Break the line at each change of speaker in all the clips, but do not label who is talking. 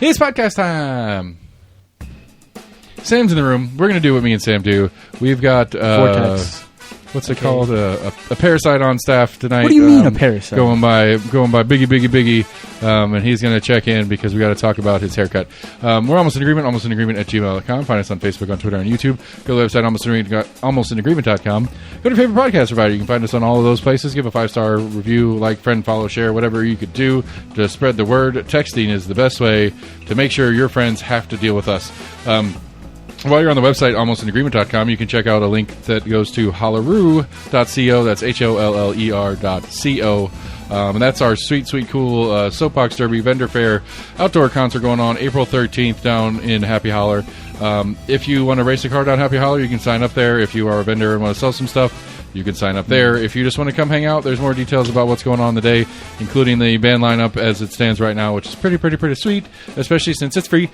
It's podcast time. Sam's in the room. We're going to do what me and Sam do. We've got
Vortex.
What's it called? A parasite on staff tonight.
What do you mean a parasite?
Going by Biggie, and he's going to check in because we got to talk about his haircut. We're almost in agreement. Almost in agreement at gmail.com. Find us on Facebook, on Twitter, on YouTube. Go to the website almostinagreement.com. Go to your favorite podcast provider. You can find us on all of those places. Give a 5-star review, like, friend, follow, share, whatever you could do to spread the word. Texting is the best way to make sure your friends have to deal with us. While you're on the website, almostinagreement.com, you can check out a link that goes to holleroo.co. That's HOLLER.co. And that's our sweet, sweet, cool Soapbox Derby vendor fair outdoor concert going on April 13th down in Happy Holler. If you want to race a car down Happy Holler, you can sign up there. If you are a vendor and want to sell some stuff, you can sign up there. If you just want to come hang out, there's more details about what's going on the day, including the band lineup as it stands right now, which is pretty sweet, especially since it's free.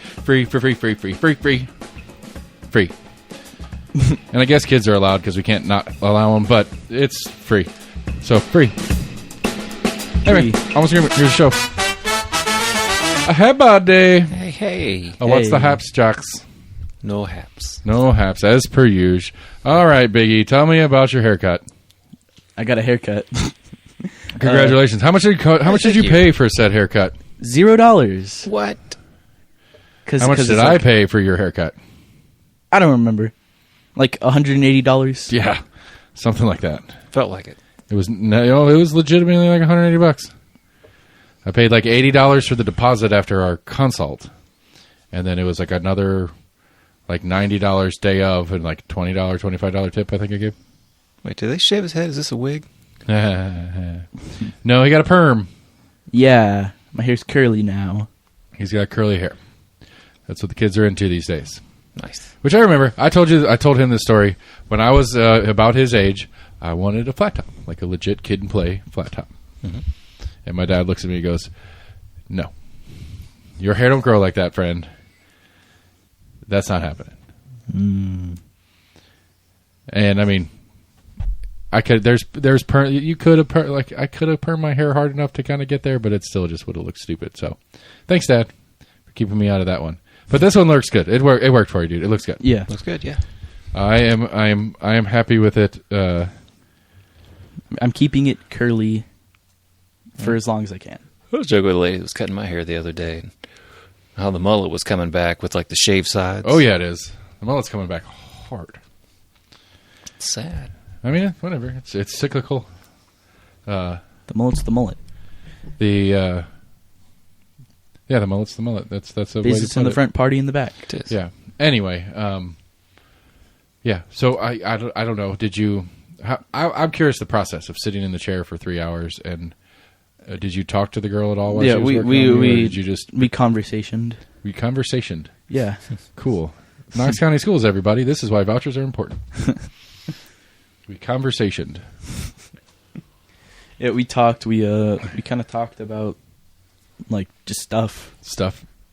And I guess kids are allowed because we can't not allow them, but it's free. So, free. Anyway, almost agreement. Here's the show. Hey, buddy.
Hey.
Oh, what's the haps, Jocks?
No haps.
No haps, as per usual. All right, Biggie, tell me about your haircut.
I got a haircut.
Congratulations. How much did you pay for said haircut?
$0.
What?
How much did I pay for your haircut?
I don't remember. Like $180.
Yeah, something like that.
Felt like it.
It was legitimately like $180. I paid like $80 for the deposit after our consult, and then it was like another like $90 day of, and like $20, $25 tip. I think I gave.
Wait, did they shave his head? Is this a wig?
No, he got a perm.
Yeah, my hair's curly now.
He's got curly hair. That's what the kids are into these days.
Nice.
Which I remember. I told him this story when I was about his age. I wanted a flat top, like a legit kid and play flat top. Mm-hmm. And my dad looks at me and goes, "No, your hair don't grow like that, friend. That's not happening." And I mean, I could. I could have permed my hair hard enough to kind of get there, but it still just would have looked stupid. So, thanks, Dad, for keeping me out of that one. But this one looks good. It worked for you, dude. It looks good.
Yeah,
looks good. Yeah,
I am happy with it.
I'm keeping it curly for as long as I can.
I was joking with a lady who was cutting my hair the other day, and how the mullet was coming back with like the shaved sides.
Oh yeah, it is. The mullet's coming back hard.
It's sad.
I mean, whatever. It's cyclical.
The mullet's the mullet.
The mullet's the mullet. That's a way to
Business in the front, party in the back.
It is.
Yeah. Anyway, yeah. So I don't know. Did you? I'm curious the process of sitting in the chair for 3 hours, and did you talk to the girl at all? While
Yeah,
she was
we
did you just
conversationed.
we conversationed?
Yeah,
Cool. Knox County Schools, everybody. This is why vouchers are important. We conversationed.
Yeah, we talked. We kind of talked about like just stuff,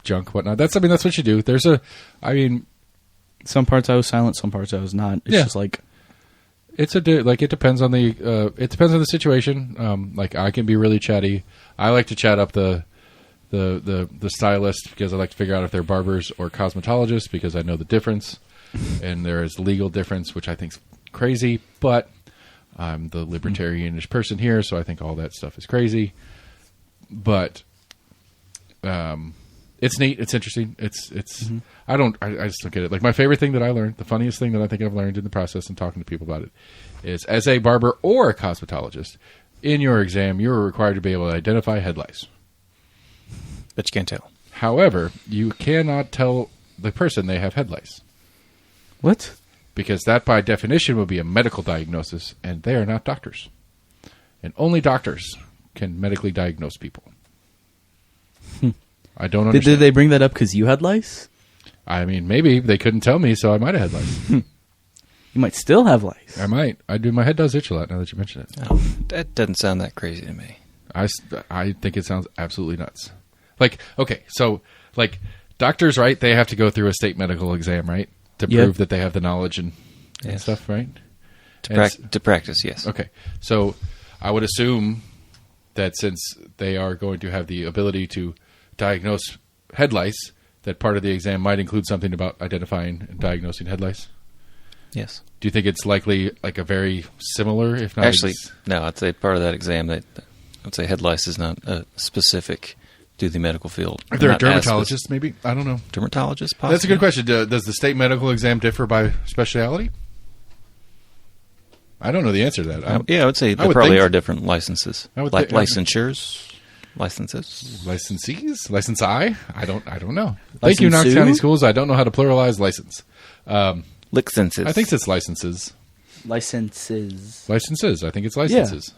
junk, whatnot. That's what you do.
Some parts I was silent, some parts I was not. It's just like
it depends on the situation. Like I can be really chatty. I like to chat up the stylist because I like to figure out if they're barbers or cosmetologists because I know the difference, and there is legal difference, which I think's crazy. But I'm the libertarianish person here, so I think all that stuff is crazy. But it's neat. It's interesting. It's. Mm-hmm. I just don't get it. Like my favorite thing that I learned, the funniest thing that I think I've learned in the process and talking to people about it, is as a barber or a cosmetologist, in your exam, you are required to be able to identify head lice.
But you can't tell.
However, you cannot tell the person they have head lice.
What?
Because that, by definition, would be a medical diagnosis, and they are not doctors. And only doctors can medically diagnose people. I don't understand.
Did they bring that up because you had lice?
I mean, maybe they couldn't tell me, so I might have had lice.
You might still have lice.
I might. My head does itch a lot now that you mention it.
Oh, that doesn't sound that crazy to me.
I think it sounds absolutely nuts. Like, okay, so, like, doctors, right, they have to go through a state medical exam, right, to prove that they have the knowledge and stuff, right?
To practice, yes.
Okay, so I would assume that since they are going to have the ability to diagnose head lice, that part of the exam might include something about identifying and diagnosing head lice?
Yes.
Do you think it's likely like a very similar, if not...
Actually, no, I'd say part of that exam, I'd say head lice is not specific to the medical field.
If they're a
Not as
dermatologist, maybe? I don't know.
Dermatologist, possibly?
That's a good question. Does the state medical exam differ by speciality? I don't know the answer to that.
Yeah, I would say there
would
probably
think-
are different licenses.
I would
Like
think-
licensures? Licenses?
Licensees? License I don't know. Thank you, Knox
Licensee?
County Schools. I don't know how to pluralize license.
Licenses.
I think it's licenses.
Licenses.
Licenses. I think it's licenses.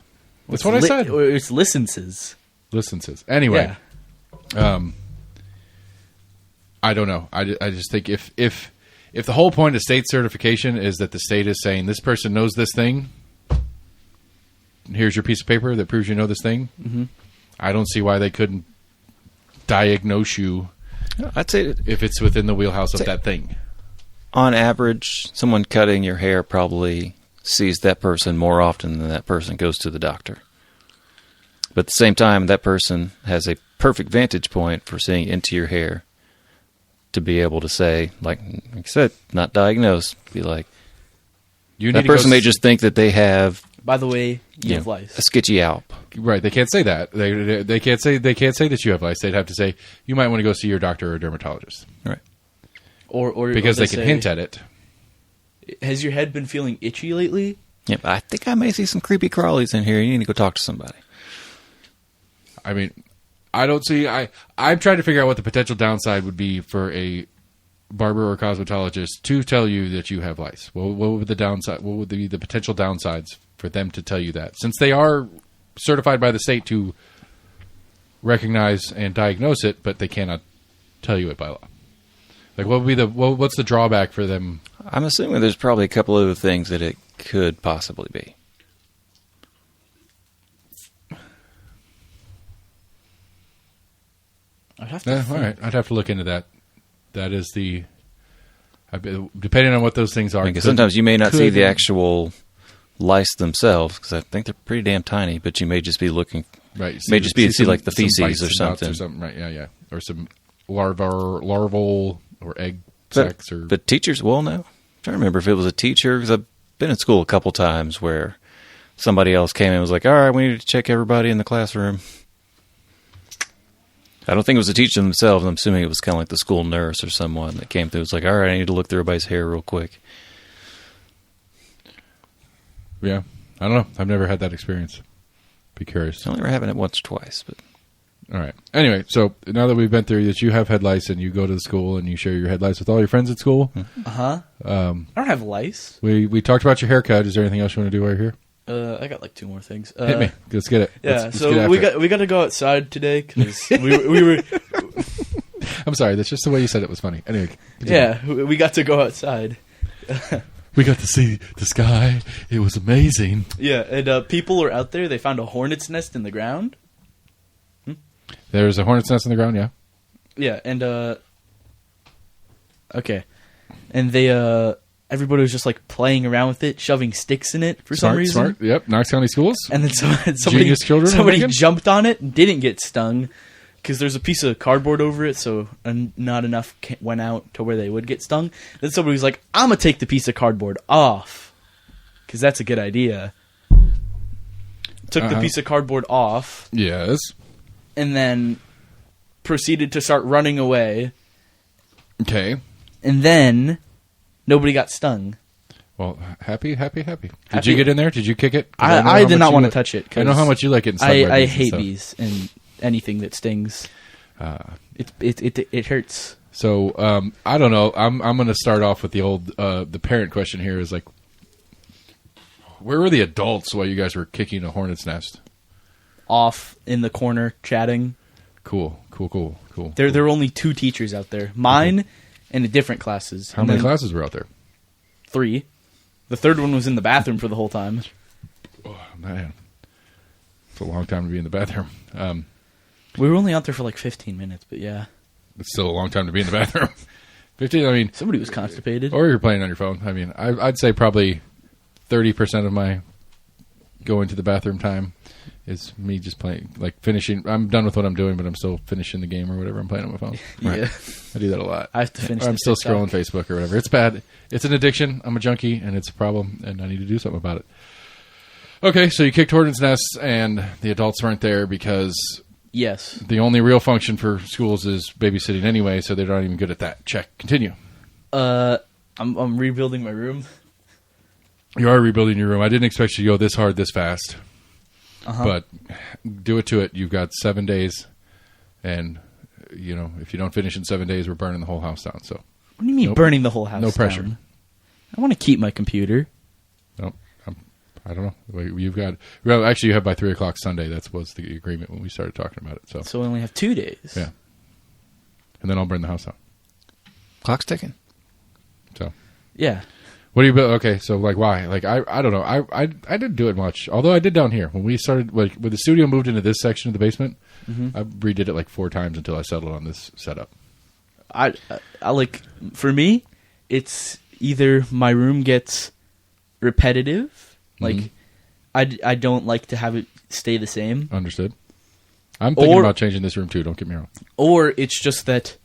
That's what I said.
It's licenses.
Licenses. Anyway,
Yeah.
I don't know. I just think if the whole point of state certification is that the state is saying this person knows this thing, here's your piece of paper that proves you know this thing, I don't see why they couldn't diagnose you
I'd say
if it's within the wheelhouse of that thing.
on average, someone cutting your hair probably sees that person more often than that person goes to the doctor. But at the same time, that person has a perfect vantage point for seeing into your hair to be able to say, like I said, not diagnosed, be like,
You
that
need to
person
go
may just think that they have
By the way, you
you
have
know,
lice.
a sketchy Alp.
right. They can't say that. They can't say that you have lice. They'd have to say you might want to go see your doctor or dermatologist
Right.
Or
because
or
they can hint at it.
Has your head been feeling itchy lately?
Yep, I think I may see some creepy crawlies in here. You need to go talk to somebody.
I mean, I don't see. I'm trying to figure out what the potential downside would be for a barber or cosmetologist to tell you that you have lice. What would the downside? What would be the potential downsides for them to tell you that? Since they are certified by the state to recognize and diagnose it, but they cannot tell you it by law. Like, what would be what's the drawback for them?
I'm assuming there's probably a couple other things that it could possibly be.
I'd have to.
All right, I'd have to look into that. That is depending on what those things are.
Because sometimes you may not see
could-
the actual lice themselves, because I think they're pretty damn tiny, but you may just be looking.
Right. You
May just be to see,
some-
like, the
some
feces
bites
or
and
something.
dots or something. Right. Yeah. Or some larval or egg sacs or.
But teachers, well, no. I'm trying to remember if it was a teacher, because I've been in school a couple times where somebody else came in and was like, all right, we need to check everybody in the classroom. I don't think it was the teacher themselves. I'm assuming it was kind of like the school nurse or someone that came through. It was like, all right, I need to look through everybody's hair real quick.
Yeah. I don't know. I've never had that experience. Be curious.
I only ever happened it once or twice, but
All right. Anyway, so now that we've been through that, you have head lice and you go to the school and you share your head lice with all your friends at school.
I don't have lice.
We talked about your haircut. Is there anything else you want to do while you're here?
I got like 2 more things.
Hit me. Let's get it.
Yeah,
Let's
so
get
we
after it.
got to go outside today because we were
I'm sorry. That's just the way you said it was funny. Anyway. continue.
yeah we got to go outside.
We got to see the sky. It was amazing.
Yeah, and people are out there. They found a hornet's nest in the ground.
There's a hornet's nest on the ground, yeah.
Yeah, and okay, and they everybody was just like playing around with it, shoving sticks in it for some reason.
Smart. Yep. Knox County Schools.
And then somebody
Genius children
somebody
Lincoln?
jumped on it and didn't get stung because there's a piece of cardboard over it, so not enough went out to where they would get stung. Then somebody was like, "I'm gonna take the piece of cardboard off because that's a good idea." Took the piece of cardboard off
Yes.
and then proceeded to start running away,
Okay.
and then nobody got stung.
Well, happy. Did
Happy.
you get in there? Did you kick it? 'Cause know
I
how
did
much
not
you
want to
like-
touch it.
I know how much you like getting stung by
I
bees and
hate
stuff.
bees and anything that stings. It hurts.
So I don't know. I'm going to start off with the old the parent question here is like, where were the adults while you guys were kicking a hornet's nest?
Off in the corner chatting.
Cool.
There were only 2 teachers out there. Mine and the different classes.
How
And
many
then
classes were out there?
3. The third one was in the bathroom for the whole time.
Oh, man, it's a long time to be in the bathroom.
We were only out there for like 15 minutes, but yeah.
It's still a long time to be in the bathroom. 15. I mean,
Somebody was constipated.
or you're playing on your phone. I mean, I'd say probably 30% of my going to the bathroom time is me just playing, like finishing. I'm done with what I'm doing, but I'm still finishing the game or whatever I'm playing on my phone.
Yeah.
I do that a lot.
I have to finish
Or I'm
the
still
TikTok.
scrolling Facebook or whatever. It's bad. It's an addiction. I'm a junkie, and it's a problem, and I need to do something about it. Okay, so you kicked Hornets' Nests, and the adults weren't there because
Yes.
the only real function for schools is babysitting anyway, so they're not even good at that. Check. Continue.
I'm rebuilding my room.
You are rebuilding your room. I didn't expect you to go this hard this fast,
Uh-huh.
but do it to it. You've got 7 days, and if you don't finish in 7 days, we're burning the whole house down. So
What do you mean
Nope.
burning the whole house?
No pressure.
down? I want to keep my computer.
no, I don't know. You've got actually you have by 3:00 Sunday. That was the agreement when we started talking about it. So
So we only have 2 days.
yeah, and then I'll burn the house down.
Clock's ticking.
So.
Yeah.
What do you build? Okay, so like why? Like I don't know. I didn't do it much. Although I did down here when we started. Like when the studio moved into this section of the basement, I redid it like 4 times until I settled on this setup.
I like, for me, it's either my room gets repetitive, like I don't like to have it stay the same,
Understood. I'm thinking
Or-
about changing this room too. Don't get me wrong.
or it's just that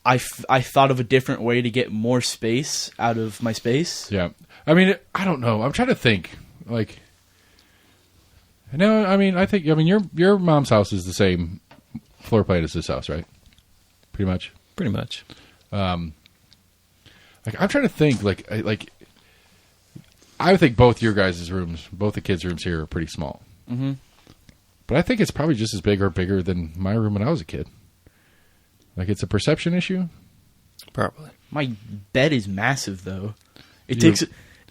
I thought of a different way to get more space out of my space.
Yeah, I mean I don't know. I'm trying to think. Like, no, I mean your mom's house is the same floor plan as this house, right? Pretty much.
Pretty much.
Like I'm trying to think. Like I think both your guys' rooms, both the kids' rooms here, are pretty small.
Mm-hmm.
But I think it's probably just as big or bigger than my room when I was a kid. Like it's a perception issue.
Probably.
My bed is massive, though. It
You-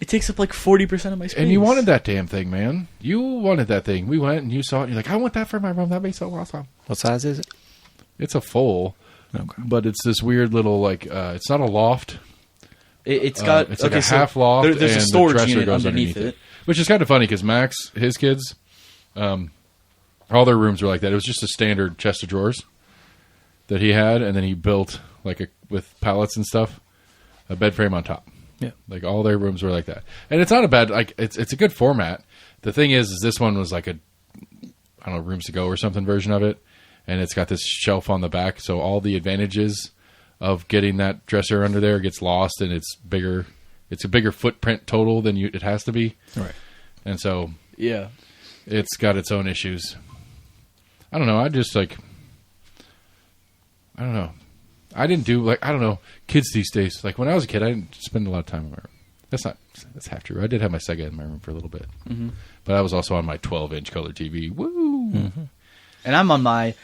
takes up like 40% of my space.
And you wanted that damn thing, man. You wanted that thing. We went and you saw it. And you're like, I want that for my room. That'd be so awesome.
What size is it?
It's a full,
Okay.
but it's this weird little like. It's not a loft.
It's got
It's like
okay,
a
so
half loft.
There's
and
a storage
the dresser
unit
goes
underneath it.
which is kind of funny because Max, his kids, all their rooms were like that. It was just a standard chest of drawers that he had, and then he built like with pallets and stuff, a bed frame on top.
Yeah.
Like all their rooms were like that, and it's not a bad like it's a good format. The thing is this one was like a I don't know rooms to go or something version of it, and it's got this shelf on the back, so all the advantages of getting that dresser under there gets lost, and it's bigger. It's a bigger footprint total than it has to be,
Right.
and so
Yeah.
it's got its own issues. I don't know. I just like I don't know. I didn't do like I don't know. Kids these days, like when I was a kid, I didn't spend a lot of time in my room. That's half true. I did have my Sega in my room for a little bit, but I was also on my 12-inch color TV. Woo!
And I'm on my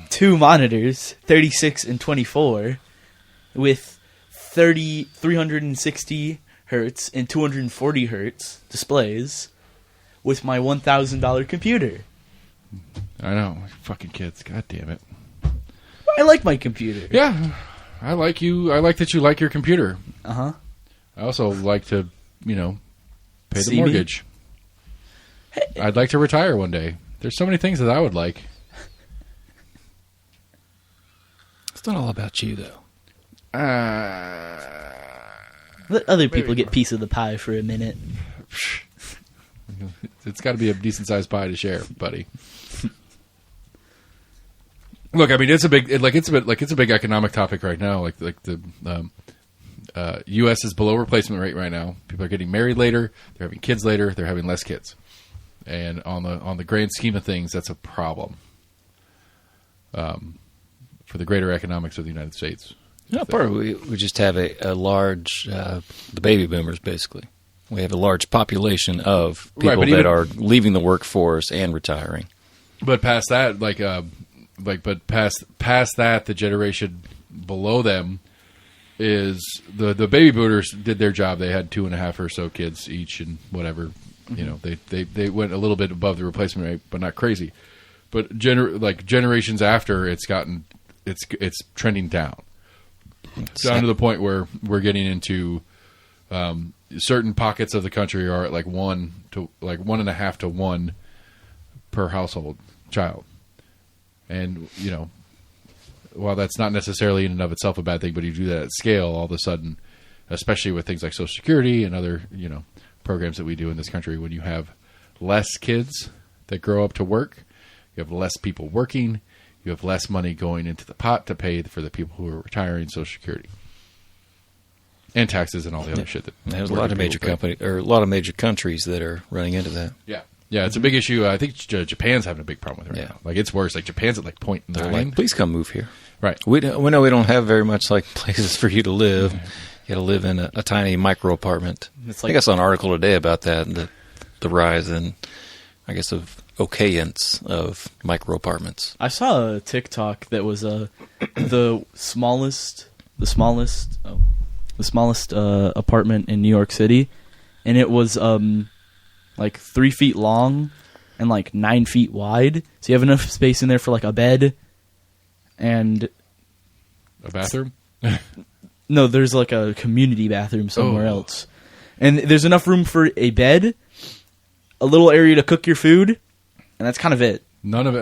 2 monitors, 36 and 24, with 360 hertz and 240 hertz displays, with my $1,000 computer.
I know, fucking kids. God damn it.
I like my computer.
Yeah, I like you. I like that you like your computer.
Uh-huh.
I also like to, pay the
See me?
mortgage. I'd like to retire one day. There's so many things that I would like.
It's not all about you, though.
Let other people get piece of the pie for a minute.
It's got to be a decent sized pie to share, buddy. Look, I mean, it's a big economic topic right now. Like the U.S. is below replacement rate right now. People are getting married later. They're having kids later. They're having less kids. And on the grand scheme of things, that's a problem. For the greater economics of the United States.
No, part of it, we just have a large, the baby boomers, basically. We have a large population of
Right,
people
but
that
even-
are leaving the workforce and retiring.
But past that, past that, the generation below them is the baby boomers did their job. They had 2.5 or so kids each, and whatever. They went a little bit above the replacement rate, but not crazy. But generations after, it's trending down to the point where we're getting into certain pockets of the country are at 1.5 to 1 per household child. And, while that's not necessarily in and of itself a bad thing, but you do that at scale, all of a sudden, especially with things like Social Security and other, programs that we do in this country, when you have less kids that grow up to work. You have less people working. You have less money going into the pot to pay for the people who are retiring Social Security and taxes and all the other shit that
There's a lot of major a lot of major countries that are running into that.
Yeah, it's a big issue. I think Japan's having a big problem with it right now. Like it's worse. Like Japan's at like 0.9.
They're like, please come move here.
Right.
We know we don't have very much like places for you to live. You got to live in a tiny micro apartment.
It's
I think I saw an article today about that, the rise in, I guess, of okayance of micro apartments.
I saw a TikTok that was the smallest apartment in New York City, and it was like 3 feet long and like 9 feet wide. So you have enough space in there for like a bed and
a bathroom.
No, there's like a community bathroom somewhere else, and there's enough room for a bed, a little area to cook your food, and that's kind of it.
None of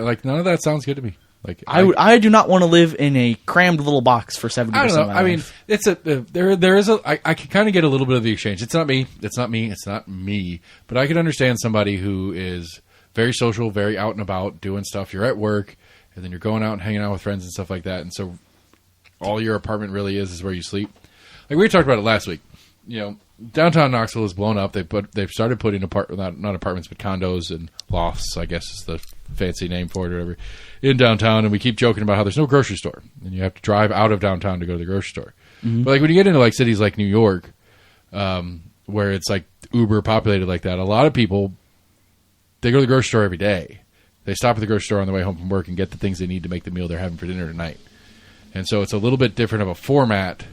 that sounds good to me. Like
I do not want to live in a crammed little box for 70%.
I don't know.
of my
I mean,
life.
it's there is I can kind of get a little bit of the exchange. It's not me. It's not me. But I can understand somebody who is very social, very out and about, doing stuff. You're at work, and then you're going out and hanging out with friends and stuff like that. And so, all your apartment really is where you sleep. Like we talked about it last week. You know, downtown Knoxville is blown up. They've started putting not apartments but condos and lofts, I guess is the fancy name for it or whatever, in downtown. And we keep joking about how there's no grocery store and you have to drive out of downtown to go to the grocery store. Mm-hmm. But like when you get into like cities like New York, where it's like uber populated like that, a lot of people, they go to the grocery store every day. They stop at the grocery store on the way home from work and get the things they need to make the meal they're having for dinner tonight. And so it's a little bit different of a format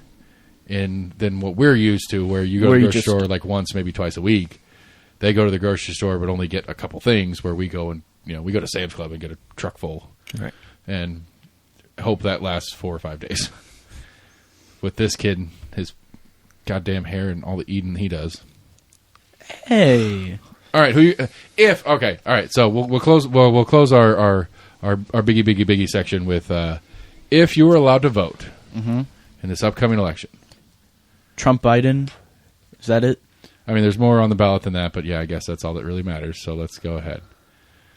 than what we're used to, where you go to the grocery store like once, maybe twice a week. They go to the grocery store but only get a couple things, where we go and we go to Sam's Club and get a truck full,
right, and
hope that lasts 4 or 5 days. With this kid, his goddamn hair and all the eating he does.
Hey,
all right, all right. So we'll close. Well, we'll close our biggie section with if you were allowed to vote in this upcoming election.
Trump, Biden, is that it?
I mean, there's more on the ballot than that, but yeah, I guess that's all that really matters. So let's go ahead.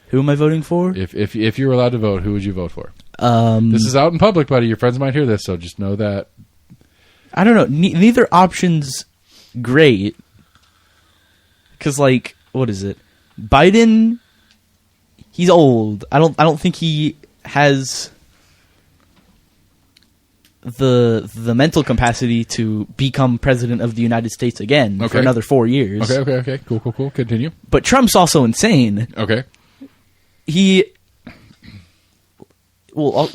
Who am I voting for?
If you were allowed to vote, who would you vote for? This is out in public, buddy. Your friends might hear this, so just know that.
I don't know. Neither option's great. Because, like, what is it? Biden, he's old. I don't think he has the mental capacity to become president of the United States again for another 4 years.
Okay. Cool. Continue.
But Trump's also insane.
Okay.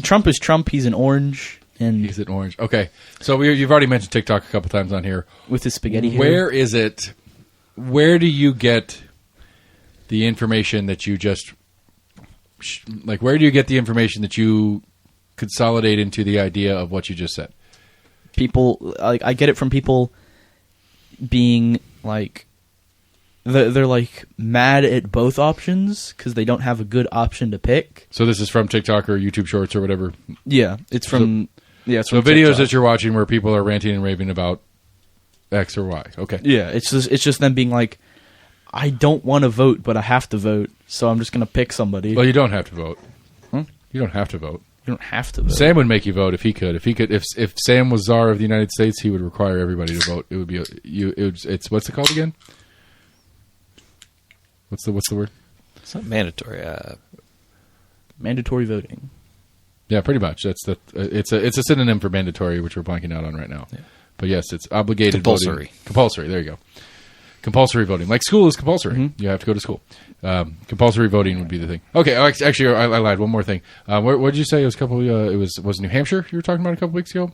Trump is Trump. He's an orange. And
he's an orange. Okay. So you've already mentioned TikTok a couple times on here.
With his spaghetti hair.
Where is it? Where do you get the information that you just... Like, where do you get the information that you consolidate into the idea of what you just said?
People, like, I get it from people being, like... They're like mad at both options because they don't have a good option to pick.
So this is from TikTok or YouTube Shorts or whatever.
Yeah, it's from
it's from videos TikTok that you're watching where people are ranting and raving about X or Y. Okay.
Yeah, it's just them being like, I don't want to vote, but I have to vote, so I'm just gonna pick somebody.
Well, you don't have to vote. You don't have to vote.
You don't have to vote.
Sam would make you vote if he could. If Sam was czar of the United States, he would require everybody to vote. It would be it's what's it called again? What's the word?
It's not mandatory.
Mandatory voting.
Yeah, pretty much. That's it's a synonym for mandatory, which we're blanking out on right now. Yeah. But yes, it's obligated
compulsory
voting. Compulsory. There you go. Compulsory voting. Like school is compulsory. Mm-hmm. You have to go to school. Compulsory voting would be the thing. Okay. Actually, I lied. One more thing. What did you say? It was was New Hampshire you were talking about a couple weeks ago?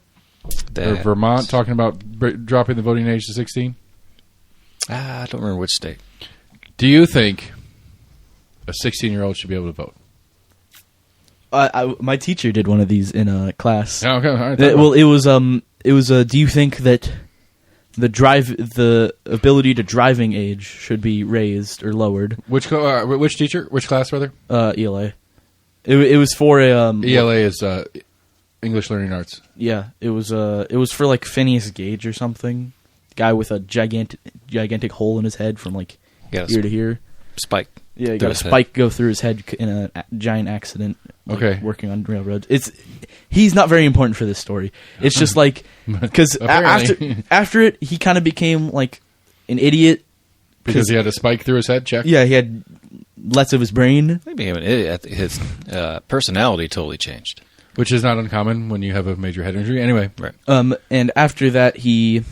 Or Vermont talking about dropping the voting age to 16?
I don't remember which state.
Do you think a 16-year-old should be able to vote?
My teacher did one of these in a class.
Oh, okay. All right,
it was do you think that the ability to driving age should be raised or lowered?
Which teacher? Which class, rather?
ELA. It was for
ELA is English Learning Arts.
Yeah, it was for like Phineas Gage or something. Guy with a gigantic hole in his head from like ear to here.
spike.
Yeah, he
through
got a
his head.
spike go through his head in a giant accident. like,
Okay.
working on railroads. He's not very important for this story. It's just like because
Apparently.
after it, he kind of became like an idiot
Because he had a spike through his head. Check.
Yeah, he had less of his brain.
Maybe his personality totally changed.
Which is not uncommon when you have a major head injury. Anyway,
Right.
And after that, he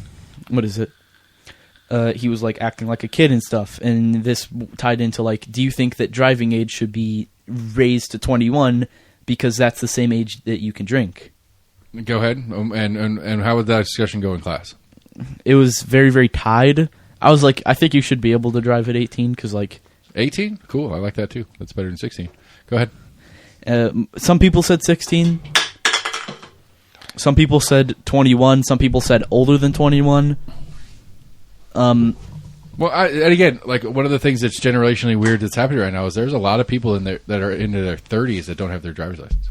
was like acting like a kid and stuff. And this tied into like, do you think that driving age should be raised to 21 because that's the same age that you can drink?
go ahead. And how would that discussion go in class?
It was very, very tied. I was like, I think you should be able to drive at 18 because like
18? Cool. I like that too. That's better than 16. Go ahead.
some people said 16. Some people said 21. Some people said older than 21.
Well, and again, like one of the things that's generationally weird that's happening right now is there's a lot of people in there that are into their 30s that don't have their driver's license.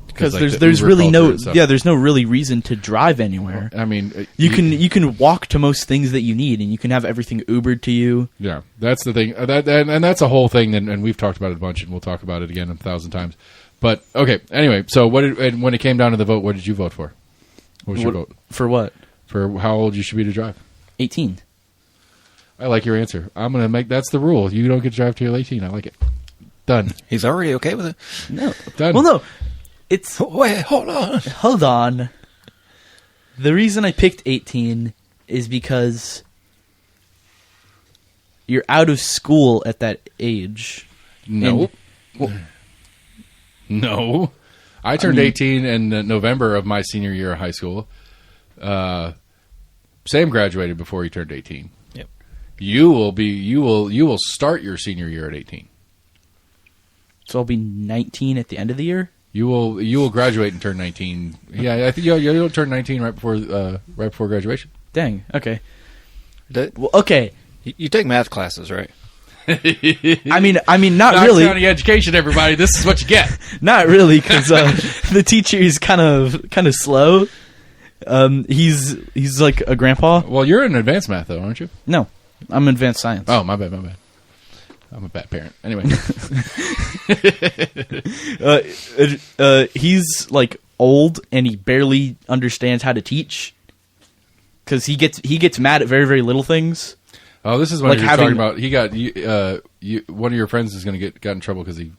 Because
like,
there's
the
really
Uber
no
culture and stuff.
there's no really reason to drive anywhere.
I mean,
You can walk to most things that you need, and you can have everything Ubered to you.
Yeah, that's the thing. And that's a whole thing, and we've talked about it a bunch, and we'll talk about it again 1,000 times. But okay, anyway, so and when it came down to the vote, what did you vote for? What was your vote
For what?
for? How old you should be to drive?
18.
I like your answer. I'm gonna make that's the rule. You don't get to drive till you're 18. I like it. Done.
He's already okay with it.
No.
Done.
Well, no. It's
Wait, hold on.
hold on. The reason I picked 18 is because you're out of school at that age.
No. No. I turned 18 in November of my senior year of high school. Sam graduated before he turned 18.
Yep.
You will start your senior year at 18.
So I'll be 19 at the end of the year.
You will graduate and turn 19. Yeah, I think you'll turn 19 right before graduation.
Dang. Okay.
That-
Well, okay.
You take math classes, right?
I mean, not
Knox
really.
County education, everybody. This is what you get.
Not really, because the teacher is kind of slow. He's like a grandpa.
Well, you're in advanced math, though, aren't you?
No, I'm in advanced science.
Oh, my bad. I'm a bad parent. Anyway,
He's like old and he barely understands how to teach because he gets mad at very, very little things.
oh, this is what
Like
you're
having-
talking about. He got one of your friends is going to got in trouble because he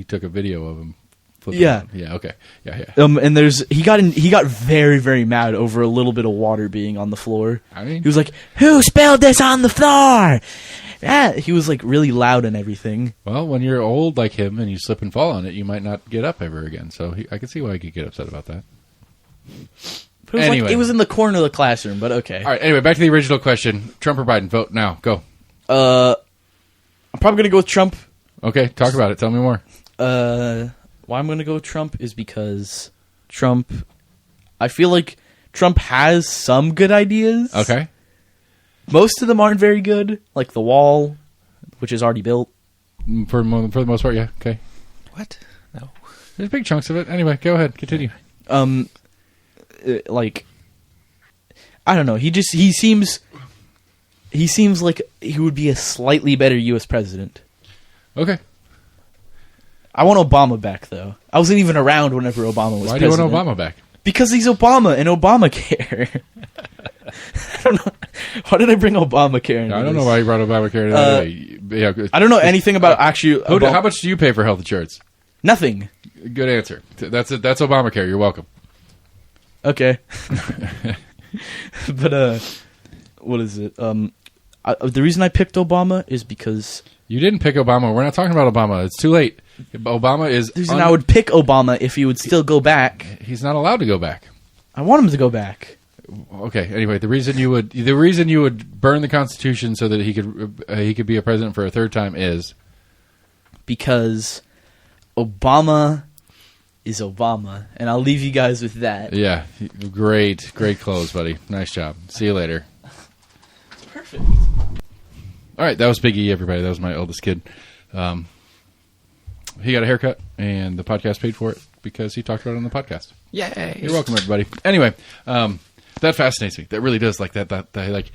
took a video of him. flipping
Yeah.
out. Yeah. Okay. Yeah.
And he got very, very mad over a little bit of water being on the floor.
I mean-
he was like, "Who spilled this on the floor?" Yeah, he was like really loud and everything.
Well, when you're old like him and you slip and fall on it, you might not get up ever again. So I can see why he could get upset about that.
But it was
Anyway.
like, it was in the corner of the classroom, but okay.
All right. Anyway, back to the original question: Trump or Biden? Vote now. Go.
I'm probably gonna go with Trump.
Okay. Talk about it. Tell me more.
Why I'm gonna go with Trump is because I feel like Trump has some good ideas.
Okay.
Most of them aren't very good, like the wall, which is already built.
For the most part, yeah. Okay.
What? No.
There's big chunks of it. Anyway, go ahead. Continue.
Like, I don't know. He seems like he would be a slightly better U.S. president.
Okay.
I want Obama back, though. I wasn't even around whenever Obama was
Why do you
president.
want Obama back?
Because he's Obama and Obamacare. I don't know. Why did I bring Obamacare into
I don't know
this?
why you brought Obamacare. Yeah.
I don't know anything about actually.
How much do you pay for health insurance?
Nothing.
Good answer. That's it. That's Obamacare. You're welcome.
Okay. But what is it? The reason I picked Obama is because
You didn't pick Obama. We're not talking about Obama. It's too late. Obama is.
the reason I would pick Obama if he would still go back.
He's not allowed to go back.
I want him to go back.
Okay. Anyway, the reason you would burn the Constitution so that he could be a president for a third time is
Because Obama is Obama, and I'll leave you guys with that.
yeah. Great clothes, buddy. Nice job. See you later.
Perfect.
All right, that was Big E, everybody. That was my oldest kid. He got a haircut, and the podcast paid for it because he talked about it on the podcast.
Yay.
You're welcome, everybody. Anyway, that fascinates me. That really does. Like that like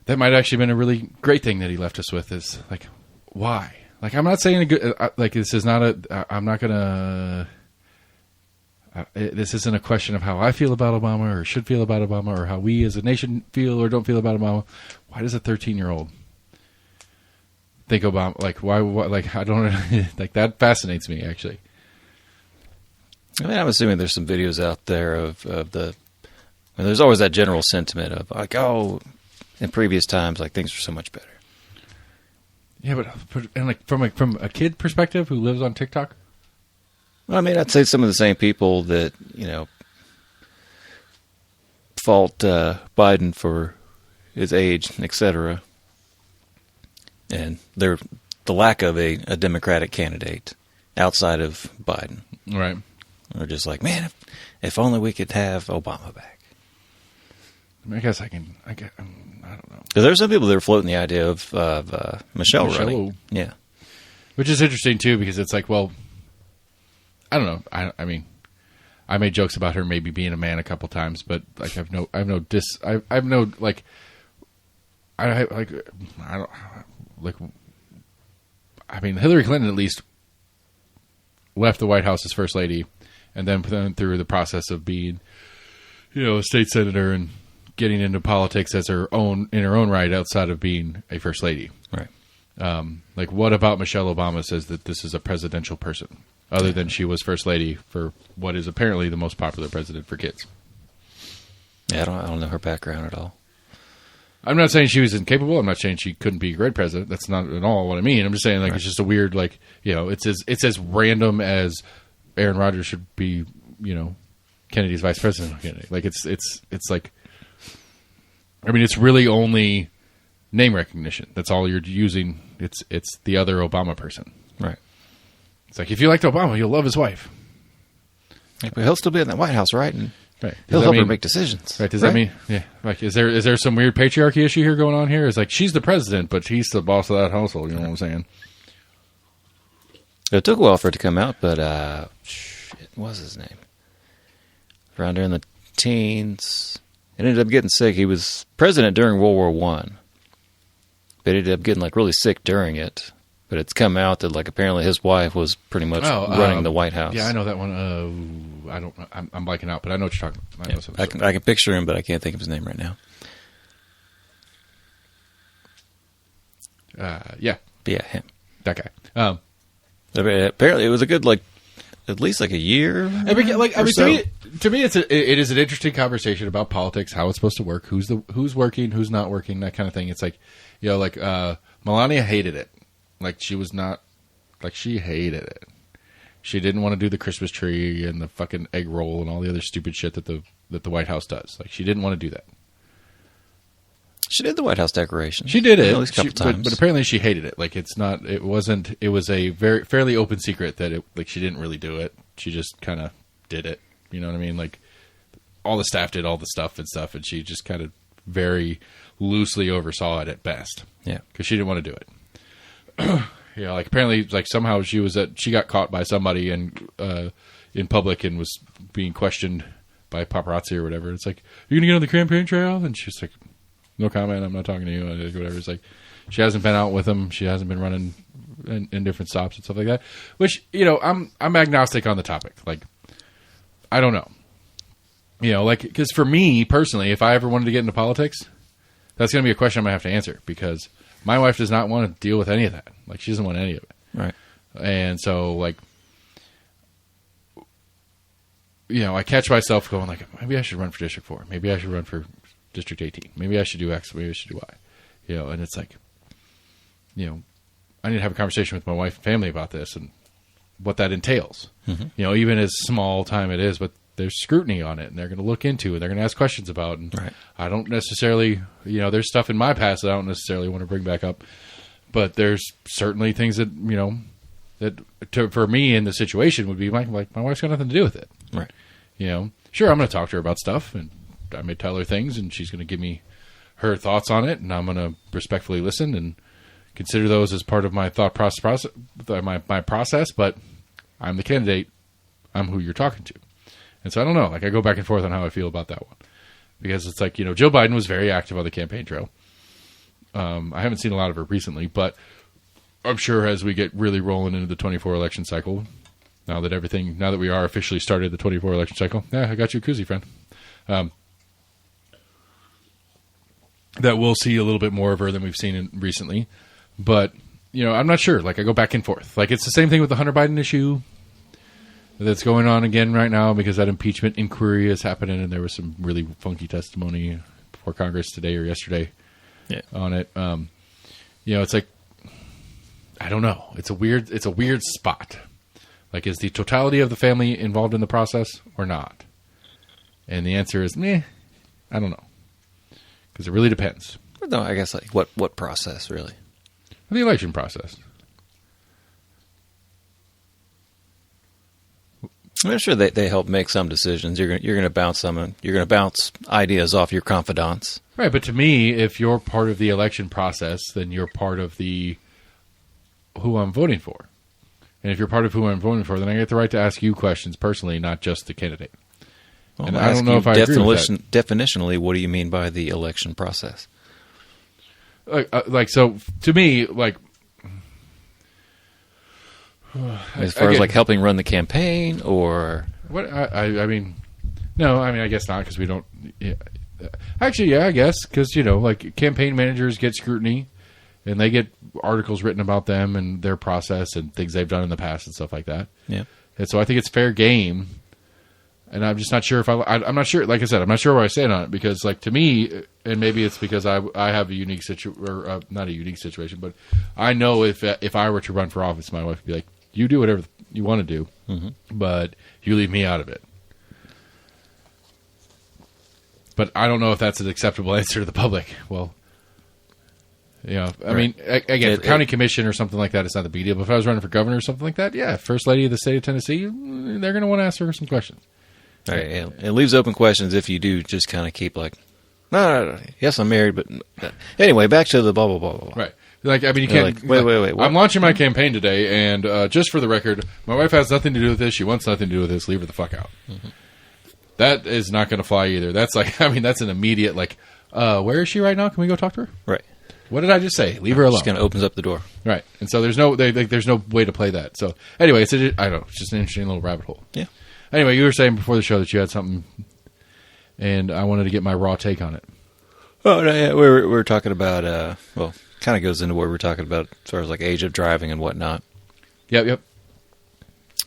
that might have actually been a really great thing that he left us with. Is like, why? Like, I'm not saying a good. Like, this is not a. I'm not gonna. This isn't a question of how I feel about Obama or should feel about Obama or how we as a nation feel or don't feel about Obama. Why does a 13-year-old think Obama? Like, why? Like, I don't. Like, that fascinates me, actually.
I mean, I'm assuming there's some videos out there of the. I mean, there's always that general sentiment of like, oh, in previous times, like things were so much better.
Yeah, but and like from a kid perspective who lives on TikTok.
Well, I mean, I'd say some of the same people that, fault Biden for his age, etc., and the lack of a Democratic candidate outside of Biden.
Right.
They're just like, man, if only we could have Obama back.
I guess I don't know.
There's some people that are floating the idea of Michelle running. Yeah.
Which is interesting, too, because it's like, well, I don't know. I mean, I made jokes about her maybe being a man a couple times, but like I mean, Hillary Clinton at least left the White House as first lady, and then went through the process of being, a state senator and getting into politics as in her own right outside of being a first lady.
Right.
Like, what about Michelle Obama says that this is a presidential person? Other than she was first lady for what is apparently the most popular president for kids.
Yeah, I don't know her background at all.
I'm not saying she was incapable. I'm not saying she couldn't be a great president. That's not at all what I mean. I'm just saying, like, right. It's just a weird, like, it's as random as Aaron Rodgers should be, Kennedy's vice president. Like, it's like, I mean, it's really only name recognition. That's all you're using. It's the other Obama person.
Right.
It's like, if you liked Obama, you'll love his wife.
Yeah, but he'll still be in that White House, right? And
right.
He'll help her make decisions.
Right. Does that mean, like, is there some weird patriarchy issue here going on here? It's like, she's the president, but he's the boss of that household. You know what I'm saying?
It took a while for it to come out, but, what was his name? Around there in the teens. It ended up getting sick. He was president during World War I. But he ended up getting, like, really sick during it. But it's come out that, like, apparently his wife was pretty much running the White House.
Yeah, I know that one. I don't. I'm blanking out, but I know what you're talking about.
I can picture him, but I can't think of his name right now.
Yeah.
Yeah, him.
That guy.
Apparently, it was a good, like, at least like a year.
To me, it is an interesting conversation about politics, how it's supposed to work, who's working, who's not working, that kind of thing. It's like, Melania hated it. Like, she was not, like, she hated it. She didn't want to do the Christmas tree and the fucking egg roll and all the other stupid shit that the White House does. Like, she didn't want to do that.
She did the White House decoration.
She did it
at least a couple times,
but apparently she hated it. Like, it was a fairly open secret that she didn't really do it. She just kind of did it. You know what I mean? Like, all the staff did all the stuff, and she just kind of very loosely oversaw it at best.
Yeah,
because she didn't want to do it. Like, apparently, like, somehow she got caught by somebody and in public and was being questioned by paparazzi or whatever. It's like, are you gonna get on the campaign trail? And she's like, no comment. I'm not talking to you. Whatever. It's like, she hasn't been out with him. She hasn't been running in different stops and stuff like that. Which, I'm agnostic on the topic. Like, I don't know. Like, because for me personally, if I ever wanted to get into politics, that's going to be a question I'm going to have to answer, because my wife does not want to deal with any of that. Like, she doesn't want any of it.
Right.
And so, like, I catch myself going, like, maybe I should run for District 4. Maybe I should run for District 18. Maybe I should do X. Maybe I should do Y. And it's like, I need to have a conversation with my wife and family about this and what that entails. Mm-hmm. Even as small time it is, but there's scrutiny on it, and they're going to look into it. They're going to ask questions about it. And
right.
I don't necessarily, there's stuff in my past that I don't necessarily want to bring back up, but there's certainly things that, for me in the situation would be my wife's got nothing to do with it.
Right.
Sure, I'm going to talk to her about stuff, and I may tell her things, and she's going to give me her thoughts on it, and I'm going to respectfully listen and consider those as part of my thought process, my process. But I'm the candidate. I'm who you're talking to. And so I don't know. Like, I go back and forth on how I feel about that one, because it's like, Joe Biden was very active on the campaign trail. I haven't seen a lot of her recently, but I'm sure as we get really rolling into the 24 election cycle, now that we are officially started the 24 election cycle, I got you a koozie, friend. That we'll see a little bit more of her than we've seen recently. But, I'm not sure. Like, I go back and forth. Like, it's the same thing with the Hunter Biden issue that's going on again right now because that impeachment inquiry is happening, and there was some really funky testimony before Congress today or yesterday on it. It's like, I don't know. It's a weird spot. Like, is the totality of the family involved in the process or not? And the answer is, I don't know. Because it really depends.
No, I guess like what process really?
The election process.
I'm sure they help make some decisions. You're going to bounce some. You're going to bounce ideas off your confidants.
Right, but to me, if you're part of the election process, then you're part of the who I'm voting for. And if you're part of who I'm voting for, then I get the right to ask you questions personally, not just the candidate.
Well,
and I don't know if I agree with that.
Definitionally, what do you mean by the election process?
So to me, like,
as far as like helping run the campaign, or
what? I mean, no, I guess not because we don't. Yeah. Actually, yeah, I guess because like campaign managers get scrutiny, and they get articles written about them and their process and things they've done in the past and stuff like that.
Yeah,
and so I think it's fair game. And I'm just not sure if I'm not sure. Like I said, I'm not sure where I stand on it because, like, to me, and maybe it's because I have a unique situation, or not a unique situation, but I know if I were to run for office, my wife would be like, "You do whatever you want to do, but you leave me out of it." But I don't know if that's an acceptable answer to the public. Well, I mean, again, for county commission or something like that, it's not a big deal. But if I was running for governor or something like that, yeah, First Lady of the state of Tennessee, they're going to want to ask her some questions.
All right, it leaves open questions if you do just kind of keep like, no, yes, I'm married, but anyway, back to the blah, blah, blah, blah.
Right. Like, I mean, you can't.
Like, wait.
I'm launching my campaign today, and just for the record, my wife has nothing to do with this. She wants nothing to do with this. Leave her the fuck out. Mm-hmm. That is not going to fly either. That's like, I mean, that's an immediate, like, where is she right now? Can we go talk to her?
Right.
What did I just say? Leave her alone.
Just kind of opens up the door.
Right. And so there's no way to play that. So anyway, I don't know. It's just an interesting little rabbit hole.
Yeah.
Anyway, you were saying before the show that you had something, and I wanted to get my raw take on it.
Oh, no, yeah, we were talking about, kind of goes into what we're talking about as far as like age of driving and whatnot.
Yep.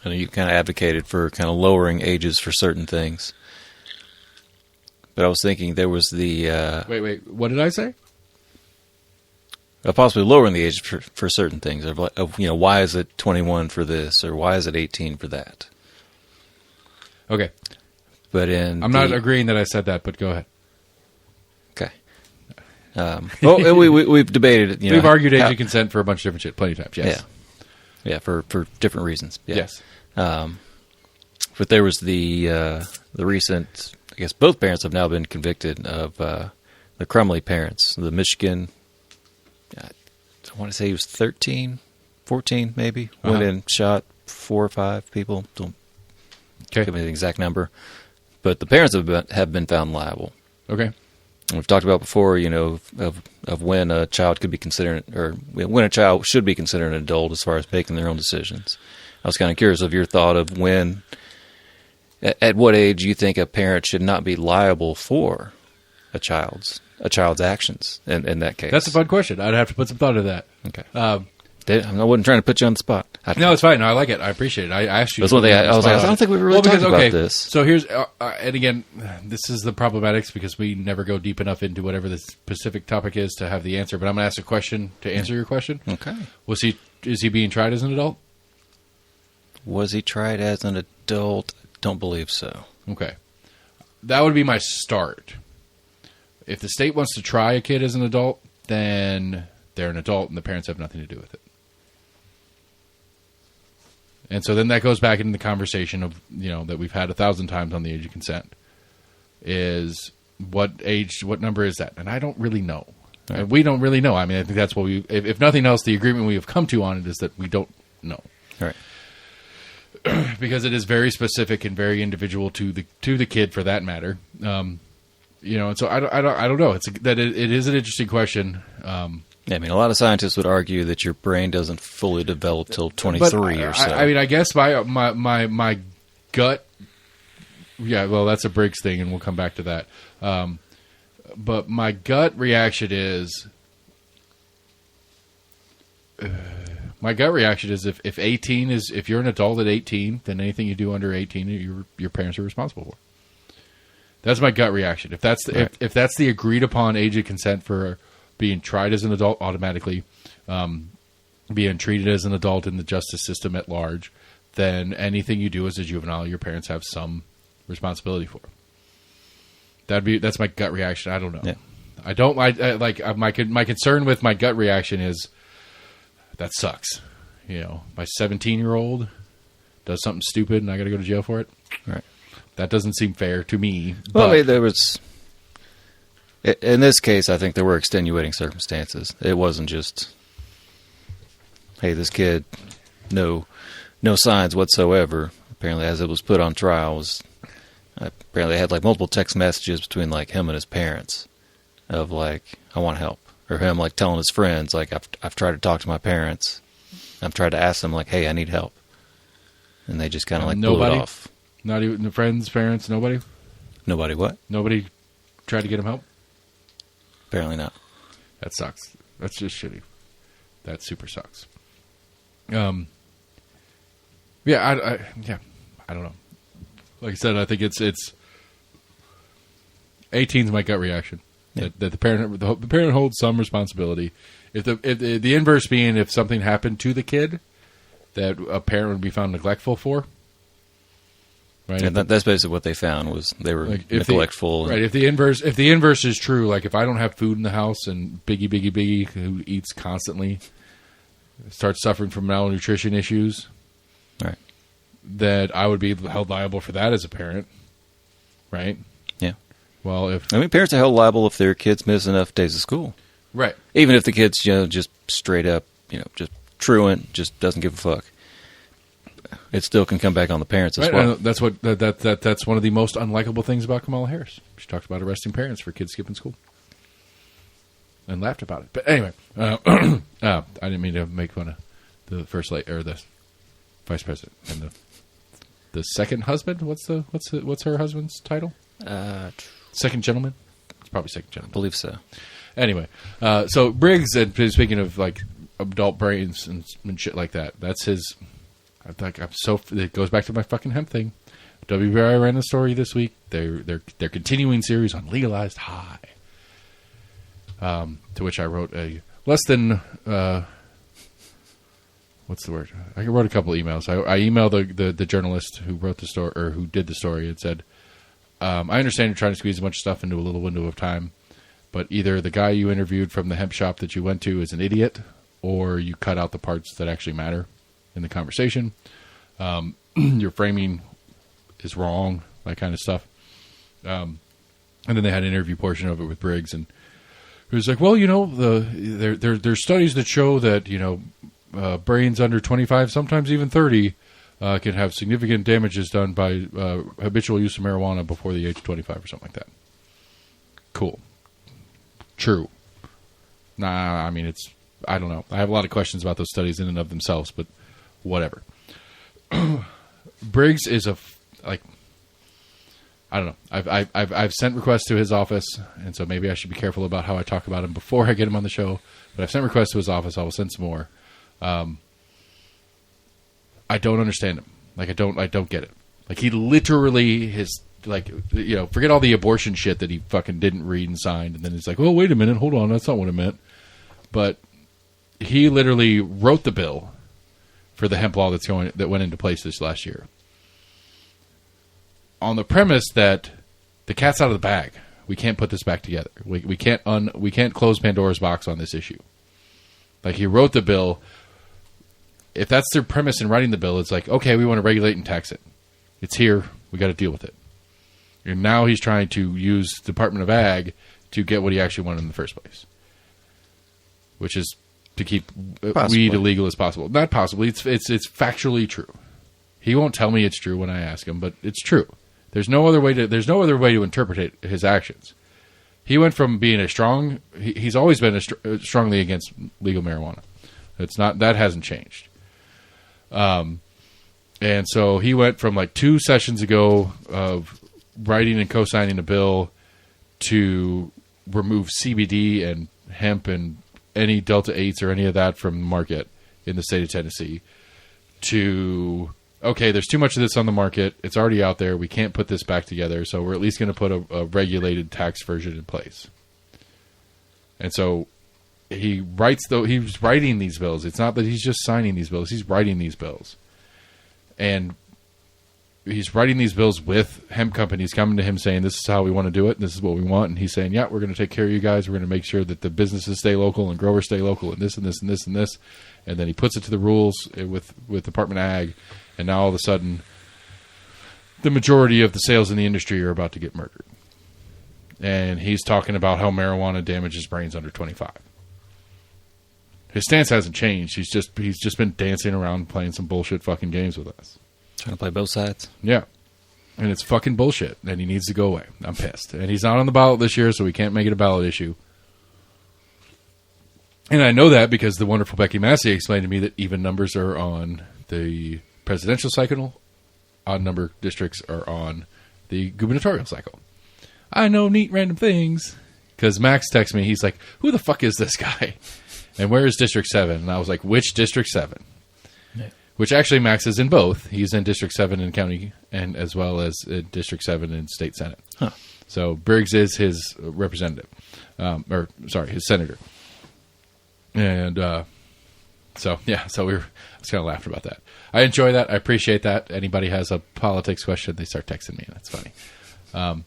I know you kind of advocated for kind of lowering ages for certain things. But I was thinking there was the...
Wait, what did I say?
Possibly lowering the age for certain things. Of why is it 21 for this, or why is it 18 for that?
Okay.
But
I'm not agreeing that I said that, but go ahead.
Okay. We've debated it.
We've argued age of consent for a bunch of different shit plenty of times, yes.
Yeah, for different reasons. Yeah.
Yes.
But there was the recent, I guess both parents have now been convicted of the Crumley parents, the Michigan, I want to say he was 13, 14 maybe, went in, shot 4 or 5 people, don't give me the exact number. But the parents have been found liable.
Okay.
We've talked about before, of when a child could be considered, or when a child should be considered an adult as far as making their own decisions. I was kind of curious of your thought of when, at what age you think a parent should not be liable for a child's actions in that case.
That's a fun question. I'd have to put some thought into that.
Okay. I wasn't trying to put you on the spot.
No, it's fine. No, I like it. I appreciate it. I asked you.
That's one thing I was like, I don't think we really talked about this.
So here's, and again, this is the problematics because we never go deep enough into whatever the specific topic is to have the answer. But I'm going to ask a question to answer your question.
Okay.
Is he being tried as an adult?
Was he tried as an adult? Don't believe so.
Okay. That would be my start. If the state wants to try a kid as an adult, then they're an adult and the parents have nothing to do with it. And so then that goes back into the conversation of, that we've had 1,000 times on the age of consent. Is what number is that? And I don't really know. Right. And we don't really know. I mean, I think that's what if nothing else, the agreement we have come to on it is that we don't know.
Right.
Because it is very specific and very individual to the kid for that matter. And so I don't know. It is an interesting question.
Yeah, I mean, a lot of scientists would argue that your brain doesn't fully develop till 23 or so.
I mean, I guess my gut. Yeah, well, that's a Briggs thing, and we'll come back to that. But my gut reaction is. My gut reaction is if 18 is if you're an adult at 18, then anything you do under 18, your parents are responsible for. That's my gut reaction. If that's if that's the agreed upon age of consent for being tried as an adult, automatically being treated as an adult in the justice system at large, then anything you do as a juvenile, your parents have some responsibility for. That's my gut reaction. I don't know.
Yeah.
I don't my concern with my gut reaction is. That sucks. My 17-year-old does something stupid and I got to go to jail for it.
Right.
That doesn't seem fair to me.
Well, I mean, there was... In this case, I think there were extenuating circumstances. It wasn't just, hey, this kid, no signs whatsoever. Apparently, as it was put on trial, apparently had multiple text messages between him and his parents of I want help. Or him telling his friends, I've tried to talk to my parents. I've tried to ask them, hey, I need help. And they just kind of blew it off.
Not even the friends, parents, nobody?
Nobody what?
Nobody tried to get him help?
Apparently not.
That sucks. That's just shitty. That super sucks. Yeah, I don't know. Like I said, I think it's 18's my gut reaction.
Yeah.
That the parent holds some responsibility. If the inverse being if something happened to the kid that a parent would be found neglectful for, right?
And that's basically what they found was they were neglectful.
Right. If the inverse is true, if I don't have food in the house and Biggie who eats constantly starts suffering from malnutrition issues,
right?
That I would be held liable for that as a parent, right?
Yeah.
Well,
parents are held liable if their kids miss enough days of school.
Right.
Even if the kid's, just straight up, just truant, just doesn't give a fuck. It still can come back on the parents as well.
That's what that's one of the most unlikable things about Kamala Harris. She talks about arresting parents for kids skipping school. And laughed about it. But anyway, I didn't mean to make fun of the first lady or the vice president and the second husband. What's her husband's title? Second gentleman? It's probably second gentleman.
I believe so.
Anyway, so Briggs, and speaking of adult brains and shit like that, that's his. It goes back to my fucking hemp thing. WBRI ran the story this week. They're continuing series on legalized high. To which I wrote a less than what's the word? I wrote a couple emails. I emailed the journalist who wrote the story or who did the story and said, I understand you're trying to squeeze a bunch of stuff into a little window of time, but either the guy you interviewed from the hemp shop that you went to is an idiot, or you cut out the parts that actually matter in the conversation. Your framing is wrong, that kind of stuff. And then they had an interview portion of it with Briggs, and he was like, well, there's studies that show that, brains under 25, sometimes even 30, can have significant damages done by habitual use of marijuana before the age of 25 or something like that. Cool. True. Nah, I mean, I don't know. I have a lot of questions about those studies in and of themselves, but whatever. Briggs is I don't know. I've sent requests to his office, and so maybe I should be careful about how I talk about him before I get him on the show. But I've sent requests to his office. I will send some more. I don't understand him. I don't get it. He literally forget all the abortion shit that he fucking didn't read and signed, and then he's like, oh, wait a minute, hold on, that's not what I meant. But he literally wrote the bill for the hemp law that went into place this last year, on the premise that the cat's out of the bag. We can't put this back together. We can't close Pandora's box on this issue. He wrote the bill. If that's their premise in writing the bill, it's okay, we want to regulate and tax it. It's here. We got to deal with it. And now he's trying to use Department of Ag to get what he actually wanted in the first place, which is to keep weed illegal as possible. Not possibly. It's factually true. He won't tell me it's true when I ask him, but it's true. There's no other way to interpret his actions. He went from being he's always been strongly against legal marijuana. That hasn't changed. And so he went from like 2 sessions ago of writing and co-signing a bill to remove CBD and hemp and any Delta 8s or any of that from the market in the state of Tennessee to, okay, there's too much of this on the market. It's already out there. We can't put this back together. So we're at least going to put a regulated tax version in place. And so he's writing these bills. It's not that he's just signing these bills. He's writing these bills. And he's writing these bills with hemp companies coming to him saying, this is how we want to do it. And this is what we want. And he's saying, yeah, we're going to take care of you guys. We're going to make sure that the businesses stay local and growers stay local and this and this and this and this. And then he puts it to the rules with Department of Ag. And now all of a sudden, the majority of the sales in the industry are about to get murdered. And he's talking about how marijuana damages brains under 25. His stance hasn't changed. He's just been dancing around playing some bullshit fucking games with us.
Trying to play both sides.
Yeah. And it's fucking bullshit. And he needs to go away. I'm pissed. And he's not on the ballot this year, so we can't make it a ballot issue. And I know that because the wonderful Becky Massey explained to me that even numbers are on the presidential cycle. Odd number districts are on the gubernatorial cycle. I know neat random things. Because Max texted me. He's like, who the fuck is this guy? And where is District 7? And I was like, which District 7? Yeah. Which actually Max is in both. He's in District 7 in county and as well as District 7 in state senate.
Huh.
So Briggs is his representative. His senator. And so we I was kind of laughing about that. I enjoy that. I appreciate that. Anybody has a politics question, they start texting me. That's funny.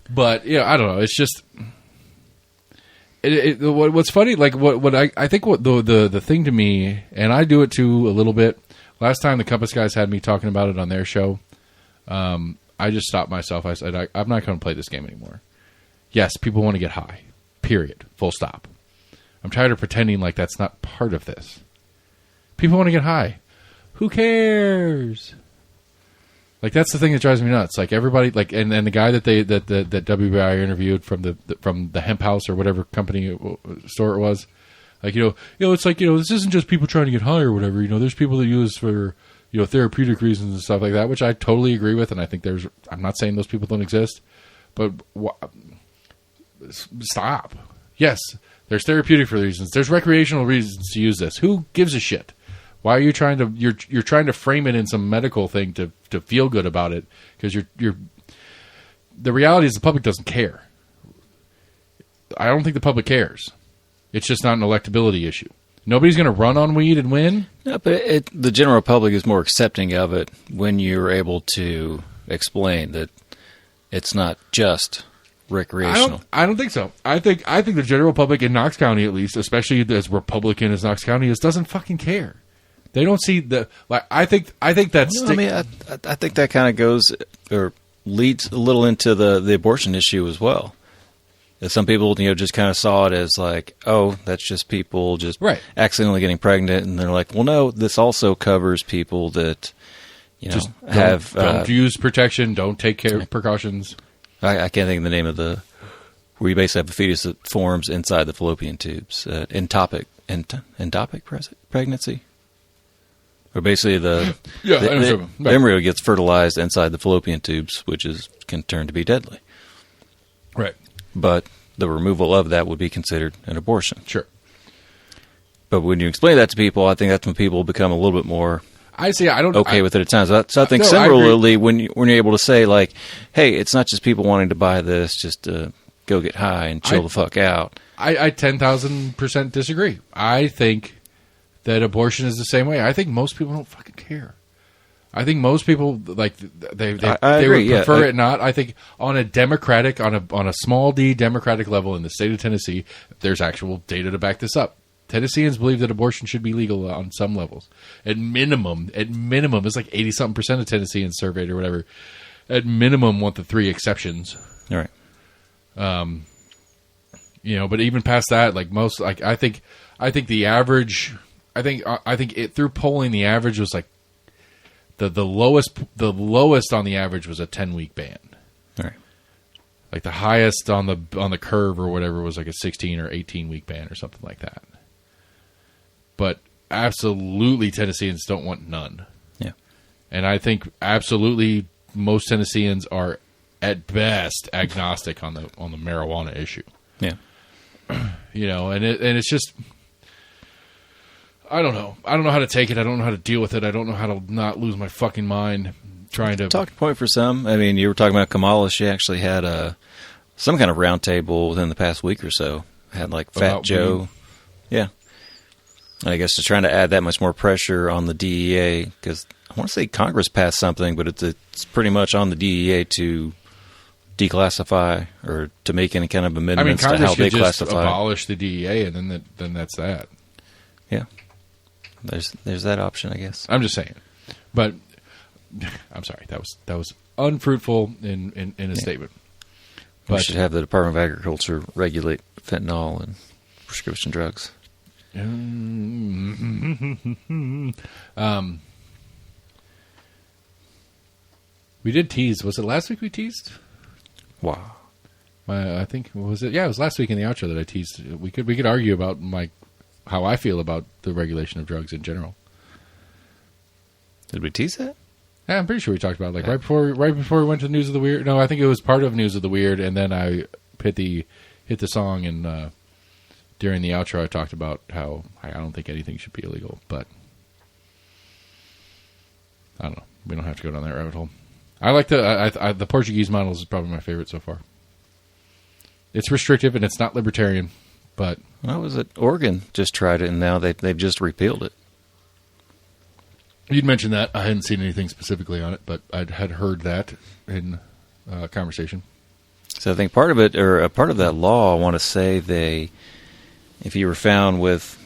But, yeah, I don't know. It's just... What's funny, like what I think what the thing to me, and I do it too a little bit. Last time the Compass guys had me talking about it on their show, I just stopped myself. I said I'm not going to play this game anymore. Yes, people want to get high. Period. Full stop. I'm tired of pretending like that's not part of this. People want to get high. Who cares? Like that's the thing that drives me nuts. Like everybody, like and the guy that WBI interviewed from the hemp house or whatever company store it was, like it's like this isn't just people trying to get high or whatever. There's people that use for therapeutic reasons and stuff like that, which I totally agree with, and I think I'm not saying those people don't exist, but stop. Yes, there's therapeutic for reasons. There's recreational reasons to use this. Who gives a shit? Why are you trying to you're trying to frame it in some medical thing to feel good about it? Because the reality is the public doesn't care. I don't think the public cares. It's just not an electability issue. Nobody's going to run on weed and win. No,
but the general public is more accepting of it when you're able to explain that it's not just recreational.
I don't think so. I think the general public in Knox County, at least, especially as Republican as Knox County is, doesn't fucking care. They don't see the like. I think that's.
I think that kind of goes or leads a little into the abortion issue as well. Some people, just kind of saw it as like, oh, that's just people just accidentally getting pregnant, and they're like, well, no, this also covers people that just
don't use protection, don't take precautions.
I can't think of the name of where you basically have a fetus that forms inside the fallopian tubes. Entopic pregnancy. Or basically the embryo gets fertilized inside the fallopian tubes, which can turn to be deadly.
Right.
But the removal of that would be considered an abortion.
Sure.
But when you explain that to people, I think that's when people become a little bit more okay with it at times. So I think similarly, when you're able to say, like, hey, it's not just people wanting to buy this just to go get high and chill the fuck out.
I 10,000% disagree. I think that abortion is the same way. I think most people don't fucking care. I think most people like they would prefer it not. I think on a democratic on a small d democratic level in the state of Tennessee, there's actual data to back this up. Tennesseans believe that abortion should be legal on some levels. At minimum, it's like 80-something% of Tennesseans surveyed or whatever. At minimum, want the 3 exceptions.
All right.
But even past that, like most, like I think the average. I think through polling, the average was like the lowest on the average was a 10-week ban.
All right.
like the highest on the curve or whatever was like a 16 or 18 week ban or something like that. But absolutely, Tennesseans don't want none.
Yeah.
And I think absolutely most Tennesseans are at best agnostic on the marijuana issue.
Yeah.
You know, and it's just, I don't know. I don't know how to take it. I don't know how to deal with it. I don't know how to not lose my fucking mind trying to.
Talking point for some. I mean, you were talking about Kamala. She actually had some kind of roundtable within the past week or so. Had like Fat
About
Joe.
weed.
Yeah. And I guess just trying to add that much more pressure on the DEA, because I want to say Congress passed something, but it's pretty much on the DEA to declassify or to make any kind of amendments to
Congress
how they
could just
classify.
abolish the DEA, and then that's that.
Yeah. There's that option, I guess.
I'm just saying. But I'm sorry. That was unfruitful in a statement.
We
But
should have the Department of Agriculture regulate fentanyl and prescription drugs.
We did tease. Was it last week we teased?
Wow.
I think was it? Yeah, it was last week in the outro that I teased. We could argue about how I feel about the regulation of drugs in general.
Did we tease that?
Yeah, I'm pretty sure we talked about it, right before we went to News of the Weird. No, I think it was part of News of the Weird, and then I hit the song, and during the outro I talked about how I don't think anything should be illegal, but I don't know. We don't have to go down that rabbit hole. I like the Portuguese models is probably my favorite so far. It's restrictive and it's not libertarian, but
Well, was it Oregon just tried it, and now they've just repealed it.
you'd mentioned that. I hadn't seen anything specifically on it, but I had heard that in conversation.
So I think part of it, or a part of that law, I want to say if you were found with,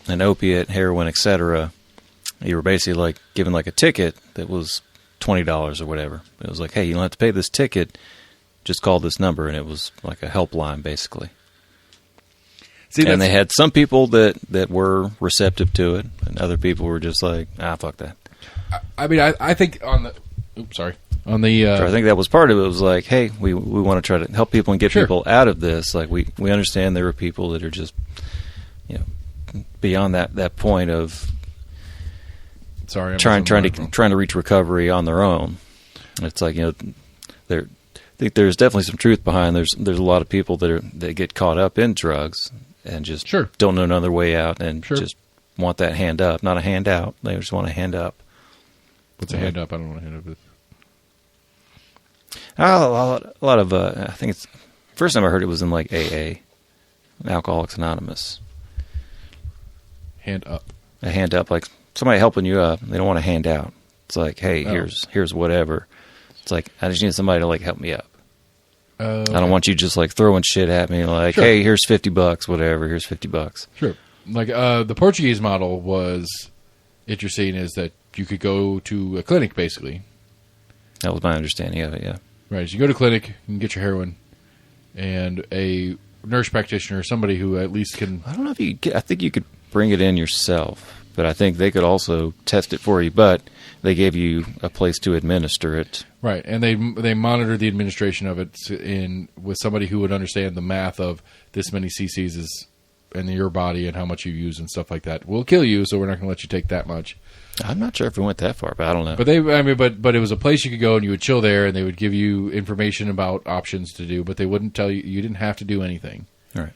an opiate, heroin, etc., you were basically like given like a ticket that was $20 or whatever. It was like, hey, you don't have to pay this ticket, just call this number, and it was like a helpline basically.
See,
and they had some people that were receptive to it, and other people were just like, fuck that.
I mean, I think on the. Oops, sorry. On the.
So I think that was part of it. It was like, hey, we want to try to help people and get
Sure.
people out of this. Like we understand there are people that are just, beyond that point of
Sorry, I'm
trying to reach recovery on their own. It's like I think there's definitely some truth behind. There's a lot of people that get caught up in drugs and just
Sure.
don't know another way out and
Sure.
just want that hand up, not a handout. They just want a hand up.
What's a hand up? I don't want to hand up.
A lot of I think it's first time I heard it was in like AA, Alcoholics Anonymous.
Hand up.
A hand up, like somebody helping you up. They don't want a hand out. It's like, hey, here's whatever. It's like, I just need somebody to like help me up. I don't want you just like throwing shit at me like,
Sure.
hey, here's $50, whatever. Here's $50.
Sure. Like the Portuguese model was interesting, is that you could go to a clinic basically.
That was my understanding of it. Yeah.
Right. So you go to a clinic, you can get your heroin, and a nurse practitioner, somebody who at least can.
I don't know if I think you could bring it in yourself, but I think they could also test it for you. But they gave you a place to administer it.
Right, and they monitor the administration of it with somebody who would understand the math of this many cc's is in your body and how much you use and stuff like that. We'll kill you, so we're not going to let you take that much.
I'm not sure if it went that far, but I don't know.
But it was a place you could go and you would chill there, and they would give you information about options to do, but they wouldn't tell you. You didn't have to do anything.
All right.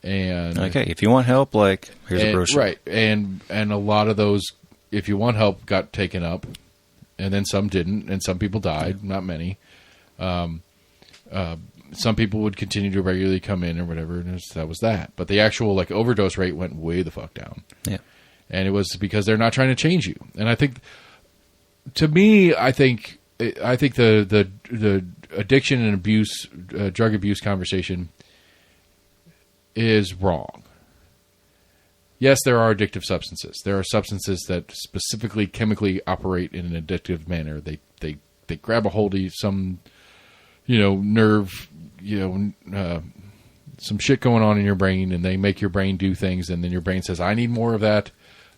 And
Okay, if you want help, like here's a brochure.
Right, and a lot of those, if you want help, got taken up, and then some didn't, and some people died. Not many. Some people would continue to regularly come in or whatever, and that was that. But the actual like overdose rate went way the fuck down.
Yeah.
And it was because they're not trying to change you. And I think, to me, I think the addiction and abuse, drug abuse conversation is wrong. Yes, there are addictive substances. There are substances that specifically chemically operate in an addictive manner. They grab a hold of some, nerve, some shit going on in your brain, and they make your brain do things, and then your brain says, I need more of that.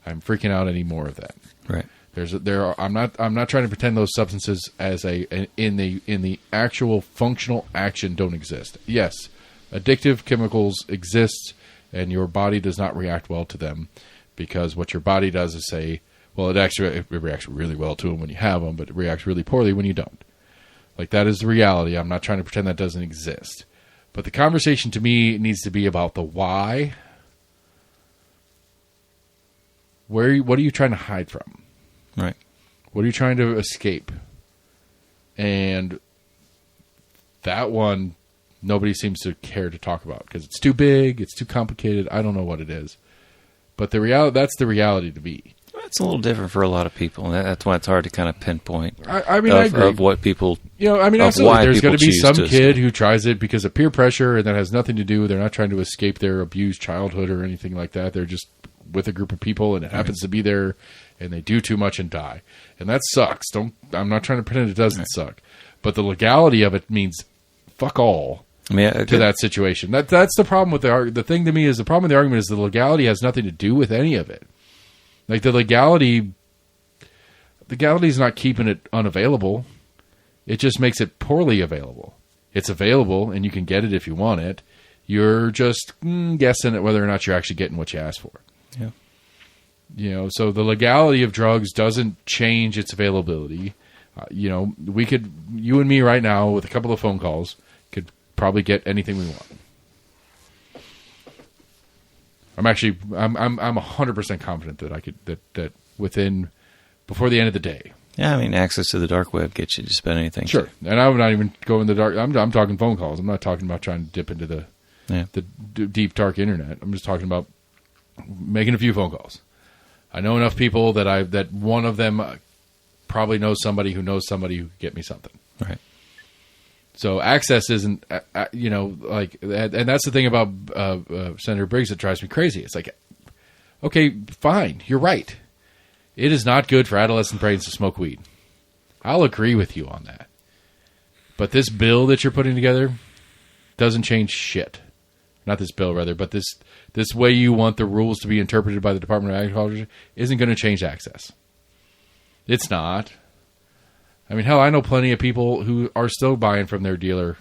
I'm freaking out, I need more of that.
Right.
I'm not trying to pretend those substances in the actual functional action don't exist. Yes, addictive chemicals exist, and your body does not react well to them because what your body does is say, well, it reacts really well to them when you have them, but it reacts really poorly when you don't. Like, that is the reality. I'm not trying to pretend that doesn't exist. But the conversation to me needs to be about the why. What are you trying to hide from?
Right.
What are you trying to escape? And that one, nobody seems to care to talk about because it's too big, it's too complicated. I don't know what it is. But that's the reality to me.
It's a little different for a lot of people, and that's why it's hard to kind of pinpoint.
I agree.
Of what people,
absolutely. There's going to be some kid
escape.
who tries it because of peer pressure, and that has nothing to do. They're not trying to escape their abused childhood or anything like that. They're just with a group of people, and it happens to be there, and they do too much and die, and that sucks. I'm not trying to pretend it doesn't suck, but the legality of it means fuck all to that situation. That's the problem with the thing to me is the problem with the argument is the legality has nothing to do with any of it. Like the legality is not keeping it unavailable. It just makes it poorly available. It's available, and you can get it if you want it. You're just guessing at whether or not you're actually getting what you asked for.
Yeah.
So the legality of drugs doesn't change its availability. We could, you and me right now, with a couple of phone calls, could probably get anything we want. I'm 100% confident that I could that before the end of the day.
Yeah, I mean, access to the dark web gets you to spend anything.
Sure, and I'm not even going the dark. I'm talking phone calls. I'm not talking about trying to dip into the deep dark internet. I'm just talking about making a few phone calls. I know enough people that one of them probably knows somebody who knows somebody who could get me something.
Right.
So access isn't, and that's the thing about Senator Briggs that drives me crazy. It's like, okay, fine, you're right. It is not good for adolescent brains to smoke weed. I'll agree with you on that. But this bill that you're putting together doesn't change shit. Not this bill, rather, but this way you want the rules to be interpreted by the Department of Agriculture isn't going to change access. It's not. I mean, hell, I know plenty of people who are still buying from their dealer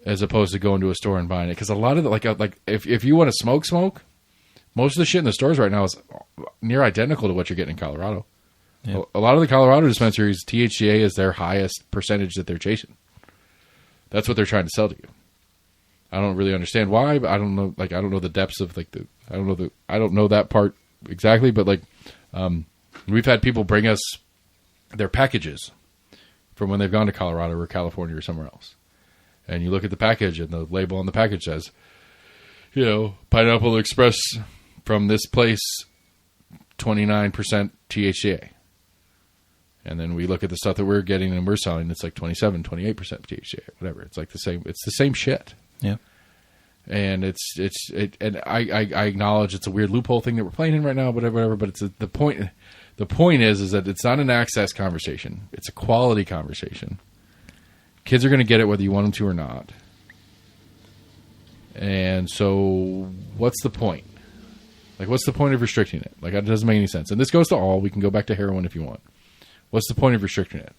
as opposed to going to a store and buying it. Because a lot of the, if you want to smoke, most of the shit in the stores right now is near identical to what you're getting in Colorado. Yeah. A lot of the Colorado dispensaries, THCA is their highest percentage that they're chasing. That's what they're trying to sell to you. I don't really understand why, but I don't know. I don't know the depths of I don't know that part exactly. But we've had people bring us their packages from when they've gone to Colorado or California or somewhere else, and you look at the package, and the label on the package says, Pineapple Express from this place, 29% THCA. And then we look at the stuff that we're getting and we're selling, it's like 27, 28% THCA, whatever. It's like the same shit.
Yeah.
And and I acknowledge it's a weird loophole thing that we're playing in right now, whatever, but it's the point. The point is that it's not an access conversation. It's a quality conversation. Kids are going to get it whether you want them to or not. And so what's the point? What's the point of restricting it? It doesn't make any sense. And this goes to all. We can go back to heroin if you want. What's the point of restricting it?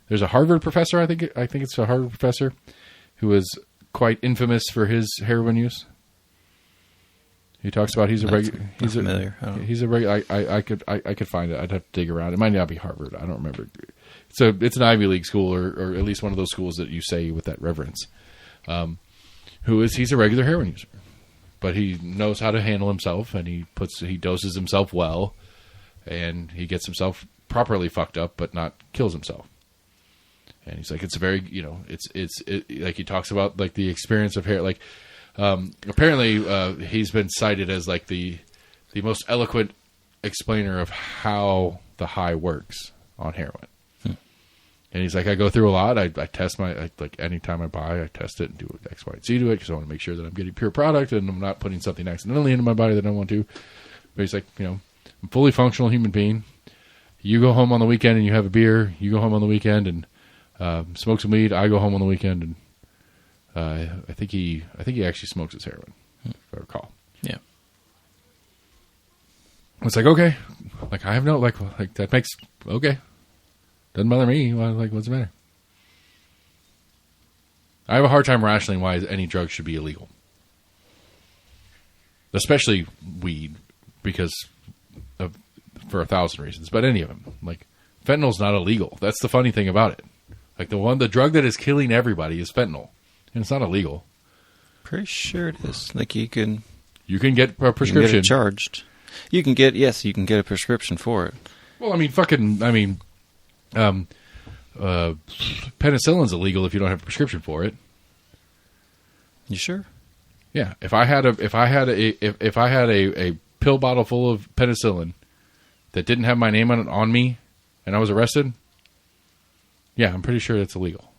There's a Harvard professor, I think it's a Harvard professor, who is quite infamous for his heroin use. He talks about he's a regular. I could find it. I'd have to dig around. It might not be Harvard. I don't remember. It's an Ivy League school, or at least one of those schools that you say with that reverence. He's a regular heroin user, but he knows how to handle himself, and he doses himself well, and he gets himself properly fucked up, but not kills himself. And he's like, it's very, he talks about the experience of hair, apparently he's been cited as the most eloquent explainer of how the high works on heroin. And he's like, I go through a lot. I test anytime I buy, I test it and do X, Y, and Z to it because I want to make sure that I'm getting pure product and I'm not putting something accidentally into my body that I don't want to. But he's like, I'm a fully functional human being. You go home on the weekend and you have a beer. You go home on the weekend and smoke some weed. I go home on the weekend and I think he actually smokes his heroin, if I recall.
Yeah.
It's like, okay, Like, I have no, like that makes, okay. Doesn't bother me. Like, what's the matter? I have a hard time rationing why any drug should be illegal. Especially weed, because for 1,000 reasons. But any of them. Like, fentanyl's not illegal. That's the funny thing about it. Like, the drug that is killing everybody is fentanyl. And it's not illegal.
Pretty sure it is. Like, you can
get a prescription.
You can get it charged. You can get a prescription for it.
Well, penicillin's illegal if you don't have a prescription for it.
You sure?
Yeah. If I had a pill bottle full of penicillin that didn't have my name on me and I was arrested, yeah, I'm pretty sure that's illegal.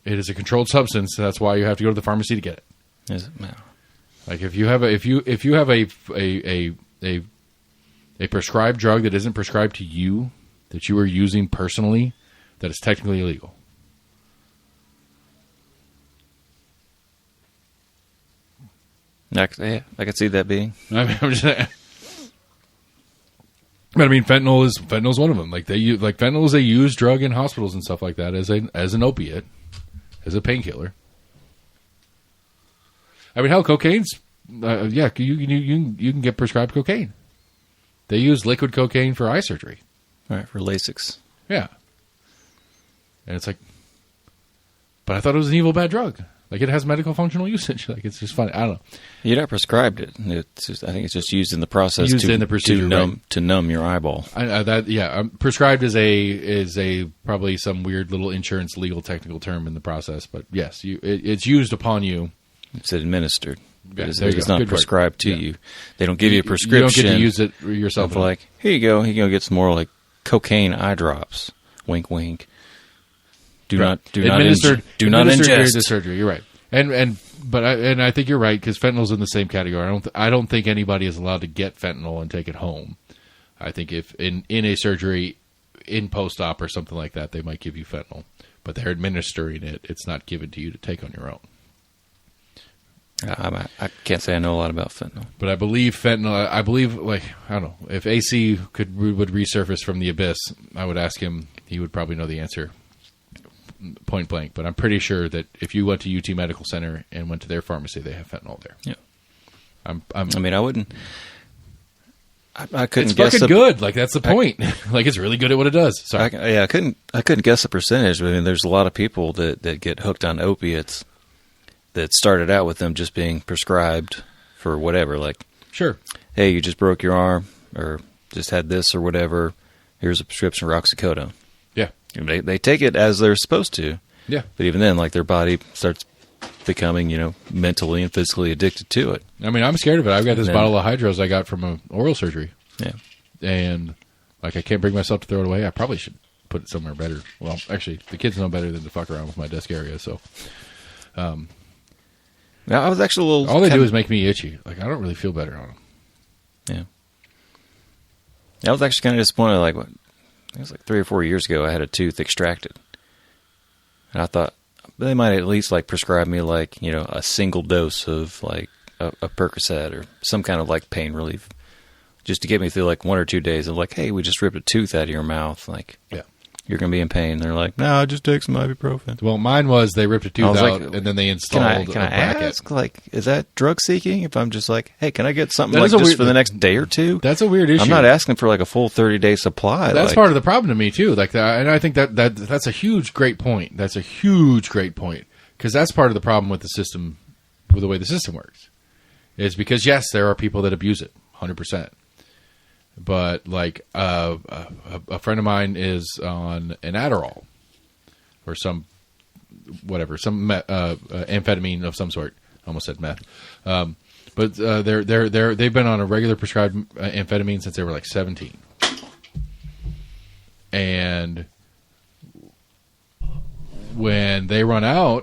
It is a controlled substance. That's why you have to go to the pharmacy to get it.
Is it? No.
Like if you have a prescribed drug that isn't prescribed to you, that you are using personally, that is technically illegal.
I could see that being.
Fentanyl is one of them. Like fentanyl is a used drug in hospitals and stuff like that as an opiate, as a painkiller. I mean, hell, cocaine's you can get prescribed cocaine. They use liquid cocaine for eye surgery.
Right, for LASIX.
Yeah. And it's like, but I thought it was an evil bad drug. Like, it has medical functional usage. Like, it's just funny. I don't know.
You're not prescribed it. It's just, I think it's just used in the process to numb your eyeball.
Prescribed is a probably some weird little insurance legal technical term in the process. But yes, it's used upon you.
It's administered.
Yeah,
it's not prescribed to you. They don't give you a prescription.
You don't get to use it yourself.
Like, here you go. You can go get some more like cocaine eye drops. Wink, wink. Do not ingest.
During the surgery. You're right. But I think you're right, because fentanyl's in the same category. I don't think anybody is allowed to get fentanyl and take it home. I think if in a surgery, in post-op or something like that, they might give you fentanyl, but they're administering it. It's not given to you to take on your own.
I can't say I know a lot about fentanyl,
but I believe fentanyl. I don't know, if AC would resurface from the abyss, I would ask him. He would probably know the answer, point blank. But I'm pretty sure that if you went to UT Medical Center and went to their pharmacy, they have fentanyl there.
Yeah.
I
wouldn't. I couldn't
it's
guess.
It's fucking good. Like, that's the point. Like, it's really good at what it does. Sorry.
I couldn't guess a percentage. I mean, there's a lot of people that get hooked on opiates that started out with them just being prescribed for whatever. Like,
sure.
Hey, you just broke your arm or just had this or whatever. Here's a prescription for oxycodone.
Yeah.
And they take it as they're supposed to.
Yeah.
But even then, like, their body starts becoming, mentally and physically addicted to it.
I mean, I'm scared of it. I've got this bottle of Hydros I got from an oral surgery.
Yeah.
And, like, I can't bring myself to throw it away. I probably should put it somewhere better. Well, actually, the kids know better than to fuck around with my desk area, so.
Now, I was actually a little...
All they do is make me itchy. Like, I don't really feel better on them.
Yeah. I was actually kind of disappointed. Like, it was like 3 or 4 years ago, I had a tooth extracted. And I thought, they might at least, like, prescribe me, like, a single dose of, like, a Percocet or some kind of, like, pain relief. Just to get me through, like, 1 or 2 days of, like, hey, we just ripped a tooth out of your mouth. Like,
yeah.
You're going to be in pain. They're like, no, just take some ibuprofen.
Well, mine was they ripped a tooth out and then they installed
can I
a bracket.
Ask, like, is that drug seeking? If I'm just like, hey, can I get something like just for the next day or two?
That's a weird issue.
I'm not asking for like a full 30-day supply.
That's part of the problem to me too. Like that, and I think that's a huge, great point. That's a huge, great point, because that's part of the problem with the system, with the way the system works, is because yes, there are people that abuse it, 100%. But, like, a friend of mine is on an Adderall or some amphetamine of some sort. I almost said meth. But they've been on a regular prescribed amphetamine since they were, like, 17. And when they they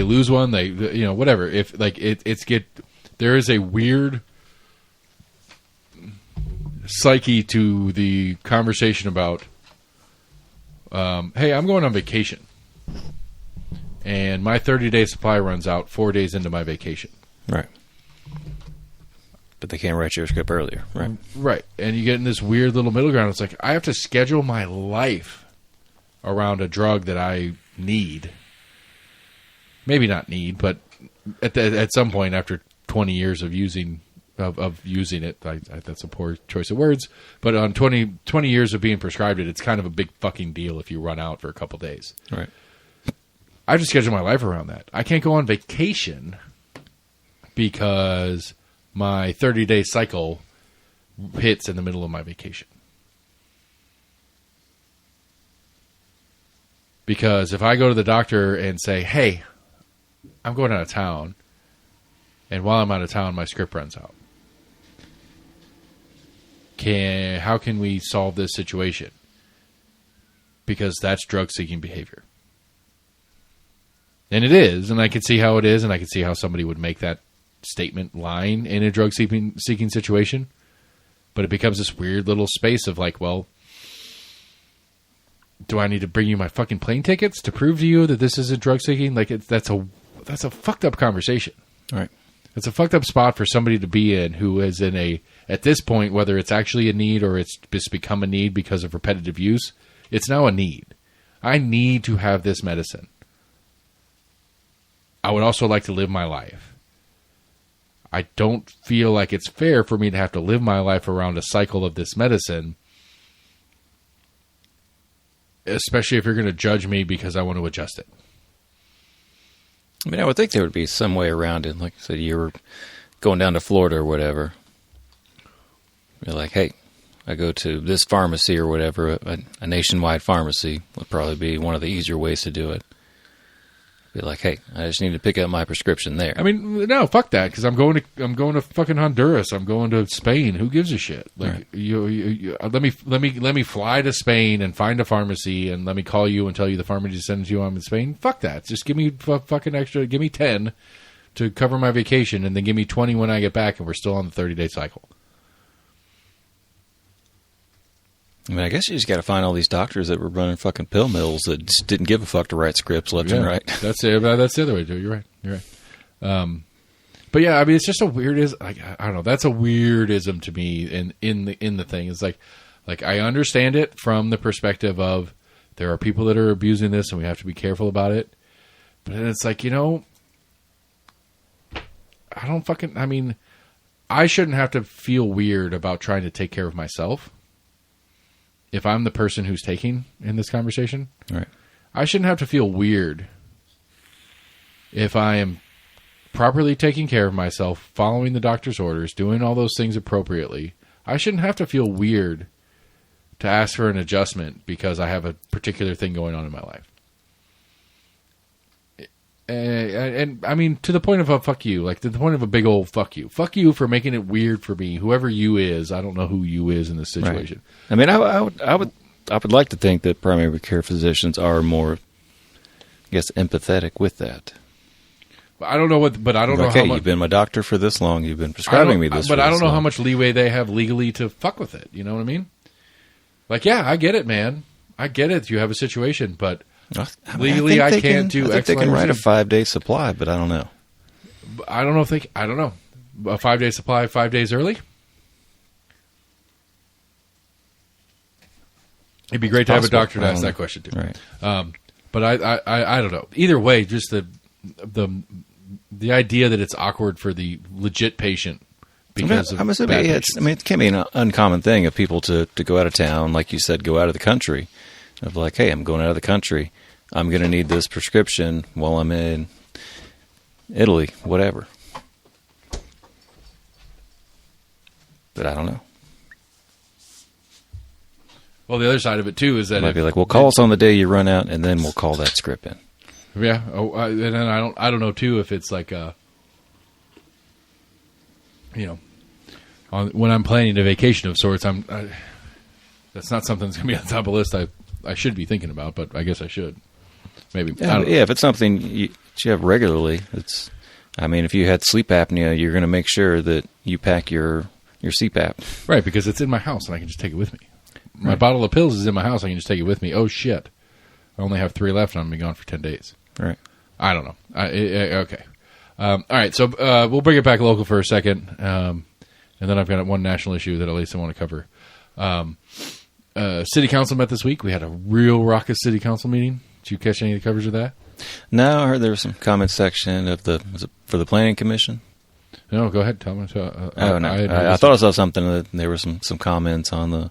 lose one, whatever. If, like, there is a weird psyche to the conversation about, hey, I'm going on vacation, and my 30-day supply runs out 4 days into my vacation.
Right. But they can't write your script earlier, right?
Right. And you get in this weird little middle ground. It's like, I have to schedule my life around a drug that I need. Maybe not need, but at some point after 20 years of using it, that's a poor choice of words, but on 20 years of being prescribed it, it's kind of a big fucking deal if you run out for a couple days.
Right.
I have to schedule my life around that. I can't go on vacation because my 30-day cycle hits in the middle of my vacation. Because if I go to the doctor and say, hey, I'm going out of town, and while I'm out of town, my script runs out. How can we solve this situation? Because that's drug-seeking behavior. And it is, and I can see how it is, and I can see how somebody would make that statement line in a drug-seeking situation. But it becomes this weird little space of like, well, do I need to bring you my fucking plane tickets to prove to you that this isn't drug-seeking? Like, that's a fucked up conversation.
Right.
It's a fucked up spot for somebody to be in who is at this point, whether it's actually a need or it's just become a need because of repetitive use, it's now a need. I need to have this medicine. I would also like to live my life. I don't feel like it's fair for me to have to live my life around a cycle of this medicine, especially if you're going to judge me because I want to adjust it.
I mean, I would think there would be some way around it. Like I said, you were going down to Florida or whatever. You're like, hey, I go to this pharmacy or whatever, a nationwide pharmacy would probably be one of the easier ways to do it. Be like, hey, I just need to pick up my prescription there.
I mean, no, fuck that, because I'm going to fucking Honduras. I'm going to Spain. Who gives a shit? Like,
right.
you let me fly to Spain and find a pharmacy and let me call you and tell you the pharmacy sends you. I'm in Spain. Fuck that. Just give me fucking extra. Give me 10 to cover my vacation, and then give me 20 when I get back, and we're still on the 30-day cycle.
I mean, I guess you just got to find all these doctors that were running fucking pill mills that just didn't give a fuck to write scripts left and right.
That's it. That's the other way to do it. You're right. But yeah, I mean, it's just a weirdism. Like, I don't know. That's a weirdism to me in the thing. It's like I understand it from the perspective of there are people that are abusing this and we have to be careful about it. But then it's like, I shouldn't have to feel weird about trying to take care of myself. If I'm the person who's taking in this conversation,
right.
I shouldn't have to feel weird if I am properly taking care of myself, following the doctor's orders, doing all those things appropriately. I shouldn't have to feel weird to ask for an adjustment because I have a particular thing going on in my life. And I mean, to the point of a fuck you, like to the point of a big old fuck you. Fuck you for making it weird for me. Whoever you is, I don't know who you is in this situation.
Right. I mean, I would like to think that primary care physicians are more, I guess, empathetic with that.
I don't know what, I don't know how much.
You've been my doctor for this long. You've been prescribing me this.
But I don't know how much leeway they have legally to fuck with it. You know what I mean? Like, yeah, I get it, man. I get it. You have a situation, but. Legally, I can't do X,
I think they can write a 5-day supply, but I don't know.
I don't know I don't know. A 5-day supply, 5 days early? It'd be great to have a doctor to ask that question too.
Right.
But I don't know. Either way, just the idea that it's awkward for the legit patient because of bad patients.
It can be an uncommon thing of people to go out of town, like you said, go out of the country. Of like, hey, I'm going out of the country. I'm going to need this prescription while I'm in Italy, whatever. But I don't know.
Well, the other side of it, too, is that...
It might be like, well, call us on the day you run out, and then we'll call that script in.
Yeah. And then I don't know, too, if it's like when I'm planning a vacation of sorts, that's not something that's going to be on the top of the list I should be thinking about, but I guess I should. Maybe.
Yeah, if it's something you have regularly, if you had sleep apnea, you're going to make sure that you pack your CPAP.
Right, because it's in my house and I can just take it with me. My bottle of pills is in my house. I can just take it with me. Oh, shit. I only have 3 left and I'm going to be gone for 10 days.
Right.
I don't know. Okay. All right, so we'll bring it back local for a second. and then I've got one national issue that at least I want to cover. City Council met this week. We had a real raucous City Council meeting. Did you catch any of the coverage of that?
No, I heard there was some comment section of was it for the Planning Commission?
No, go ahead. Tell me.
No. I thought I saw something that there were some comments on the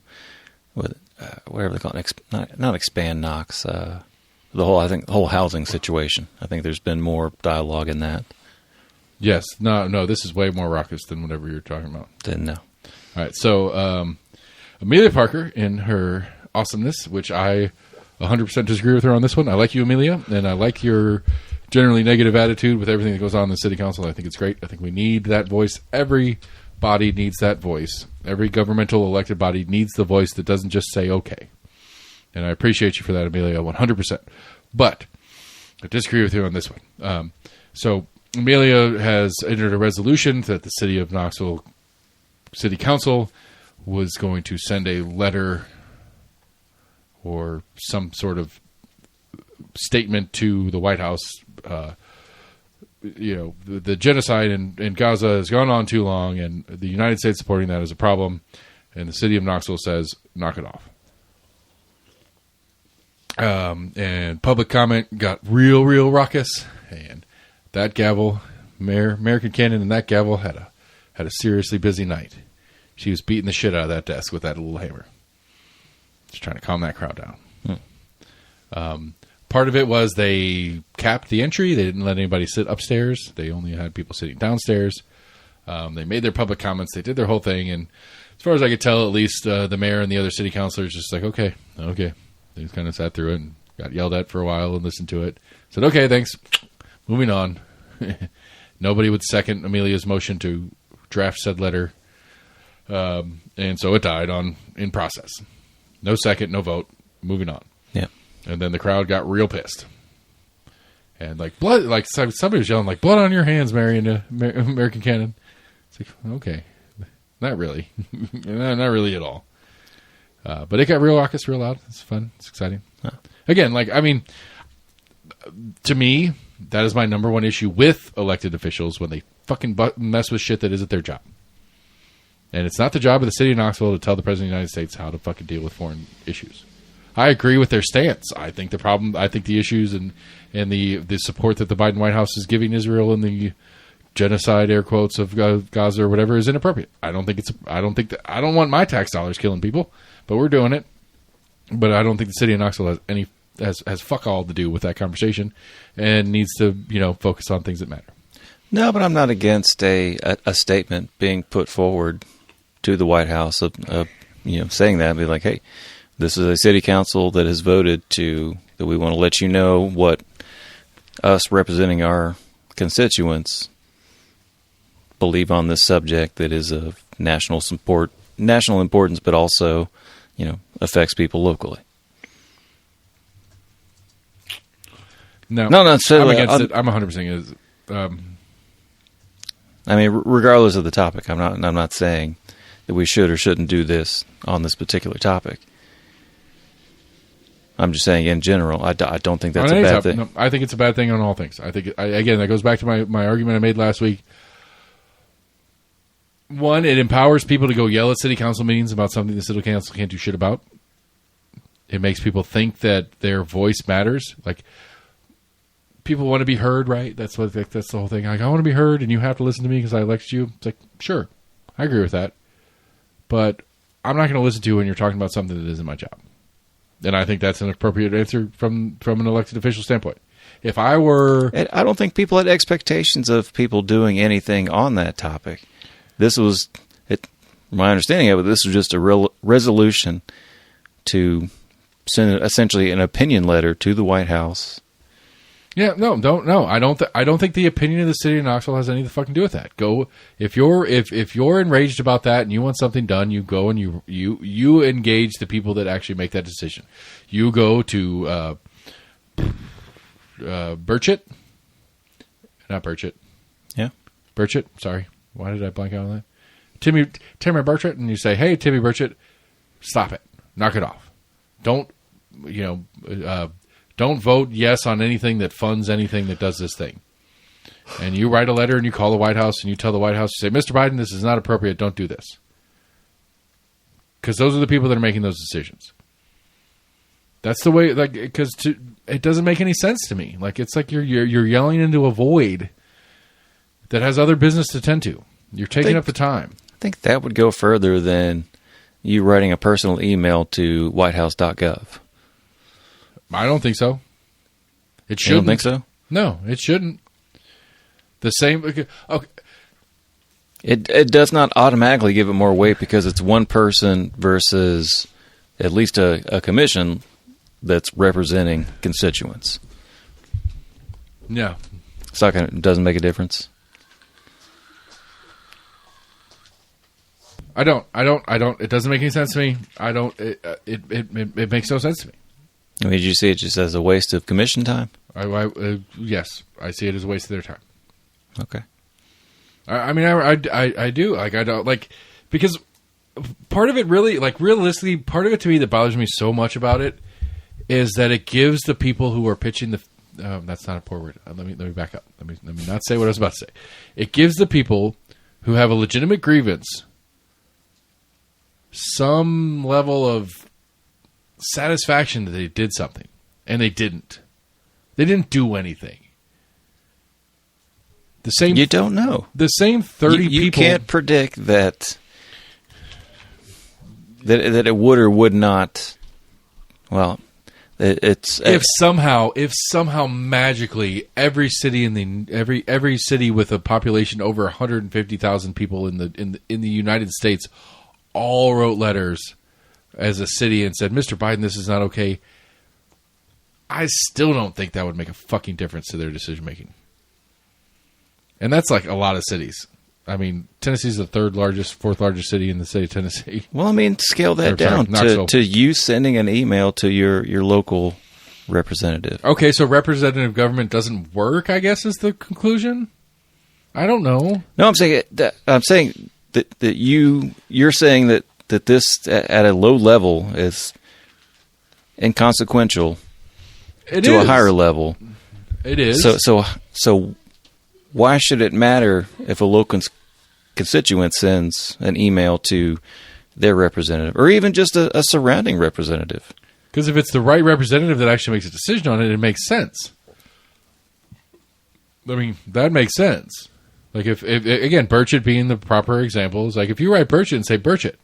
whatever they call it, not expand Knox, the whole housing situation. I think there's been more dialogue in that.
Yes. No. This is way more raucous than whatever you're talking about.
Then no.
All right. So Amelia Parker, in her awesomeness, which I 100% disagree with her on this one. I like you, Amelia, and I like your generally negative attitude with everything that goes on in the city council. I think it's great. I think we need that voice. Every body needs that voice. Every governmental elected body needs the voice that doesn't just say okay. And I appreciate you for that, Amelia, 100%. But I disagree with you on this one. So Amelia has entered a resolution that the city of Knoxville City Council was going to send a letter or some sort of statement to the White House. The genocide in Gaza has gone on too long, and the United States supporting that is a problem. And the city of Knoxville says, knock it off. And public comment got real raucous. And that gavel, Mayor Concannon, and that gavel had a seriously busy night. She was beating the shit out of that desk with that little hammer. Just trying to calm that crowd down. Part of it was they capped the entry. They didn't let anybody sit upstairs. They only had people sitting downstairs. They made their public comments. They did their whole thing. And as far as I could tell, at least the mayor and the other city councilors just like, okay. They just kind of sat through it and got yelled at for a while and listened to it. Said, okay, thanks. Moving on. Nobody would second Amelia's motion to draft said letter. And so it died in process. No second, no vote. Moving on.
Yeah.
And then the crowd got real pissed. And blood, somebody was yelling blood on your hands, American Cannon. It's like, okay. Not really. Not really at all. But it got real raucous, real loud. It's fun. It's exciting. Huh. Again, to me, that is my number one issue with elected officials when they fucking mess with shit that isn't their job. And it's not the job of the city of Knoxville to tell the president of the United States how to fucking deal with foreign issues. I agree with their stance. I think the issues and the support that the Biden White House is giving Israel in the genocide, air quotes, of Gaza or whatever is inappropriate. I don't want my tax dollars killing people, but we're doing it. But I don't think the city of Knoxville has fuck all to do with that conversation and needs to, focus on things that matter.
No, but I'm not against a statement being put forward to the White House of saying that, be like, hey, this is a city council that has voted that we want to let you know what us representing our constituents believe on this subject that is of national importance, but also, affects people locally. No. So
I'm against it. I'm 100% against it.
I mean, regardless of the topic, I'm not saying that we should or shouldn't do this on this particular topic. I'm just saying in general, I don't think that's a bad thing.
No, I think it's a bad thing on all things. I think, again, that goes back to my argument I made last week. One, it empowers people to go yell at city council meetings about something the city council can't do shit about. It makes people think that their voice matters. People want to be heard, right? That's the whole thing. I want to be heard, and you have to listen to me because I elected you. It's sure, I agree with that, but I'm not going to listen to you when you're talking about something that isn't my job. And I think that's an appropriate answer from an elected official standpoint. If I were,
I don't think people had expectations of people doing anything on that topic. This was, my understanding of it, this was just a resolution to send essentially an opinion letter to the White House.
Yeah, no. I don't think the opinion of the city of Knoxville has anything to fucking do with that. Go if you're enraged about that and you want something done, you go and you engage the people that actually make that decision. You go to Burchett, not Burchett.
Yeah,
Burchett. Sorry, why did I blank out on that? Timmy Burchett, and you say, "Hey, Timmy Burchett, stop it, knock it off. Don't vote yes on anything that funds anything that does this thing." and you write a letter and you call the White House and you tell the White House, you say, Mr. Biden, this is not appropriate. Don't do this. Because those are the people that are making those decisions. That's the way, like, because it doesn't make any sense to me. Like, it's like you're yelling into a void that has other business to tend to. You're taking up the time.
I think that would go further than you writing a personal email to whitehouse.gov.
I don't think so. It shouldn't.
You don't think so?
No, it shouldn't. The same. Okay.
It does not automatically give it more weight because it's one person versus at least a commission that's representing constituents.
Yeah.
It's not it doesn't make a difference.
I don't. It doesn't make any sense to me. I don't. It makes no sense to me.
I mean, did you see it just as a waste of commission time?
Yes, I see it as a waste of their time.
Okay.
I do. Like, I don't like, because part of it really, like, realistically, part of it to me that bothers me so much about it is that it gives the people who are pitching the. That's not a poor word. Let me back up. Let me not say what I was about to say. It gives the people who have a legitimate grievance some level of satisfaction that they did something, and they didn't. They didn't do anything. The same.
You don't know.
The same 30 people.
You can't predict that it would or would not. Well, it's
if somehow magically every city every city with a population over 150,000 people in the United States all wrote letters as a city and said, Mr. Biden, this is not okay. I still don't think that would make a fucking difference to their decision making. And that's like a lot of cities. I mean, Tennessee's the fourth largest city in the state of Tennessee.
Well, I mean, scale that down to you sending an email to your local representative.
Okay, so representative government doesn't work, I guess, is the conclusion? I don't know.
No, I'm saying that you're saying that this at a low level is inconsequential to a higher level.
It is.
So why should it matter if a local constituent sends an email to their representative or even just a surrounding representative?
Because if it's the right representative that actually makes a decision on it, it makes sense. I mean, that makes sense. Like if again, Burchett being the proper example is like if you write Burchett and say, Burchett,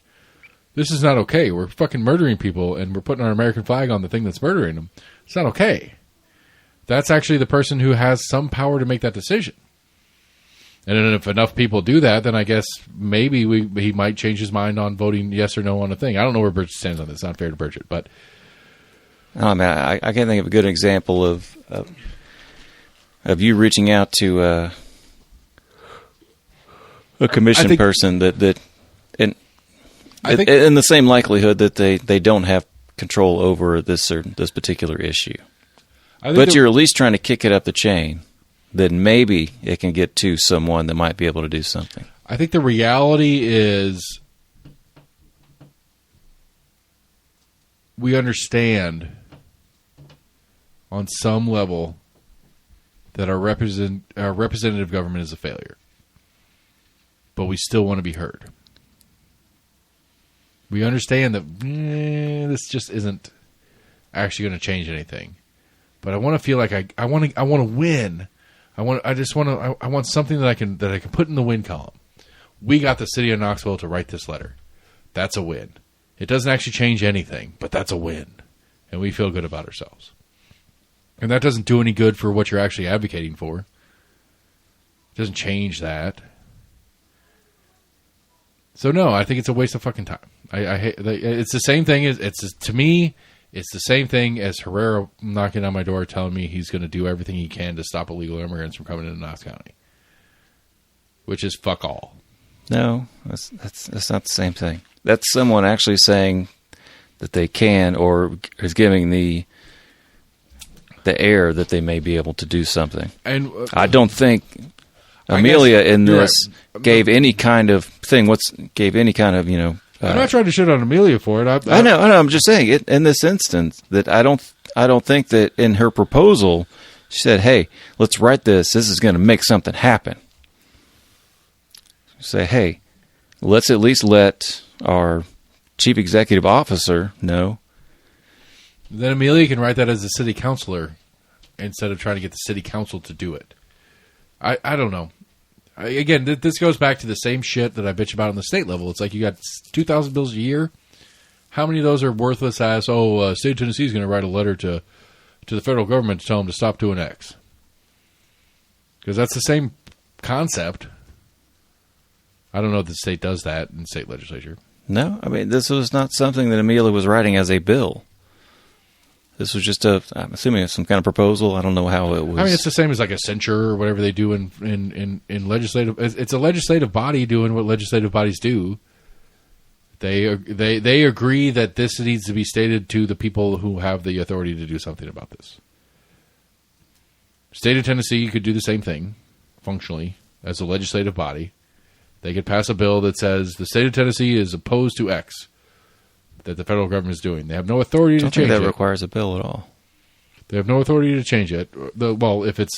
this is not okay. We're fucking murdering people and we're putting our American flag on the thing that's murdering them. It's not okay. That's actually the person who has some power to make that decision. And then if enough people do that, then I guess maybe he might change his mind on voting yes or no on a thing. I don't know where Burchett stands on this. It's not fair to Burchett, but
I can't think of a good example of you reaching out to a commission person that in the same likelihood that they don't have control over this particular issue. But you're at least trying to kick it up the chain. Then maybe it can get to someone that might be able to do something.
I think the reality is we understand on some level that our representative government is a failure. But we still want to be heard. We understand that this just isn't actually going to change anything. But I want to feel like I want to win. I want something that I can put in the win column. We got the city of Knoxville to write this letter. That's a win. It doesn't actually change anything, but that's a win. And we feel good about ourselves. And that doesn't do any good for what you're actually advocating for. It doesn't change that. So no, I think it's a waste of fucking time. I hate. It's the same thing as to me. It's the same thing as Herrera knocking on my door telling me he's going to do everything he can to stop illegal immigrants from coming into Knox County, which is fuck all.
No, that's not the same thing. That's someone actually saying that they can or is giving the air that they may be able to do something. And I don't think Amelia in this gave any kind of thing. Gave any kind of
I'm not trying to shit on Amelia for it.
I know. I'm just saying it in this instance that I don't think that in her proposal She said, hey, let's write this. This is going to make something happen. Say, hey, let's at least let our chief executive officer know.
Then Amelia can write that as a city councilor instead of trying to get the city council to do it. I don't know. Again, this goes back to the same shit that I bitch about on the state level. It's like you got 2,000 bills a year. How many of those are worthless as, state of Tennessee is going to write a letter to the federal government to tell them to stop doing X? Because that's the same concept. I don't know if the state does that in state legislature.
No, I mean, this was not something that Amelia was writing as a bill. This was just I'm assuming some kind of proposal. I don't know how it was.
I mean, it's the same as like a censure or whatever they do in legislative. It's a legislative body doing what legislative bodies do. They agree that this needs to be stated to the people who have the authority to do something about this. State of Tennessee could do the same thing, functionally, as a legislative body. They could pass a bill that says the state of Tennessee is opposed to X that the federal government is doing. They have no authority to change it.
That requires a bill at all.
They have no authority to change it. Well, if it's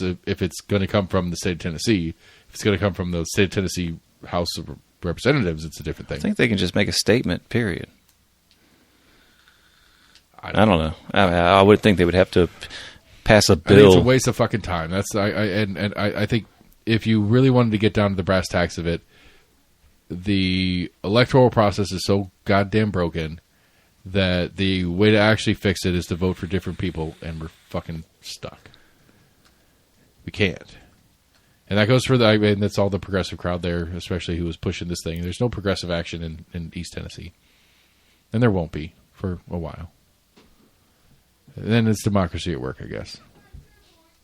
going to come from the state of Tennessee, if it's going to come from the state of Tennessee House of Representatives, it's a different thing.
I think they can just make a statement. Period. I don't know. I would think they would have to pass a bill.
I think it's a waste of fucking time. That's I think if you really wanted to get down to the brass tacks of it, the electoral process is so goddamn broken that the way to actually fix it is to vote for different people, and we're fucking stuck. We can't. And that goes for that's all the progressive crowd there, especially who was pushing this thing. There's no progressive action in East Tennessee. And there won't be for a while. And then it's democracy at work, I guess.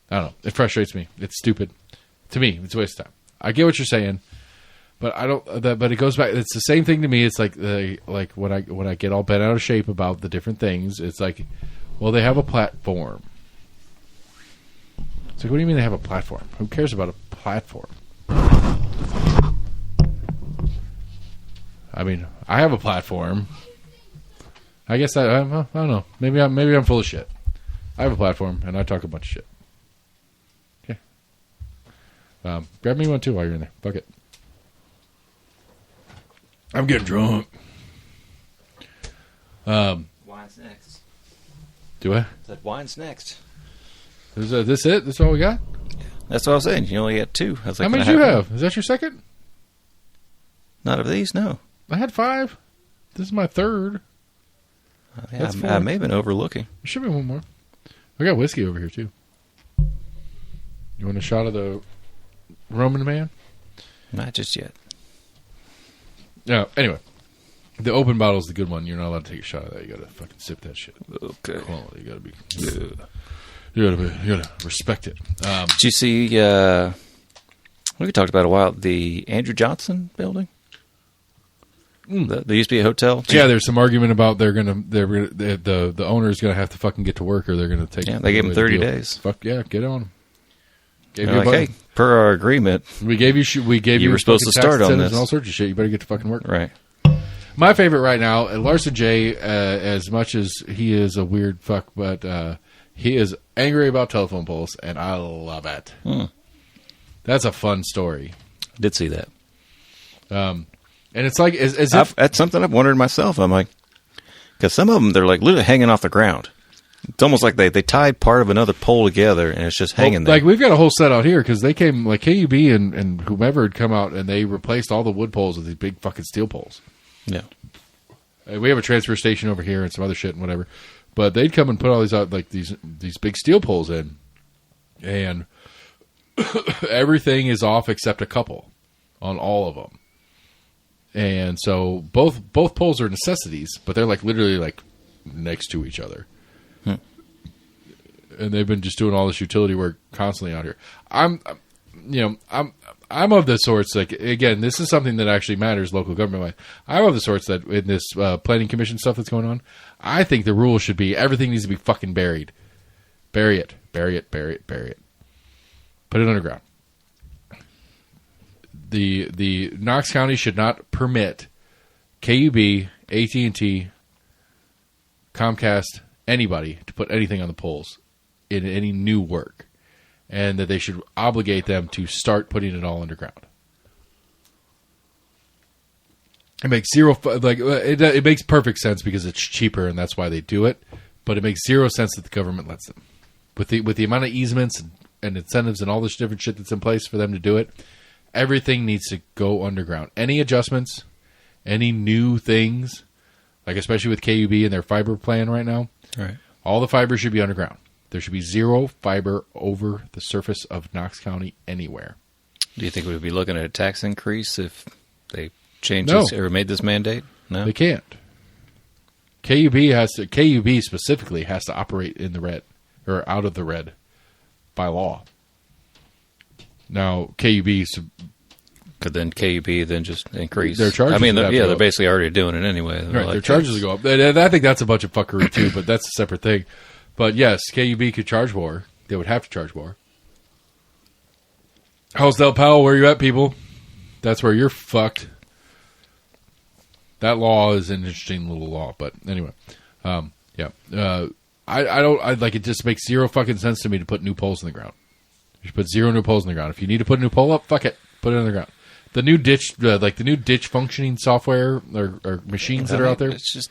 I don't know. It frustrates me. It's stupid. To me, it's a waste of time. I get what you're saying. But I don't. But it goes back. It's the same thing to me. It's like when I get all bent out of shape about the different things. It's like, well, they have a platform. It's like, what do you mean they have a platform? Who cares about a platform? I mean, I have a platform. I guess I don't know. Maybe I'm full of shit. I have a platform and I talk a bunch of shit. Okay. Grab me one too while you're in there. Fuck it. I'm getting drunk.
Wine's next.
Do I?
That wine's next.
Is this it? That's all we got?
That's what I was saying. You only get two. I was like,
how many did you have? Is that your second?
Not of these, no.
I had 5. This is my third.
Yeah, I may have been overlooking.
There should be one more. I got whiskey over here, too. You want a shot of the Roman man?
Not just yet.
No, anyway. The open bottle is the good one. You're not allowed to take a shot of that. You gotta fucking sip that shit.
Okay.
Quality. You gotta be... You gotta respect it.
Did you see, we talked about a while, the Andrew Johnson building? There used to be a hotel.
Yeah, there's some argument about the owner's gonna have to fucking get to work, or they're gonna take.
Yeah, they gave him 30 days.
Fuck yeah, get on. Gave
you hey, per our agreement,
we gave you
were supposed to start on this
and all sorts of shit. You better get to fucking work.
Right.
My favorite right now, Larson J. As much as he is a weird fuck, but he is angry about telephone poles, and I love it. That's a fun story.
I did see that.
And it's like, as if...
That's something I've wondered myself. I'm like, because some of them, they're like literally hanging off the ground. It's almost like they tied part of another pole together, and it's just hanging there.
Like, we've got a whole set out here, because they came, like, KUB and whomever had come out, and they replaced all the wood poles with these big fucking steel poles.
Yeah.
We have a transfer station over here and some other shit and whatever. But they'd come and put all these out, like, these big steel poles in. And everything is off except a couple on all of them. And so both poles are necessities, but they're like literally like next to each other. And they've been just doing all this utility work constantly out here. I'm of the sorts, like, again, this is something that actually matters local government. I'm of the sorts that in this planning commission stuff that's going on, I think the rule should be everything needs to be fucking buried. Bury it. Bury it. Bury it. Bury it. Put it underground. The Knox County should not permit KUB, AT&T, Comcast, anybody to put anything on the poles in any new work. and that they should obligate them to start putting it all underground. It makes it makes perfect sense because it's cheaper and that's why they do it. But it makes zero sense that the government lets them with the amount of easements and incentives and all this different shit that's in place for them to do it. Everything needs to go underground. Any adjustments, any new things, like especially with KUB and their fiber plan right now,
Right.
all the fiber should be underground. There should be zero fiber over the surface of Knox County anywhere.
Do you think we would be looking at a tax increase if they changed
No.
this or made this mandate? No.
They can't. KUB specifically has to operate in the red or out of the red by law. Now KUB
Could then KUB then just increase
Their charges
I mean,
would have to
they're
go up.
basically already doing it anyway.
right, their charges will go up. And I think that's a bunch of fuckery too, but that's a separate thing. But yes, KUB could charge more. They would have to charge more. Hillsdale Powell, where you at, people? That's where you're fucked. That law is an interesting little law, but anyway, yeah. I like it. Just makes zero fucking sense to me to put new poles in the ground. You should put zero new poles in the ground. If you need to put a new pole up, fuck it, put it in the ground. The new ditch, the new ditch functioning software or machines that are out there.
It's just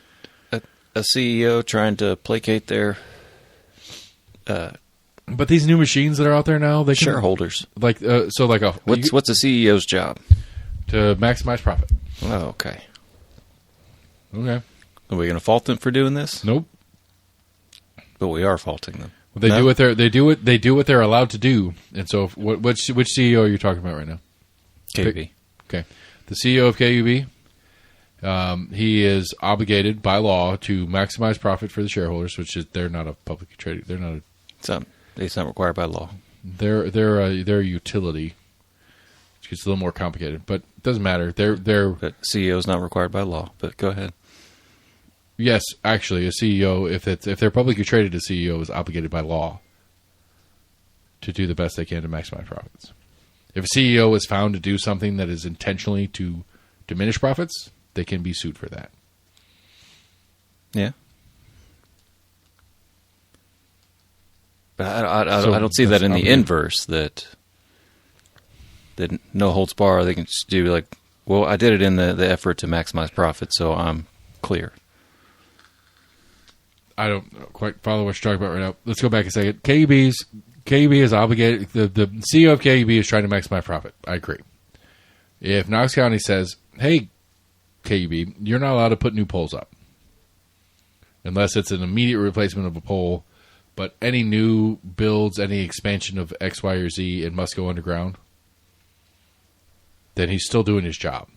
a CEO trying to placate their
But these new machines that are out there now, they can,
shareholders.
like what's
What's a CEO's job?
to maximize profit.
Oh, okay.
Okay,
Are we going to fault them for doing this?
nope.
But we are faulting them.
They
No?
do what they're allowed to do. And so, which CEO are you talking about right now?
KUB.
Okay, the CEO of KUB, he is obligated by law to maximize profit for the shareholders, which is they're not a publicly traded. They're not a
It's not required by law.
they're a utility. It's a little more complicated, but it doesn't matter. They're
But CEO is not required by law. But go ahead.
yes, actually, a CEO if they're publicly traded, a CEO is obligated by law to do the best they can to maximize profits. If a CEO is found to do something that is intentionally to diminish profits, they can be sued for that.
Yeah. But I don't see that in the inverse that no holds bar. They can just do like, well, I did it in the effort to maximize profit, so I'm clear.
I don't quite follow what you're talking about right now. Let's go back a second. KUB is obligated. The CEO of KUB is trying to maximize profit. I agree. If Knox County says, "Hey, KUB, you're not allowed to put new poles up unless it's an immediate replacement of a pole, but any new builds, any expansion of X, Y, or Z, it must go underground," then he's still doing his job.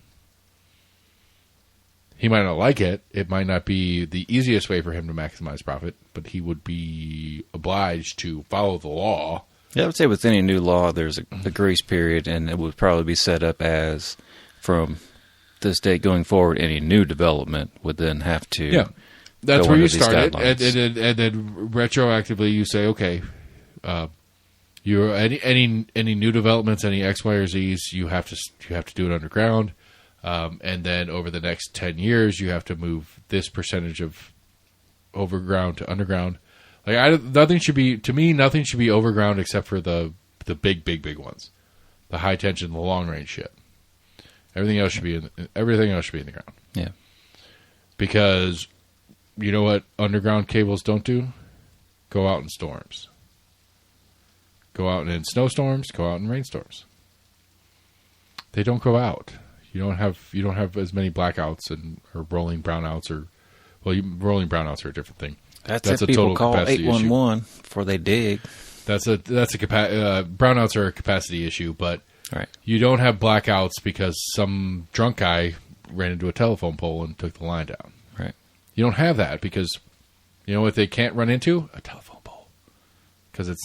He might not like it. It might not be the easiest way for him to maximize profit, but he would be obliged to follow the law.
Yeah, I would say with any new law, there's a grace period, and it would probably be set up as from this date going forward, any new development would then have to.
Yeah, that's
go
where you
under these
start it,
guidelines.
and then retroactively you say, okay, you any new developments, any X, Y, or Z's, you have to do it underground. And then over the next 10 years, you have to move this percentage of overground to underground. Like nothing should be overground except for the big ones, the high tension, the long range shit. Everything else should be in the ground.
Yeah.
Because you know what underground cables don't do? Go out in storms. Go out in snowstorms. Go out in rainstorms. They don't go out. You don't have as many blackouts or rolling brownouts rolling brownouts are a different thing.
That's a people call 811 before they dig.
Brownouts are a capacity issue, but
Right.
you don't have blackouts because some drunk guy ran into a telephone pole and took the line down.
Right.
You don't have that because you know what they can't run into? A telephone pole. Because it's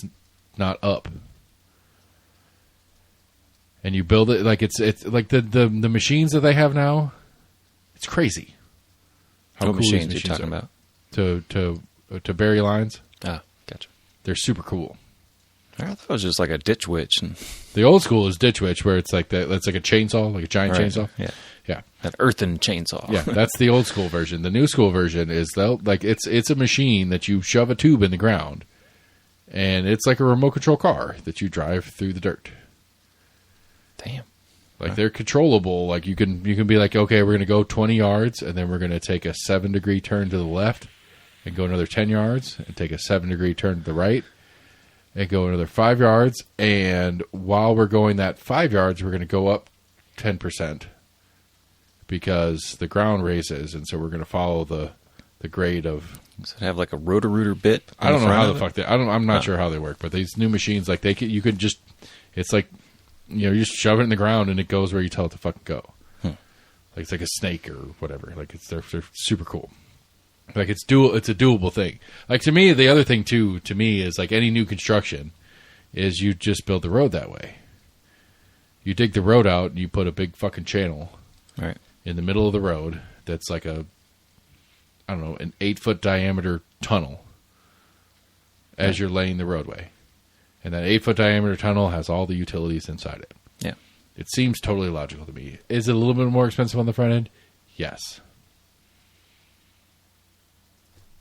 not up. And you build it like it's like the machines that they have now. It's crazy.
What
cool these
machines are you talking
are.
about?
To bury lines.
Ah, gotcha.
They're super cool.
I thought it was just like a ditch witch. And,
The old school is Ditch Witch, where it's like that's like a chainsaw, like a giant
Right.
chainsaw.
Yeah.
Yeah.
An earthen chainsaw.
Yeah, that's the old school version. The new school version is like it's a machine that you shove a tube in the ground, And it's like a remote control car that you drive through the dirt.
Damn.
Like they're controllable. Like you can be like, okay, we're going to go 20 yards, and then we're going to take a 7-degree turn to the left, and go another 10 yards, and take a 7-degree turn to the right, and go another 5 yards. And while we're going that 5 yards, we're going to go up 10% because the ground raises, and so we're going to follow the grade of.
Does it have like a Roto-Rooter bit?
I don't know how the fuck they. I'm not sure how they work, but these new machines, like you could just. It's like, you just shove it in the ground and it goes where you tell it to fucking go. Like it's like a snake or whatever. Like they're super cool. Like it's a doable thing. Like to me, the other thing too, to me, is like any new construction, is you just build the road that way. You dig the road out and you put a big fucking channel,
right,
in the middle of the road that's like an 8-foot diameter tunnel as you're laying the roadway. And that 8-foot diameter tunnel has all the utilities inside it.
Yeah.
It seems totally logical to me. Is it a little bit more expensive on the front end? Yes.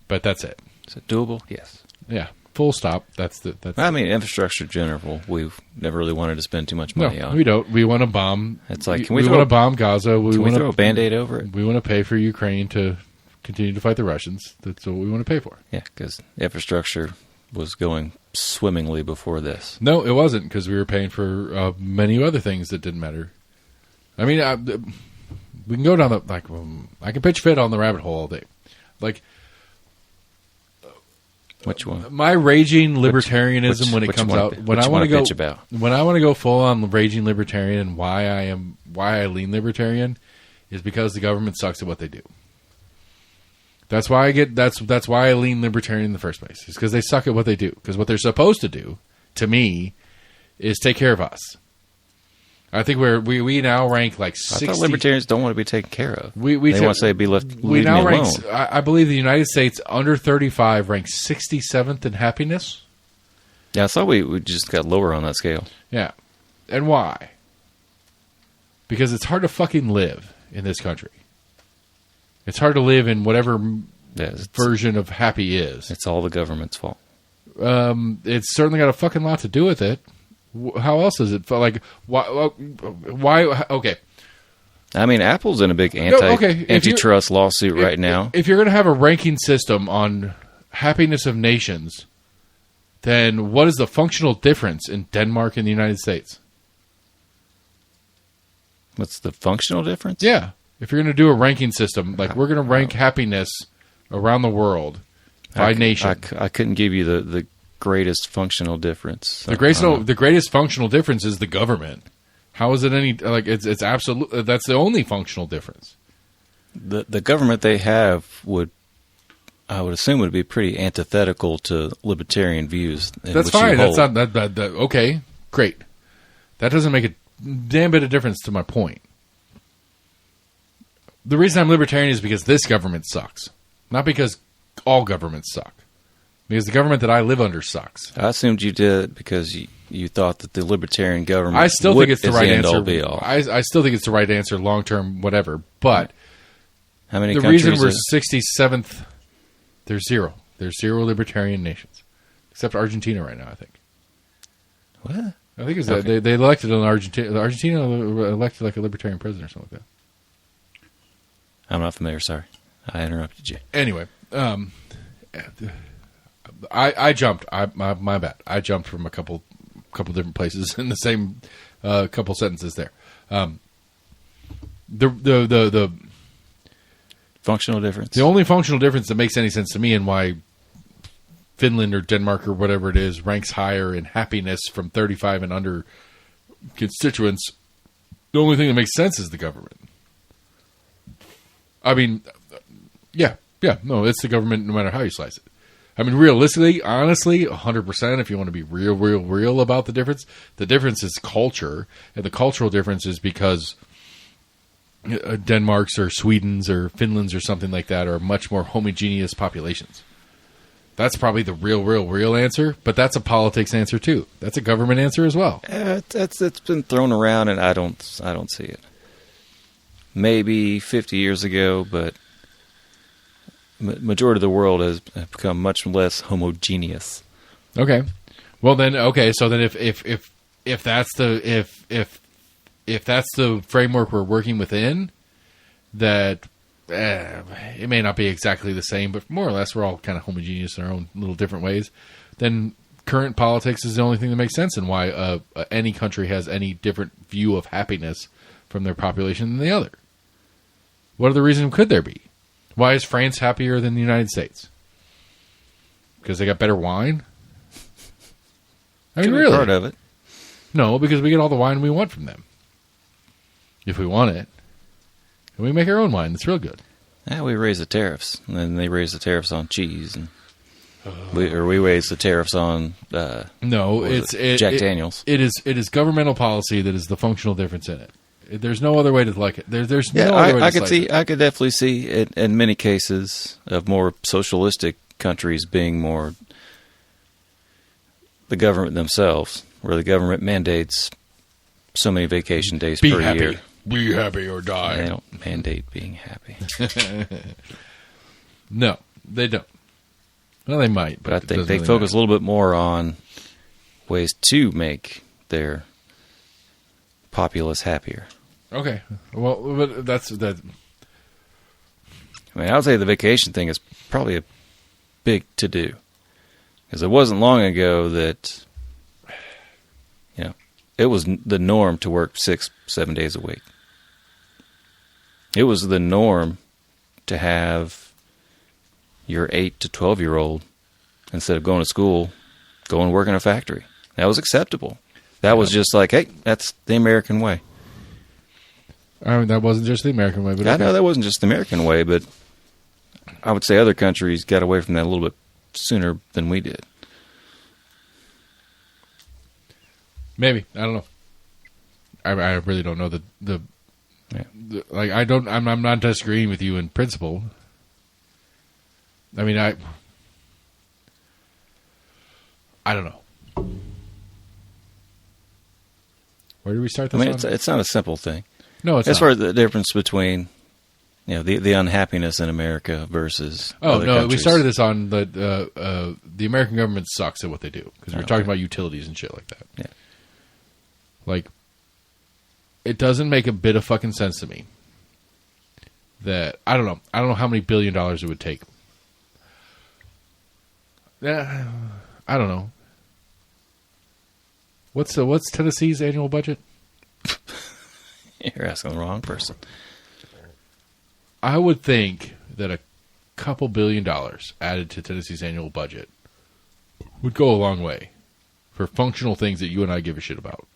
But that's it.
Is it doable? Yes.
Yeah. Full stop. That's
I mean, infrastructure in general, we've never really wanted to spend too much money on.
We don't. We want to bomb.
It's like,
we want to bomb Gaza.
Can we throw a Band-Aid over it?
We want to pay for Ukraine to continue to fight the Russians. That's what we want to pay for.
Yeah, because infrastructure was going swimmingly before this.
No, it wasn't, because we were paying for many other things that didn't matter. I mean, we can go down I can pitch fit on the rabbit hole all day. Like,
which one?
My raging libertarianism when it comes out. When I want to go full on raging libertarian, and why I lean libertarian, is because the government sucks at what they do. That's why that's why I lean libertarian in the first place. It's because they suck at what they do. Because what they're supposed to do, to me, is take care of us. I think we now rank like 60.
I thought libertarians don't want to be taken care of.
They
want to say be left.
We
leave
now
me
rank.
alone.
I believe the United States under 35 ranks 67th in happiness.
Yeah, I thought we just got lower on that scale.
Yeah, and why? Because it's hard to fucking live in this country. It's hard to live in whatever version of happy is.
It's all the government's fault.
It's certainly got a fucking lot to do with it. How else is it? Like, why? Okay.
I mean, Apple's in a big antitrust lawsuit right now.
If you're going to have a ranking system on happiness of nations, then what is the functional difference in Denmark and the United States?
What's the functional difference?
Yeah. If you're going to do a ranking system, like we're going to rank happiness around the world by nation.
I couldn't give you the greatest functional difference.
The greatest functional difference is the government. How is it any like it's absolute? That's the only functional difference.
The government they have I would assume would be pretty antithetical to libertarian views.
That's fine. That's not that. Okay, great. That doesn't make a damn bit of difference to my point. The reason I'm libertarian is because this government sucks, not because all governments suck. Because the government that I live under sucks.
I assumed you did because you thought that the libertarian government.
I still think it's the right answer.
Be all.
I still think it's the right answer, long term, whatever. But
how many?
The reason we're 67th, there's zero. There's zero libertarian nations, except Argentina right now. I think.
What?
I think it's they elected an Argentina. Argentina elected like a libertarian president or something like that.
I'm not familiar. Sorry, I interrupted you.
Anyway, I jumped. My bad. I jumped from a couple different places in the same couple sentences there. The
functional difference.
The only functional difference that makes any sense to me, and why Finland or Denmark or whatever it is ranks higher in happiness from 35 and under constituents, the only thing that makes sense is the government. I mean, no, it's the government no matter how you slice it. I mean, realistically, honestly, 100%, if you want to be real about the difference is culture, and the cultural difference is because Denmark's or Sweden's or Finland's or something like that are much more homogeneous populations. That's probably the real answer, but that's a politics answer too. That's a government answer as well.
It's been thrown around, and I don't see it. Maybe 50 years ago, but majority of the world has become much less homogeneous.
Okay. Well, then okay. So then, if that's the if that's the framework we're working within, that it may not be exactly the same, but more or less we're all kind of homogeneous in our own little different ways. Then current politics is the only thing that makes sense, and why any country has any different view of happiness from their population than the other. What other reason could there be? Why is France happier than the United States? Because they got better wine? I mean,
Could be
really?
part of it.
No, because we get all the wine we want from them. If we want it. And we make our own wine. It's real good.
Yeah, we raise the tariffs, and then they raise the tariffs on cheese, and we raise the tariffs on
No,
Jack Daniels.
It is governmental policy that is the functional difference in it. There's no other way to like it. There's
Yeah,
no other way to
I could
slice
see.
it.
I could definitely see it in many cases of more socialistic countries being more the government themselves, where the government mandates so many vacation days
Be
per
happy.
year.
Be happy or die.
They don't mandate being happy,
No, they don't. Well, they might,
but I
it
think
doesn't
they
really
focus a
matter.
little bit more on ways to make their populace happier.
Okay. Well, but that's that.
I mean, I would say the vacation thing is probably a big to-do. Because it wasn't long ago that, it was the norm to work 6-7 days a week. It was the norm to have your 8 to 12-year-old, instead of going to school, go and work in a factory. That was acceptable. That was just like, hey, that's the American way.
I mean, that wasn't just the American way, but
I
okay.
know that wasn't just the American way, but I would say other countries got away from that a little bit sooner than we did.
Maybe, I don't know. I really don't know the like. I'm not disagreeing with you in principle. I mean, I don't know. Where do we start
I
this?
mean,
on?
it's not a simple thing.
No, it's
As
not.
far as the difference between, the unhappiness in America versus other
no, we
countries.
started this on the American government sucks at what they do, because we're talking about utilities and shit like that.
Yeah.
Like, it doesn't make a bit of fucking sense to me that I don't know how many $1 billion it would take. I don't know. What's Tennessee's annual budget?
You're asking the wrong person.
I would think that a couple $1 billion added to Tennessee's annual budget would go a long way for functional things that you and I give a shit about,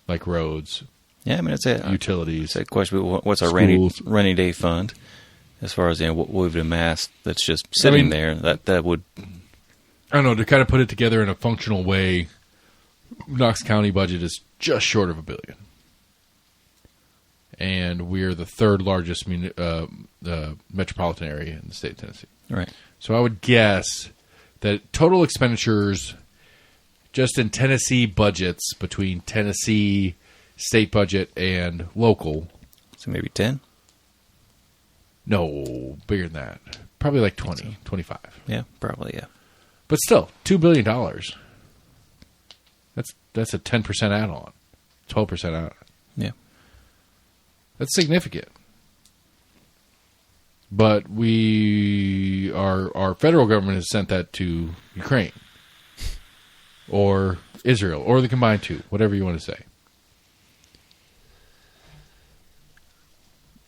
like roads,
Yeah, I mean, it's a
utilities.
It's a question. What's our
Schools.
rainy day fund? As far as what we've amassed, that's just sitting
mean-
there. That would.
I don't know, to kind of put it together in a functional way, Knox County budget is just short of $1 billion. And we're the third largest metropolitan area in the state of Tennessee.
Right.
So I would guess that total expenditures just in Tennessee budgets, between Tennessee state budget and local,
So maybe 10.
no, bigger than that. Probably like 20, 25.
Yeah, probably. Yeah.
But still, $2 billion. That's a 10% add-on, 12% add-on.
Yeah.
That's significant. But our federal government has sent that to Ukraine or Israel or the combined two, whatever you want to say.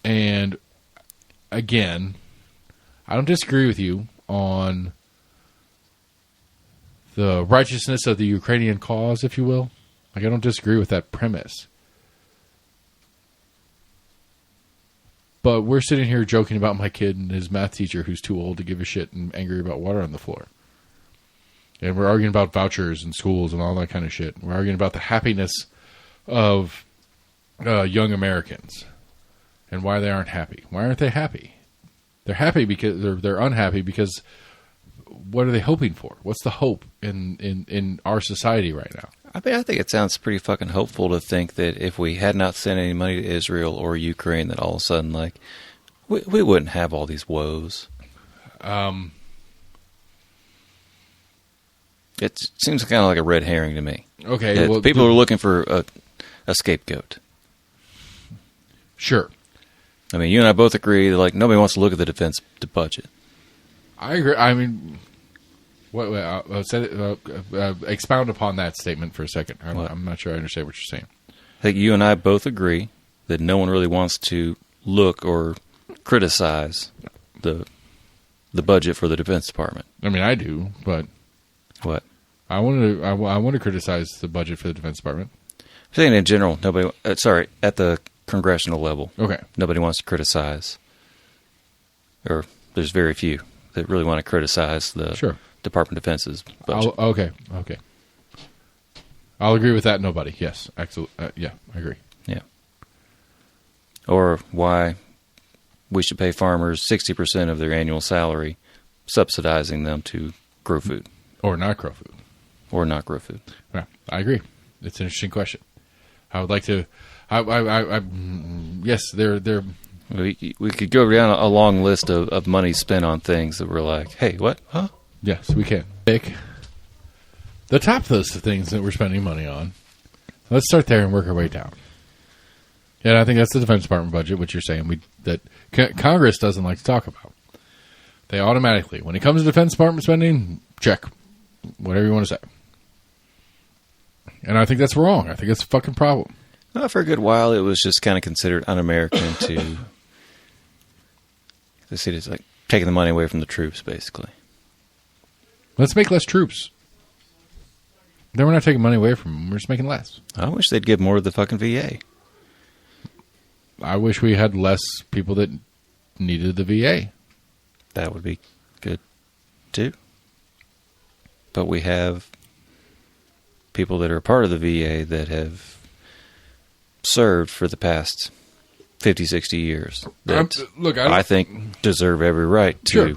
And again, I don't disagree with you on the righteousness of the Ukrainian cause, if you will. Like, I don't disagree with that premise. But we're sitting here joking about my kid and his math teacher who's too old to give a shit and angry about water on the floor. And we're arguing about vouchers and schools and all that kind of shit. We're arguing about the happiness of young Americans and why they aren't happy. Why aren't they happy? They're happy because they're unhappy because what are they hoping for? What's the hope in our society right now?
I think it sounds pretty fucking hopeful to think that if we had not sent any money to Israel or Ukraine, that all of a sudden, like, we wouldn't have all these woes. It seems kind of like a red herring to me.
Okay, well,
People are looking for a scapegoat.
Sure.
I mean, you and I both agree that like nobody wants to look at the defense budget.
I agree. I mean, expound upon that statement for a second. I'm not sure I understand what you're saying.
I think you and I both agree that no one really wants to look or criticize the budget for the Defense Department.
I mean, I do, but
What?
I want to criticize the budget for the Defense Department.
I'm saying in general, nobody. At the congressional level,
Okay.
nobody wants to criticize, or there's very few that really want to criticize the
Sure.
Department of Defense's budget.
Okay. I'll agree with that. Nobody. Yes. Absolutely. Yeah, I agree.
Yeah. Or why we should pay farmers 60% of their annual salary, subsidizing them to grow food
Or not grow food.
or not grow food.
Yeah, I agree. It's an interesting question. I would like to. Yes, they're.
We could go down a long list of money spent on things that we're like, hey, what? Huh?
Yes, we can. Pick the top list of things that we're spending money on. Let's start there and work our way down. And I think that's the Defense Department budget, which you're saying that Congress doesn't like to talk about. They automatically, when it comes to Defense Department spending, check. Whatever you want to say. And I think that's wrong. I think it's a fucking problem.
Well, for a good while, it was just kind of considered un-American to see it's like taking the money away from the troops, basically.
Let's make less troops. Then we're not taking money away from them. We're just making less.
I wish they'd give more to the fucking VA.
I wish we had less people that needed the VA.
That would be good, too. But we have people that are a part of the VA that have served for the past 50, 60 years that I think deserve every right to
Sure.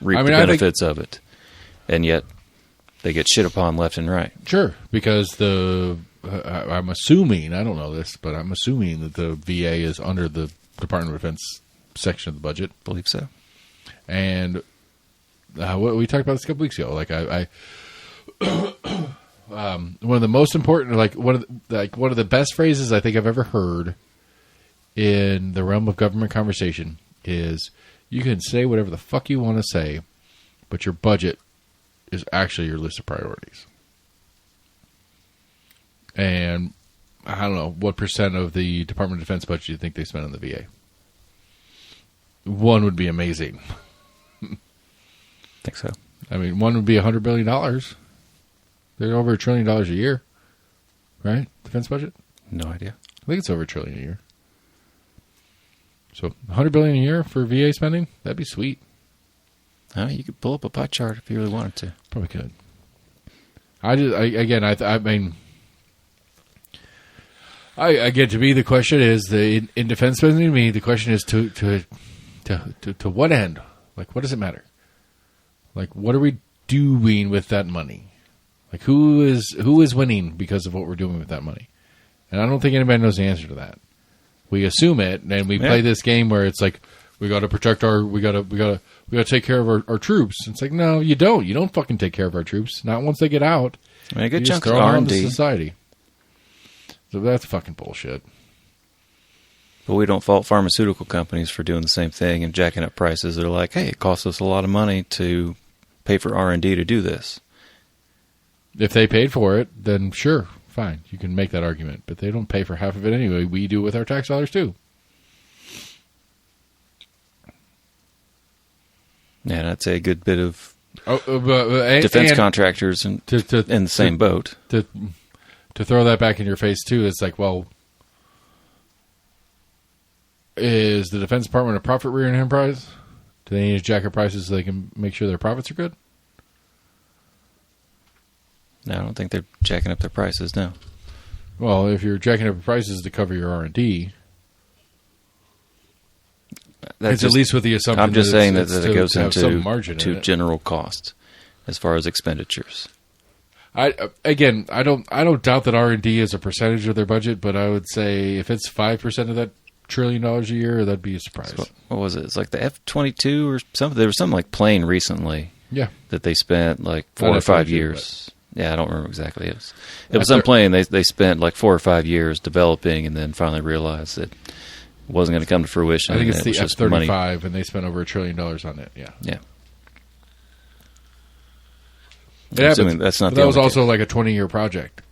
reap the benefits of it. And yet they get shit upon left and right.
Sure, because I'm assuming, I don't know this, but I'm assuming that the VA is under the Department of Defense section of the budget.
Believe so.
And what we talked about this a couple weeks ago. Like one of the most important, one of the best phrases I think I've ever heard in the realm of government conversation is, you can say whatever the fuck you want to say, but your budget is actually your list of priorities. And I don't know, what percent of the Department of Defense budget do you think they spend on the VA? One would be amazing.
I think so.
I mean, one would be $100 billion. They're over $1 trillion a year, right? Defense budget?
No idea.
I think it's over $1 trillion a year. So $100 billion a year for VA spending? That'd be sweet.
You could pull up a pie chart if you really wanted to.
Probably could. I mean, to me, the question is, in defense spending, to me, the question is to what end? Like, what does it matter? Like, what are we doing with that money? Like, who is winning because of what we're doing with that money? And I don't think anybody knows the answer to that. We assume it, and we play this game where it's like, we got to protect we got to take care of our troops. It's like, no, you don't. You don't fucking take care of our troops. Not once they get out.
I mean, a good
You
chunk
just
of
throw them out
R&D.
into society. So that's fucking bullshit.
But we don't fault pharmaceutical companies for doing the same thing and jacking up prices. They're like, hey, it costs us a lot of money to pay for R&D to do this.
If they paid for it, then sure, fine. You can make that argument. But they don't pay for half of it anyway. We do it with our tax dollars too.
Yeah, and I'd say a good bit of
Defense
defense contractors in the same boat.
To throw that back in your face too, it's like, well, is the Defense Department a profit-rearing enterprise? Do they need to jack up prices so they can make sure their profits are good?
No, I don't think they're jacking up their prices, no.
Well, if you're jacking up prices to cover your R&D, it's at least with the assumption.
I'm just saying that it goes
to have some
into
margin in it.
general cost as far as expenditures.
I don't doubt that R&D is a percentage of their budget, but I would say if it's 5% of that $1 trillion a year, that'd be a surprise.
So what was it? It's like the F-22 or something. There was something like plane recently.
Yeah.
That they spent like 4
Not
or 5
F-22,
years. Yeah, I don't remember exactly. It was some plane they spent like 4 or 5 years developing, and then finally realized that it wasn't going to come to fruition.
I think it's
and
the
it was just money.
F-35, and they spent over $1 trillion on it. Yeah.
Yeah.
It happens.
That's not
But
the
that was
only
also
case.
like a 20-year project.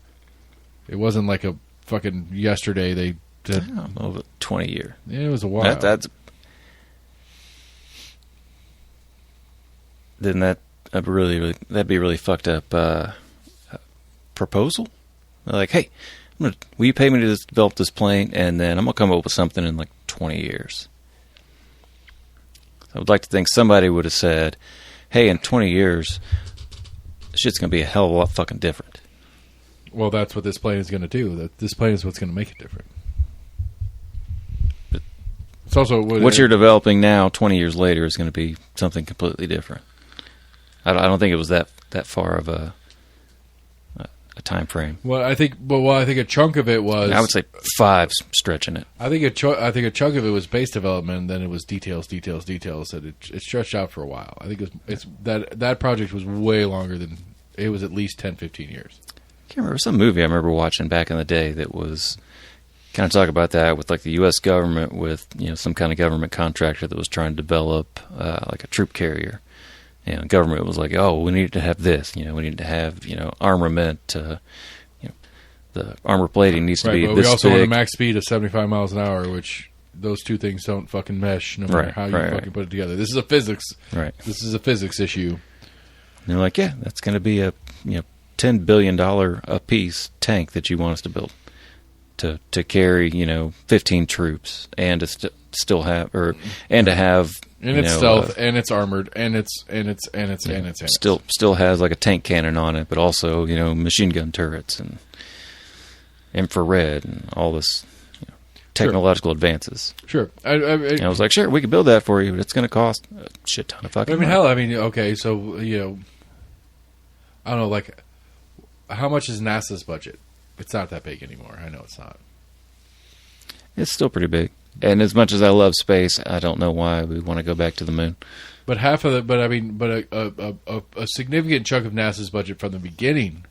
It wasn't like a fucking yesterday they did.
I don't know, 20 year.
Yeah, it was a while.
Then that'd be really fucked up proposal. Like, hey, will you pay me to develop this plane, and then I'm gonna come up with something in like 20 years. I would like to think somebody would have said, hey, in 20 years, shit's gonna be a hell of a lot fucking different.
Well, that's what this plane is going to do. This plane is what's going to make it different. It's also
what you're developing now, 20 years later, is going to be something completely different. I don't think it was that far of a time frame.
Well, I think a chunk of it was.
I would say 5 stretching it.
I think a chunk of it was base development, and then it was details. That it stretched out for a while. I think that project was way longer than it was. At least 10, 15 years.
I can't remember some movie I remember watching back in the day that was kind of talk about that with like the U.S. government with some kind of government contractor that was trying to develop like a troop carrier. Government was like, oh, we need to have this. We need to have armament. The armor plating needs to be
but
this
we also
big.
want a max speed of 75 miles an hour, which those two things don't fucking mesh no matter how you fucking put it together. This is a physics.
Right.
This is a physics issue.
And they're like, yeah, that's going to be a $10 billion a piece tank that you want us to build to carry 15 troops and to still have and to have
and it's stealth and it's armored and it's
still has like a tank cannon on it, but also machine gun turrets and infrared and all this technological advances.
Sure.
I was like, sure, we can build that for you, but it's going to cost a shit ton of fucking money.
hell, okay, so I don't know, like, how much is NASA's budget? It's not that big anymore. I know it's not.
It's still pretty big. And as much as I love space, I don't know why we want to go back to the moon.
But half of a significant chunk of NASA's budget from the beginning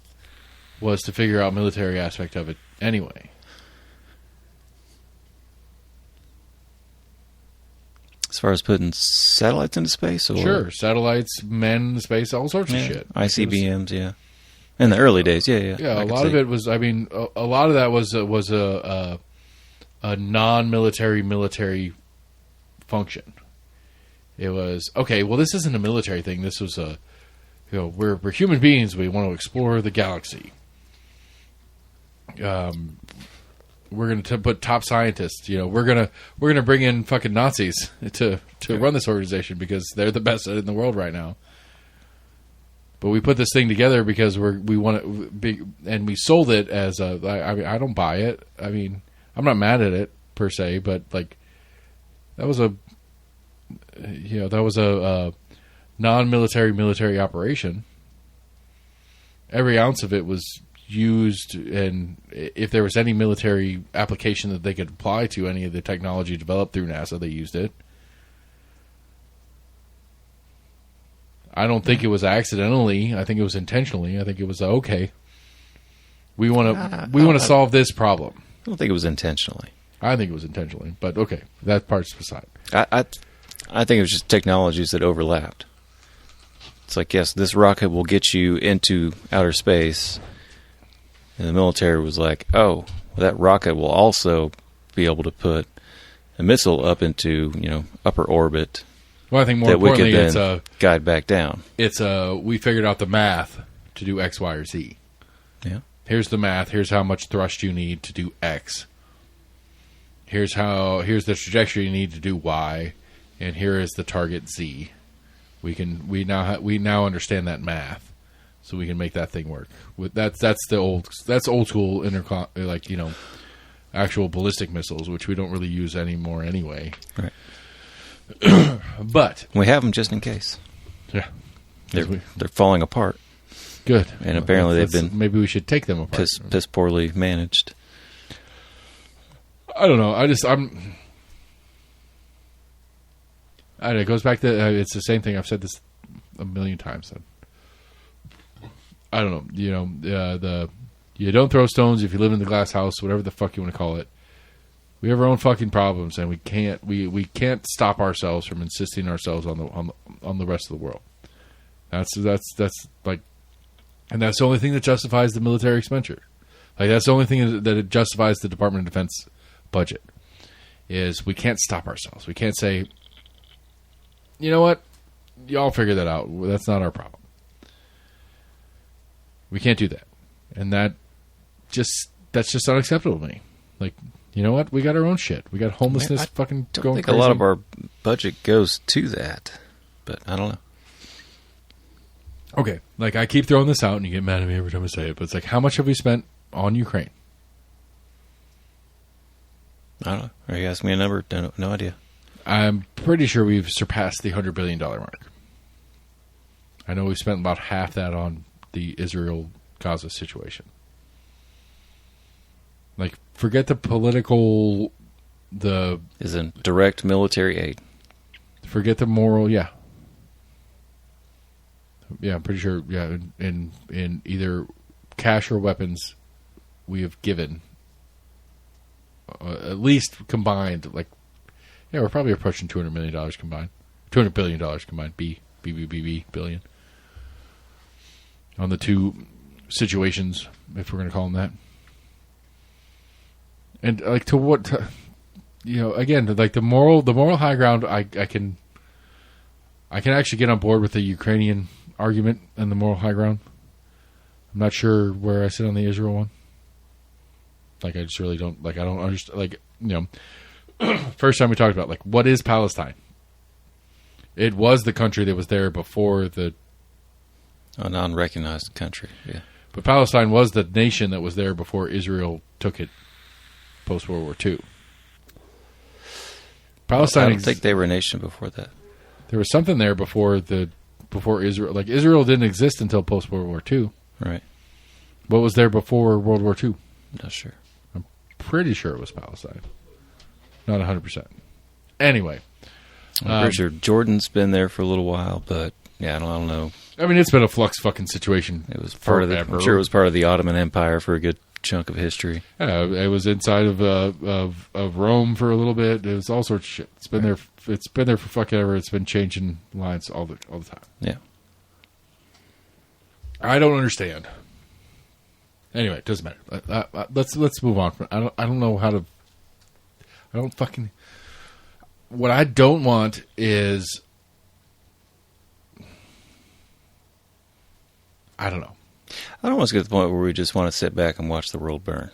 was to figure out military aspect of it anyway.
As far as putting satellites into space? Or?
Sure. Satellites, men in space, all sorts of shit.
ICBMs, yeah. In the early days, yeah.
Yeah, a lot of it was, a lot of that was a non-military military function. It was, okay, well, this isn't a military thing. This was we're human beings. We want to explore the galaxy. We're going to put top scientists. We're gonna bring in fucking Nazis to run this organization because they're the best in the world right now. But we put this thing together because we want to be, and we sold it as I don't buy it. I'm not mad at it per se, but like that was a non-military military operation. Every ounce of it was used, and if there was any military application that they could apply to any of the technology developed through NASA, they used it. I don't think it was accidentally. I think it was intentionally. I think it was okay. We want to solve this problem.
I don't think it was intentionally.
I think it was intentionally, but okay, that part's beside.
I think it was just technologies that overlapped. It's like, yes, this rocket will get you into outer space, and the military was like, oh, well, that rocket will also be able to put a missile up into upper orbit.
Well, I think more importantly, it's
guide back down.
It's we figured out the math to do X, Y, or Z.
Yeah.
Here's the math. Here's how much thrust you need to do X. Here's the trajectory you need to do Y, and here is the target Z. We now understand that math, so we can make that thing work. That's old school actual ballistic missiles, which we don't really use anymore anyway.
Right.
But
we have them just in case.
Yeah,
they're falling apart.
Good.
And apparently they've been
maybe we should take them apart.
Piss poorly managed.
I don't know. It goes back to it's the same thing. I've said this a million times. I don't know. You don't throw stones if you live in the glass house, whatever the fuck you want to call it. We have our own fucking problems, and we can't stop ourselves from insisting ourselves on the rest of the world. That's like, and that's the only thing that justifies the military expenditure. Like, that's the only thing that it justifies the Department of Defense budget. Is we can't stop ourselves. We can't say, you know what, y'all figure that out. That's not our problem. We can't do that, and that's just unacceptable to me. Like, you know what? We got our own shit. We got homelessness fucking
don't
going
think
crazy.
a lot of our budget goes to that, but I don't know.
Okay, like, I keep throwing this out, and you get mad at me every time I say it, but it's like, how much have we spent on Ukraine?
I don't know. Are you asking me a number? No idea.
I'm pretty sure we've surpassed the $100 billion mark. I know we've spent about half that on the Israel-Gaza situation. Like, forget the political,
Is in direct military aid.
forget the moral, yeah. Yeah, I'm pretty sure, yeah, in either cash or weapons we have given, at least combined, like, yeah, we're probably approaching $200 million combined. $200 billion combined, billion. On the two situations, if we're going to call them that. And, like, to what, again, like, the moral high ground, I can actually get on board with the Ukrainian argument and the moral high ground. I'm not sure where I sit on the Israel one. Like, I just really don't, like, I don't understand, like, first time we talked about, like, what is Palestine? It was the country that was there before
A non-recognized country, yeah.
but Palestine was the nation that was there before Israel took it post-World War II. Palestine,
I don't think they were a nation before that.
there was something there before Israel. Like, Israel didn't exist until post-World War II.
Right.
What was there before World War II?
Not sure.
Pretty sure it was Palestine. Not 100%. Anyway.
I'm pretty sure Jordan's been there for a little while, but yeah, I don't know.
I mean, it's been a flux fucking situation.
It was part
forever.
I'm sure it was part of the Ottoman Empire for a good chunk of history.
It was inside of Rome for a little bit. It was all sorts of shit. It's been there. It's been there for fucking ever. It's been changing lines all the time.
Yeah.
I don't understand. Anyway, it doesn't matter. Let's move on. I don't know how to. I don't fucking. What I don't want is. I don't know.
I don't want to get to the point where we just want to sit back and watch the world burn.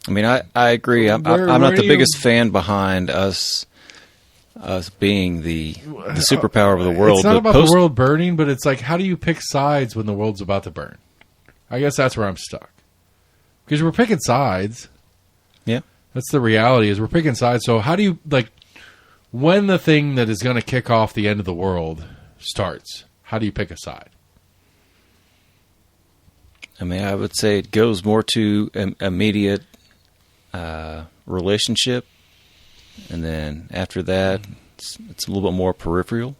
I mean, I agree. I'm not the biggest fan behind us being the superpower of the world.
It's not about the world burning, but it's like, how do you pick sides when the world's about to burn? I guess that's where I'm stuck. Because we're picking sides.
Yeah.
That's the reality, is we're picking sides. So how do you, like, when the thing that is going to kick off the end of the world starts, how do you pick a side?
I mean, I would say it goes more to immediate relationship, and then after that, it's a little bit more peripheral.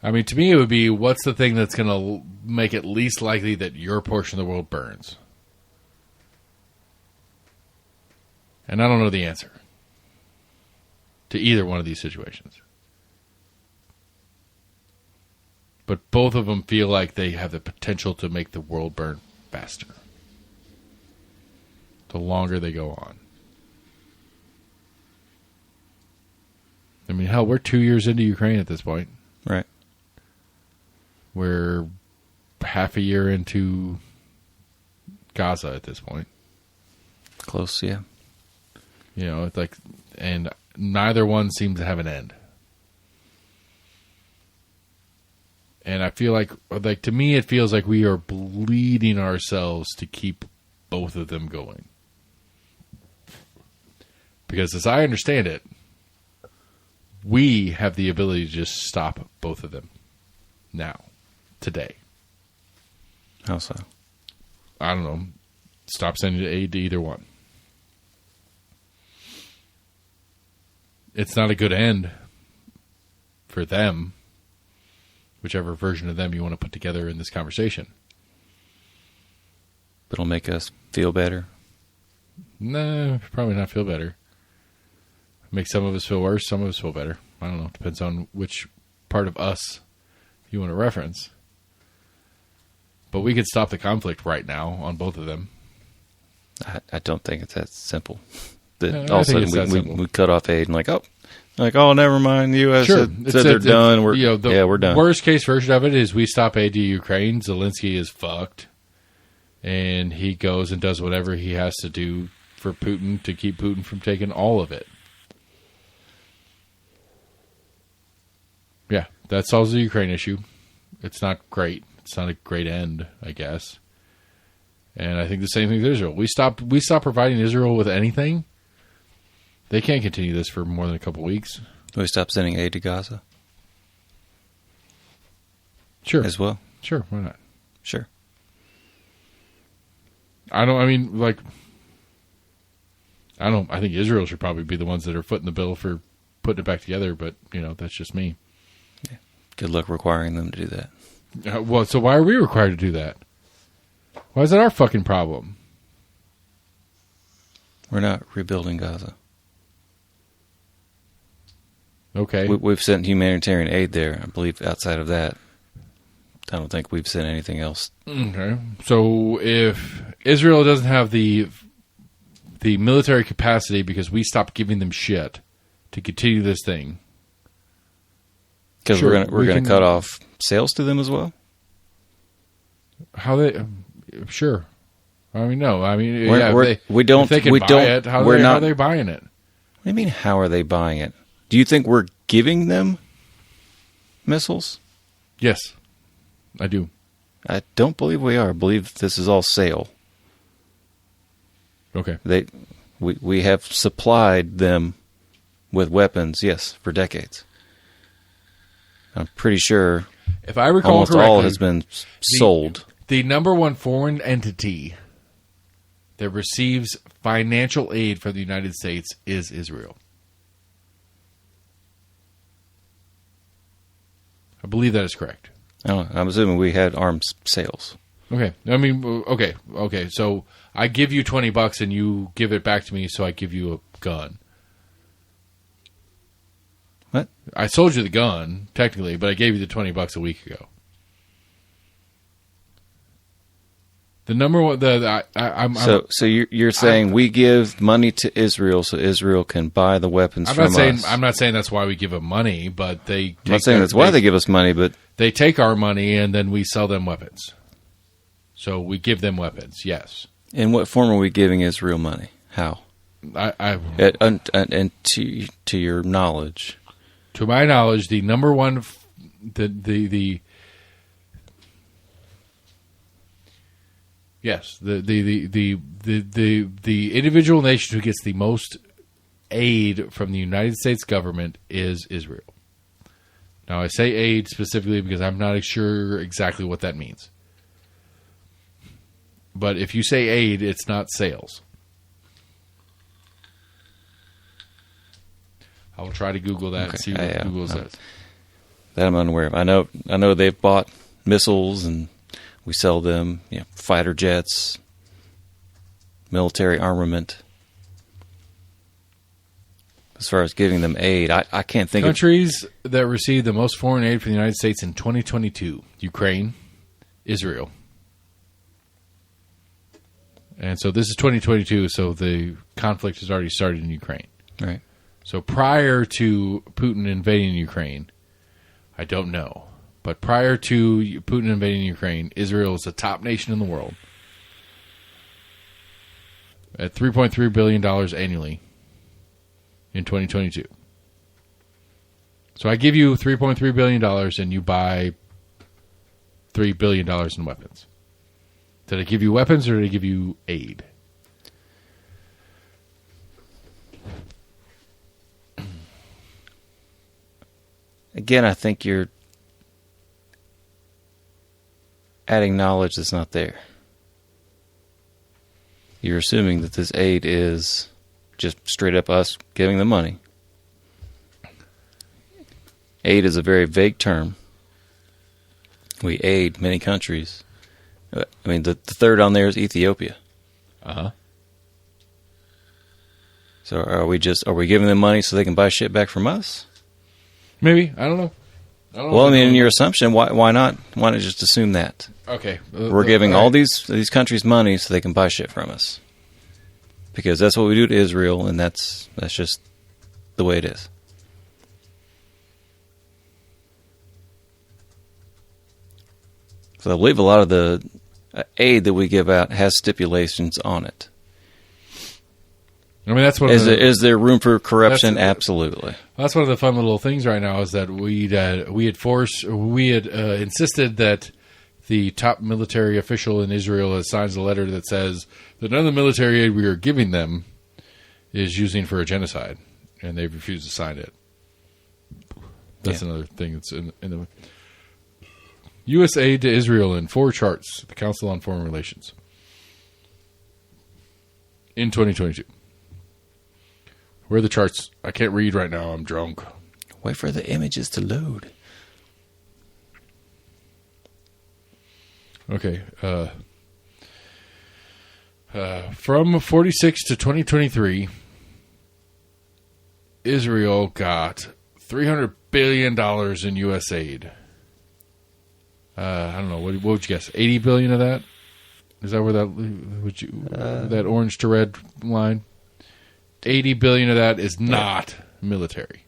I mean, to me, it would be, what's the thing that's going to make it least likely that your portion of the world burns? And I don't know the answer to either one of these situations. But both of them feel like they have the potential to make the world burn faster, the longer they go on. I mean, hell, we're 2 years into Ukraine at this point.
Right.
We're half a year into Gaza at this point.
Close, yeah.
You know, it's like, and neither one seems to have an end. And I feel like to me, it feels like we are bleeding ourselves to keep both of them going. Because as I understand it, we have the ability to just stop both of them now, today.
How so?
I don't know. Stop sending aid to either one. It's not a good end for them. whichever version of them you want to put together in this conversation.
It'll make us feel better.
No, probably not feel better. Make some of us feel worse, some of us feel better. I don't know. Depends on which part of us you want to reference. But we could stop the conflict right now on both of them.
I don't think it's that simple. That
Yeah,
all
I
of a
think
sudden
it's that simple.
we cut off aid and oh, never mind. The U.S.
Sure.
said they're done. We're done.
Worst case version of it is we stop aid to Ukraine. Zelensky is fucked. And he goes and does whatever he has to do for Putin to keep Putin from taking all of it. Yeah, that solves the Ukraine issue. It's not great. It's not a great end, I guess. And I think the same thing with Israel. We stop providing Israel with anything. They can't continue this for more than a couple weeks.
We stop sending aid to Gaza
Sure.
as well.
Sure, why not?
Sure.
I think Israel should probably be the ones that are footing the bill for putting it back together, but, that's just me.
Good luck requiring them to do that.
Well, so why are we required to do that? Why is that our fucking problem?
We're not rebuilding Gaza.
Okay.
We've sent humanitarian aid there. I believe outside of that, I don't think we've sent anything else.
Okay. So if Israel doesn't have the military capacity because we stopped giving them shit to continue this thing.
Because
Sure,
we're going to cut off sales to them as well?
How they... Sure. I mean, no. I mean,
if they can
buy it, how are they buying it?
What do you mean, how are they buying it? Do you think we're giving them missiles?
Yes, I do.
I don't believe we are. I believe this is all sale.
Okay.
We have supplied them with weapons, yes, for decades. I'm pretty sure
If I recall
almost
correctly,
all has been sold.
the number one foreign entity that receives financial aid from the United States is Israel. I believe that is correct.
I don't know, I'm assuming we had arms sales.
Okay. I mean, okay. So I give you $20 and you give it back to me, so I give you a gun.
What?
I sold you the gun, technically, but I gave you the $20 a week ago. The number one,
So you're saying we give money to Israel so Israel can buy the weapons from us.
I'm not saying that's why we give them money, but they.
I'm not saying that's why they give us money, but
they take our money and then we sell them weapons. So we give them weapons. Yes.
in what form are we giving Israel money? How? And to your knowledge.
To my knowledge, the number one, yes, the individual nation who gets the most aid from the United States government is Israel. Now, I say aid specifically because I'm not sure exactly what that means. But if you say aid, it's not sales. I will try to Google that and see what Google says.
That I'm unaware of. I know they've bought missiles and we sell them, fighter jets, military armament. As far as giving them aid, I can't think
countries that received the most foreign aid from the United States in 2022: Ukraine, Israel. And so this is 2022, so the conflict has already started in Ukraine.
Right.
So prior to Putin invading Ukraine, I don't know. But prior to Putin invading Ukraine, Israel is the top nation in the world at $3.3 billion annually in 2022. So I give you $3.3 billion and you buy $3 billion in weapons. Did I give you weapons or did I give you aid?
Again, I think you're adding knowledge that's not there. You're assuming that this aid is just straight up us giving them money. Aid is a very vague term. We aid many countries. I mean, the third on there is Ethiopia.
Uh-huh.
So are we giving them money so they can buy shit back from us?
Maybe. I don't know.
Well, I mean, in your assumption, why not just assume that?
Okay.
We're giving all these countries money so they can buy shit from us. Because that's what we do to Israel, and that's just the way it is. So I believe a lot of the aid that we give out has stipulations on it.
I mean, that's what
is there room for corruption? Absolutely.
That's one of the fun little things right now is that we had insisted that the top military official in Israel signs a letter that says that none of the military aid we are giving them is using for a genocide, and they've refused to sign it. That's another thing that's in the U.S. aid to Israel in 4 charts, the Council on Foreign Relations, in 2022. Where are the charts? I can't read right now. I'm drunk.
Wait for the images to load.
Okay. From 46 to 2023, Israel got $300 billion in U.S. aid. I don't know. What would you guess? 80 billion of that? Is that where that orange to red line? 80 billion of that is not military.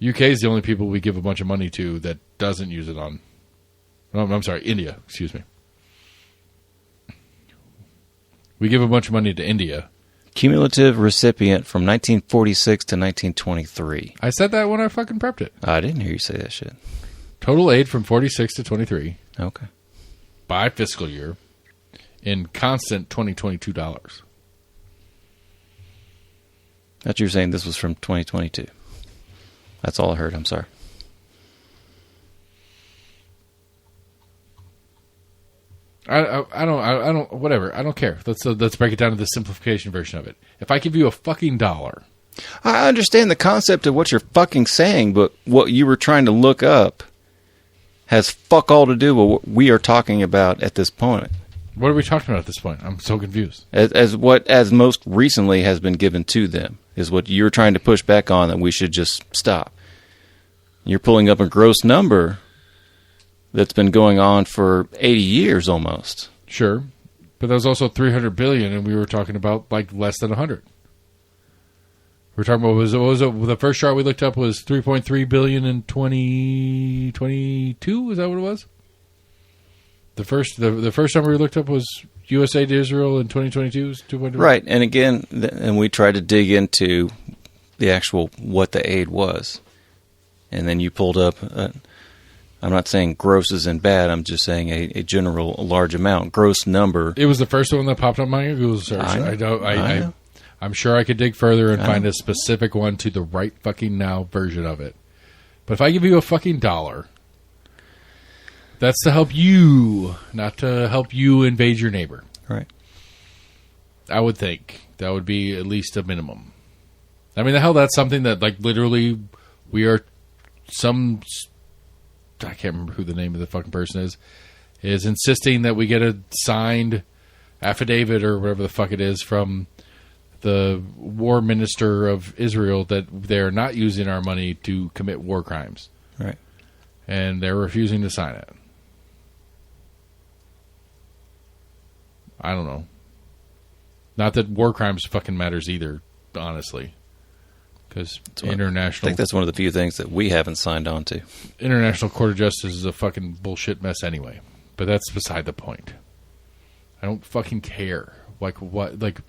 UK is the only people we give a bunch of money to that doesn't use it on. Oh, I'm sorry, India. Excuse me. We give a bunch of money to India.
Cumulative recipient from 1946 to 1923.
I said that when I fucking prepped it.
I didn't hear you say that shit.
Total aid from 46 to 23.
Okay.
By fiscal year in constant 2022 dollars.
Thought you were saying this was from 2022. That's all I heard. I'm sorry.
I don't, whatever. I don't care. Let's break it down to the simplification version of it. If I give you a fucking dollar.
I understand the concept of what you're fucking saying, but what you were trying to look up has fuck all to do with what we are talking about at this point.
What are we talking about at this point? I'm so confused.
As most recently has been given to them is what you're trying to push back on, that we should just stop. You're pulling up a gross number that's been going on for 80 years almost.
Sure. But that was also 300 billion, and we were talking about like less than 100. We're talking about the first chart we looked up was 3.3 billion in 2022. Is that what it was? The first number we looked up was USA to Israel in 2022 was 2.2.
Right, and again, and we tried to dig into the actual what the aid was, and then you pulled up. I'm not saying gross isn't bad. I'm just saying a general large amount, gross number.
It was the first one that popped up on my Google search. I know. I'm sure I could dig further and find a specific one to the right fucking now version of it. But if I give you a fucking dollar, that's to help you, not to help you invade your neighbor.
Right.
I would think that would be at least a minimum. I mean, the hell, that's something that, like, literally we are some... I can't remember who the name of the fucking person is insisting that we get a signed affidavit or whatever the fuck it is from the war minister of Israel that they're not using our money to commit war crimes.
Right. And
they're refusing to sign it. I don't know. Not that war crimes fucking matters either, honestly. Because international...
I think that's one of the few things that we haven't signed on to.
International Court of Justice is a fucking bullshit mess anyway. But that's beside the point. I don't fucking care. Like, what... Like...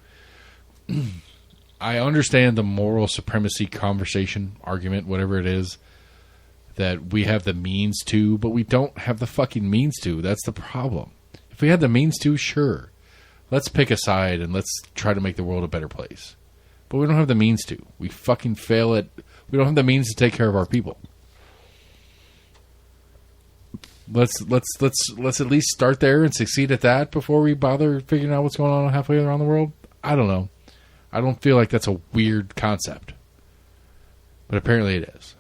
I understand the moral supremacy conversation, argument, whatever it is, that we have the means to, but we don't have the fucking means to. That's the problem. If we had the means to, sure. Let's pick a side and let's try to make the world a better place. But we don't have the means to. We fucking fail at... We don't have the means to take care of our people. Let's at least start there and succeed at that before we bother figuring out what's going on halfway around the world. I don't know. I don't feel like that's a weird concept. But apparently it is.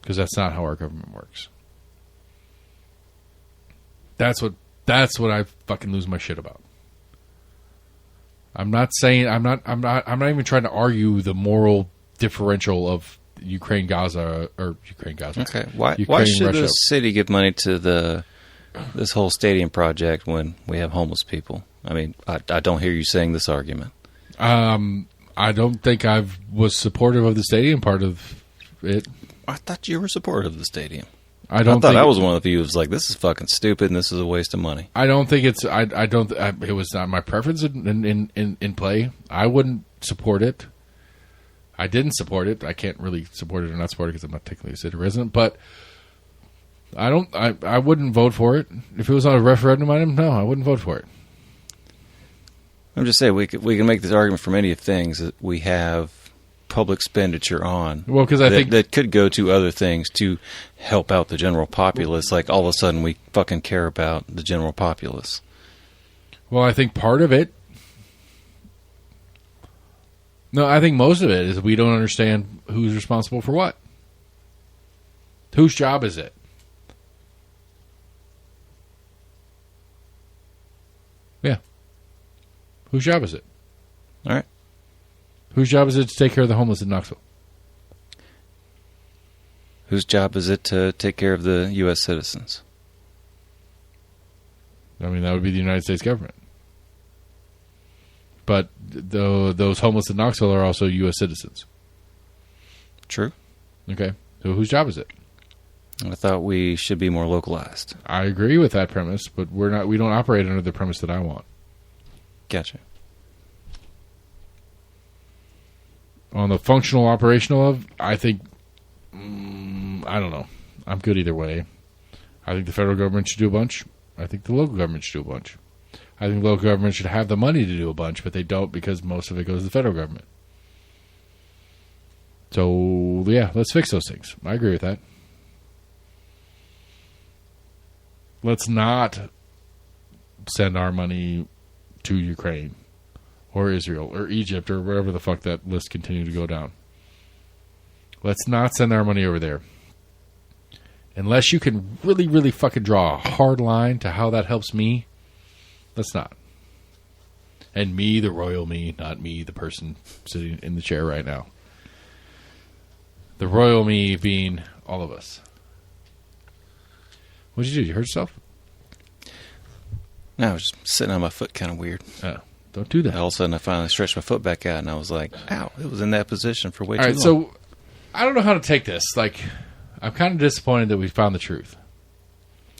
Because that's not how our government works. That's what I fucking lose my shit about. I'm not even trying to argue the moral differential of Ukraine Gaza.
Okay. Why
Ukraine,
should
Russia.
the city give money to this whole stadium project when we have homeless people? I mean, I don't hear you saying this argument.
I don't think I was supportive of the stadium part of it.
I thought you were supportive of the stadium.
I don't
thought
think
I was one of the few who was like, this is fucking stupid and this is a waste of money.
I don't think it's. I don't. It was not my preference in play. I wouldn't support it. I didn't support it. I can't really support it or not support it because I'm not technically a city resident. But I don't. I wouldn't vote for it if it was on a referendum item. No, I wouldn't vote for it.
I'm just saying we can make this argument for many of things that we have public expenditure on.
Well, because I think
that could go to other things to help out the general populace. Like all of a sudden we fucking care about the general populace.
Well, I think part of it. No, I think most of it is we don't understand who's responsible for what. Whose job is it? Yeah. Whose job is it?
All right.
Whose job is it to take care of the homeless in Knoxville?
Whose job is it to take care of the U.S. citizens?
I mean, that would be the United States government. But those homeless in Knoxville are also U.S. citizens.
True.
Okay. So whose job is it?
I thought we should be more localized.
I agree with that premise, but we don't operate under the premise that I want.
Gotcha.
On the functional operational of, I think, I don't know. I'm good either way. I think the federal government should do a bunch. I think the local government should do a bunch. I think the local government should have the money to do a bunch, but they don't because most of it goes to the federal government. So, yeah, let's fix those things. I agree with that. Let's not send our money to Ukraine or Israel or Egypt or wherever the fuck that list continues to go down. Let's not send our money over there. Unless you can really, really fucking draw a hard line to how that helps me, let's not. And me, the royal me, not me, the person sitting in the chair right now. The royal me being all of us. What'd you do? You hurt yourself?
No, I was just sitting on my foot kind of weird.
Oh, don't do that.
All of a sudden I finally stretched my foot back out and I was like, ow, it was in that position for way
All
too
right,
long.
so I don't know how to take this. Like, I'm kind of disappointed that we found the truth.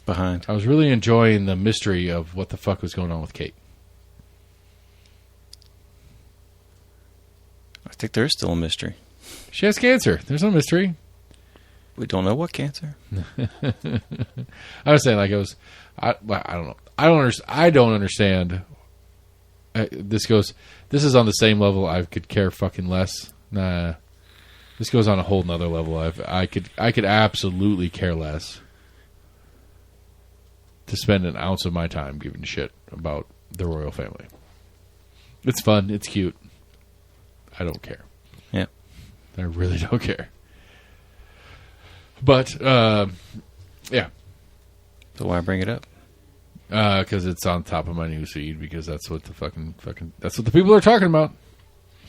Behind.
I was really enjoying the mystery of what the fuck was going on with Kate.
I think there is still a mystery.
She has cancer. There's no mystery.
We don't know what cancer.
I was saying, like, I don't know. I don't understand. This is on the same level. I could care fucking less. Nah. This goes on a whole nother level. I could absolutely care less to spend an ounce of my time giving a shit about the royal family. It's fun. It's cute. I don't care.
Yeah.
I really don't care. But, yeah.
So why bring it up?
Because it's on top of my news feed. Because that's what the fucking that's what the people are talking about.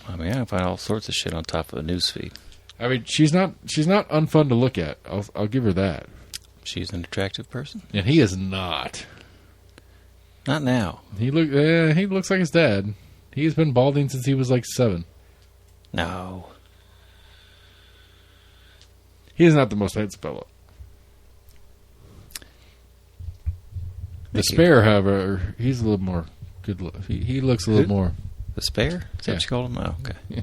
I mean, I can find all sorts of shit on top of a news feed.
I mean, she's not unfun to look at. I'll give her that.
She's an attractive person.
And he is not.
Not now.
He looks like his dad. He's been balding since he was like 7.
No.
He is not the most handsome fellow. The Spare, however, he's a little more good. He looks a little more.
The Spare? Is that
Yeah.
what you called him? Oh, okay.
Yeah.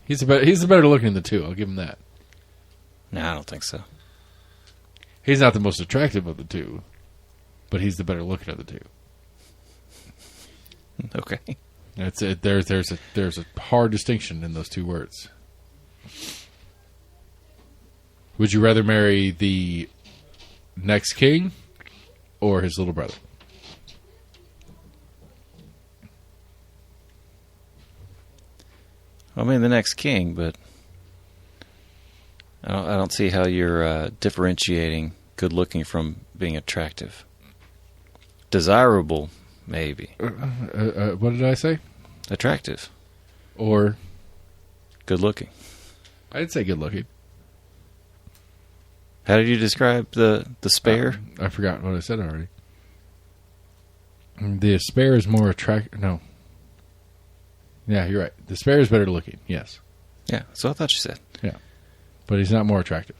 He's the better looking of the two. I'll give him that.
No, I don't think so.
He's not the most attractive of the two, but he's the better looking of the two.
Okay.
That's it. There's a hard distinction in those two words. Would you rather marry the next king or his little brother?
I mean, the next king, but I don't see how you're differentiating good looking from being attractive. Desirable, maybe.
What did I say?
Attractive.
Or
Good looking.
I'd say good looking.
How did you describe the spare?
I forgot what I said already. The spare is more attractive. No. Yeah, you're right. The spare is better looking. Yes.
Yeah, so I thought you said.
Yeah. But he's not more attractive.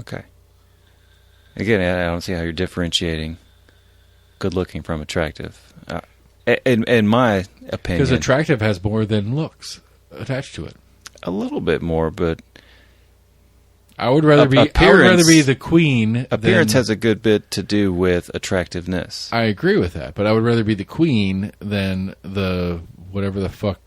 Okay. Again, I don't see how you're differentiating good looking from attractive. In my opinion.
Because attractive has more than looks attached to it.
A little bit more, but
I would rather be the queen.
Appearance has a good bit to do with attractiveness.
I agree with that, but I would rather be the queen than the whatever the fuck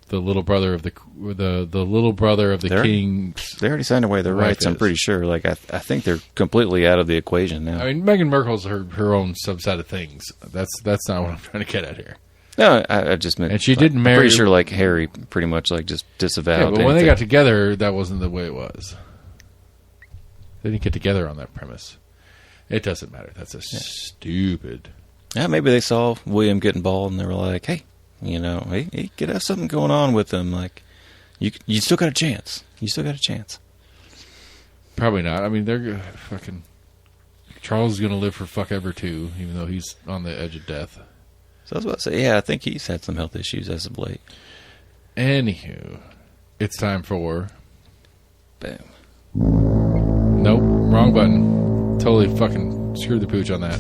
the little brother of the little brother of the king.
They already signed away their rights. I'm pretty sure. Like I think they're completely out of the equation now.
I mean, Meghan Markle's her own subset of things. That's not what I'm trying to get at here.
No, I just meant.
And she didn't marry.
I'm pretty sure, like Harry, pretty much like just disavowed.
Yeah, but when they got together, that wasn't the way it was. They didn't get together on that premise. It doesn't matter. That's stupid.
Yeah, maybe they saw William getting bald and they were like, "Hey, he could have something going on with him. Like, you still got a chance. You still got a chance."
Probably not. I mean, they're fucking. Charles is going to live for fuck ever too, even though he's on the edge of death.
So I was about to say, yeah, I think he's had some health issues as of late.
Anywho, it's time for...
Boom.
Nope, wrong button. Totally fucking screwed the pooch on that.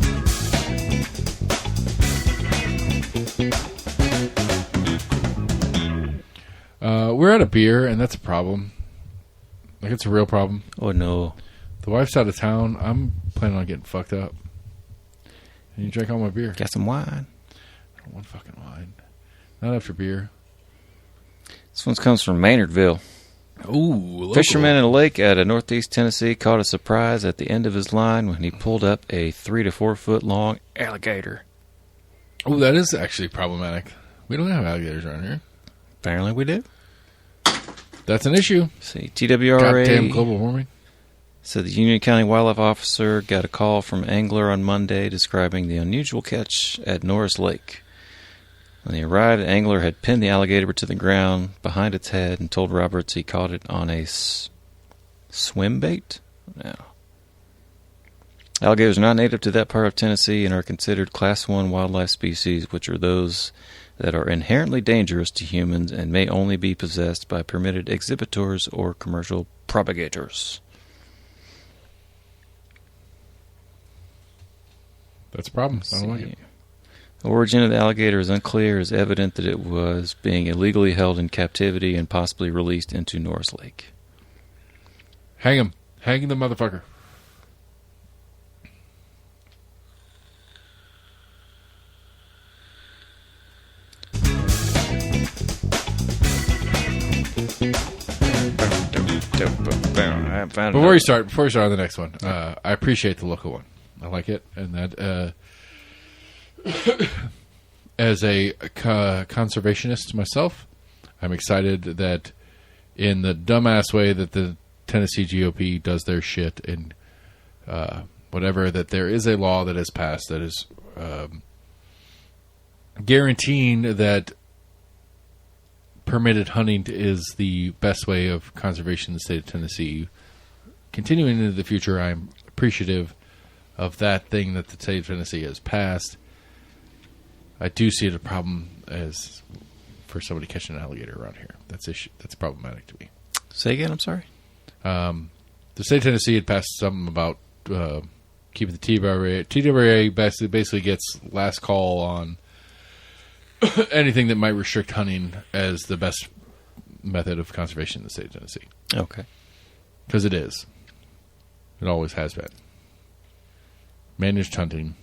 We're out of beer, and that's a problem. Like, it's a real problem.
Oh, no.
The wife's out of town. I'm planning on getting fucked up. And you drank all my beer.
Got some wine.
I don't want fucking wine. Not after beer.
This one comes from Maynardville.
Ooh,
Fisherman in a lake at northeast Tennessee caught a surprise at the end of his line when he pulled up a 3 to 4 foot long alligator.
Oh, that is actually problematic. We don't have alligators around here.
Apparently we do.
That's an issue.
See, TWRA.
Goddamn global warming.
So the Union County wildlife officer got a call from an angler on Monday describing the unusual catch at Norris Lake. When he arrived, the angler had pinned the alligator to the ground behind its head and told Roberts he caught it on a swim bait? No. Alligators are not native to that part of Tennessee and are considered Class 1 wildlife species, which are those that are inherently dangerous to humans and may only be possessed by permitted exhibitors or commercial propagators.
That's a problem. I don't like it.
The origin of the alligator is unclear. It is evident that it was being illegally held in captivity and possibly released into Norris Lake.
Hang him. Hang the motherfucker. Before we start on the next one, I appreciate the local one. I like it, and that as a conservationist myself, I'm excited that in the dumbass way that the Tennessee GOP does their shit and whatever, that there is a law that has passed that is guaranteeing that permitted hunting is the best way of conservation in the state of Tennessee. Continuing into the future, I'm appreciative of that thing that the state of Tennessee has passed. I do see it a problem as for somebody catching an alligator around here. That's problematic to me.
Say again, I'm sorry.
The state of Tennessee had passed something about keeping the TWRA. TWRA basically gets last call on anything that might restrict hunting as the best method of conservation in the state of Tennessee.
Okay.
Because it is. It always has been. Managed hunting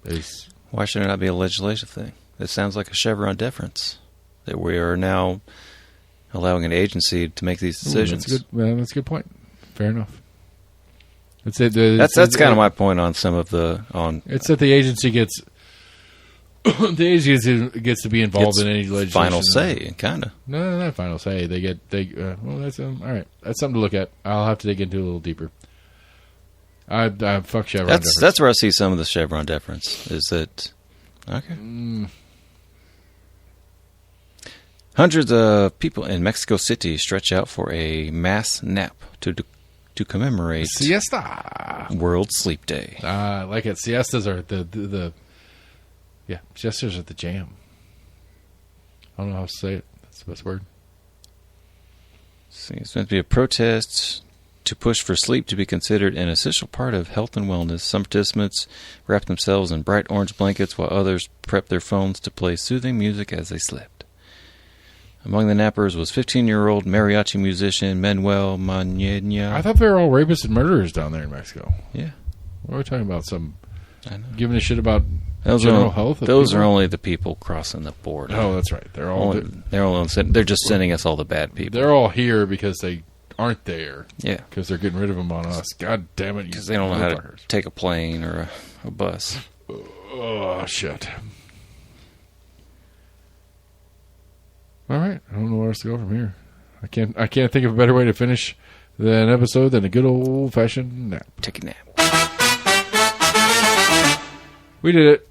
is...
Why should it not be a legislative thing? It sounds like a Chevron deference that we are now allowing an agency to make these decisions.
That's a good point. Fair enough.
That's kind of my point on some of the... It's
that the agency gets the age gets to be involved
Gets
in any legislation.
final say, kind of.
No, not final say. Well, that's all right. That's something to look at. I'll have to dig into a little deeper. I fuck Chevron.
That's where I see some of the Chevron deference. Is that okay? Hundreds of people in Mexico City stretch out for a mass nap to commemorate
siesta,
World Sleep Day.
I like it. Siestas are siestas are the jam. I don't know how to say it. That's the best word.
See, it's meant to be a protest to push for sleep to be considered an essential part of health and wellness. Some participants wrap themselves in bright orange blankets while others prep their phones to play soothing music as they slept. Among the nappers was 15-year-old mariachi musician Manuel Mañena.
I thought they were all rapists and murderers down there in Mexico.
Yeah.
What are we talking about? Some
I know.
giving a shit about general health?
Those are only the people crossing the border.
Oh, that's right. They're all...
They're just sending us all the bad people.
They're all here because they aren't there.
Yeah.
Because they're getting rid of them on us. God damn it.
Because they don't know how to take a plane or a bus.
Oh, shit. All right, I don't know where else to go from here. I can't think of a better way to finish an episode than a good old fashioned nap.
Take a nap.
We did it.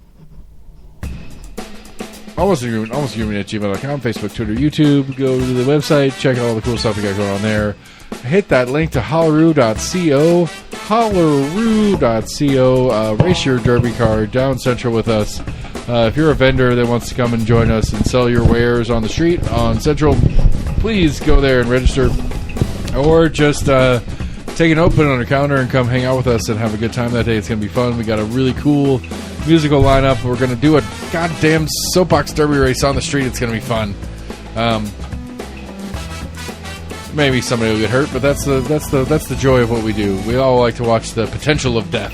Almost Agreement at gmail.com, Facebook, Twitter, YouTube. Go to the website, check out all the cool stuff we got going on there. Hit that link to holloroo.co. Race your derby car down Central with us. If you're a vendor that wants to come and join us and sell your wares on the street on Central, please go there and register. Or just take a note, put it on your calendar, and come hang out with us and have a good time that day. It's going to be fun. We got a really cool musical lineup. We're going to do a goddamn soapbox derby race on the street. It's going to be fun. Maybe somebody will get hurt, but that's the joy of what we do. We all like to watch the potential of death.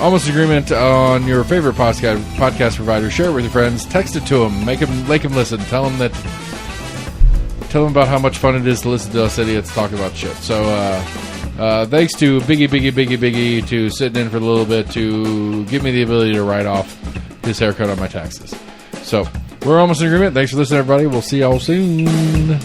Almost Agreement on your favorite podcast provider. Share it with your friends. Text it to them. Make them listen. Tell them about how much fun it is to listen to us idiots talk about shit. So thanks to Biggie to sitting in for a little bit to give me the ability to write off his haircut on my taxes. So we're almost in agreement. Thanks for listening, everybody. We'll see y'all soon.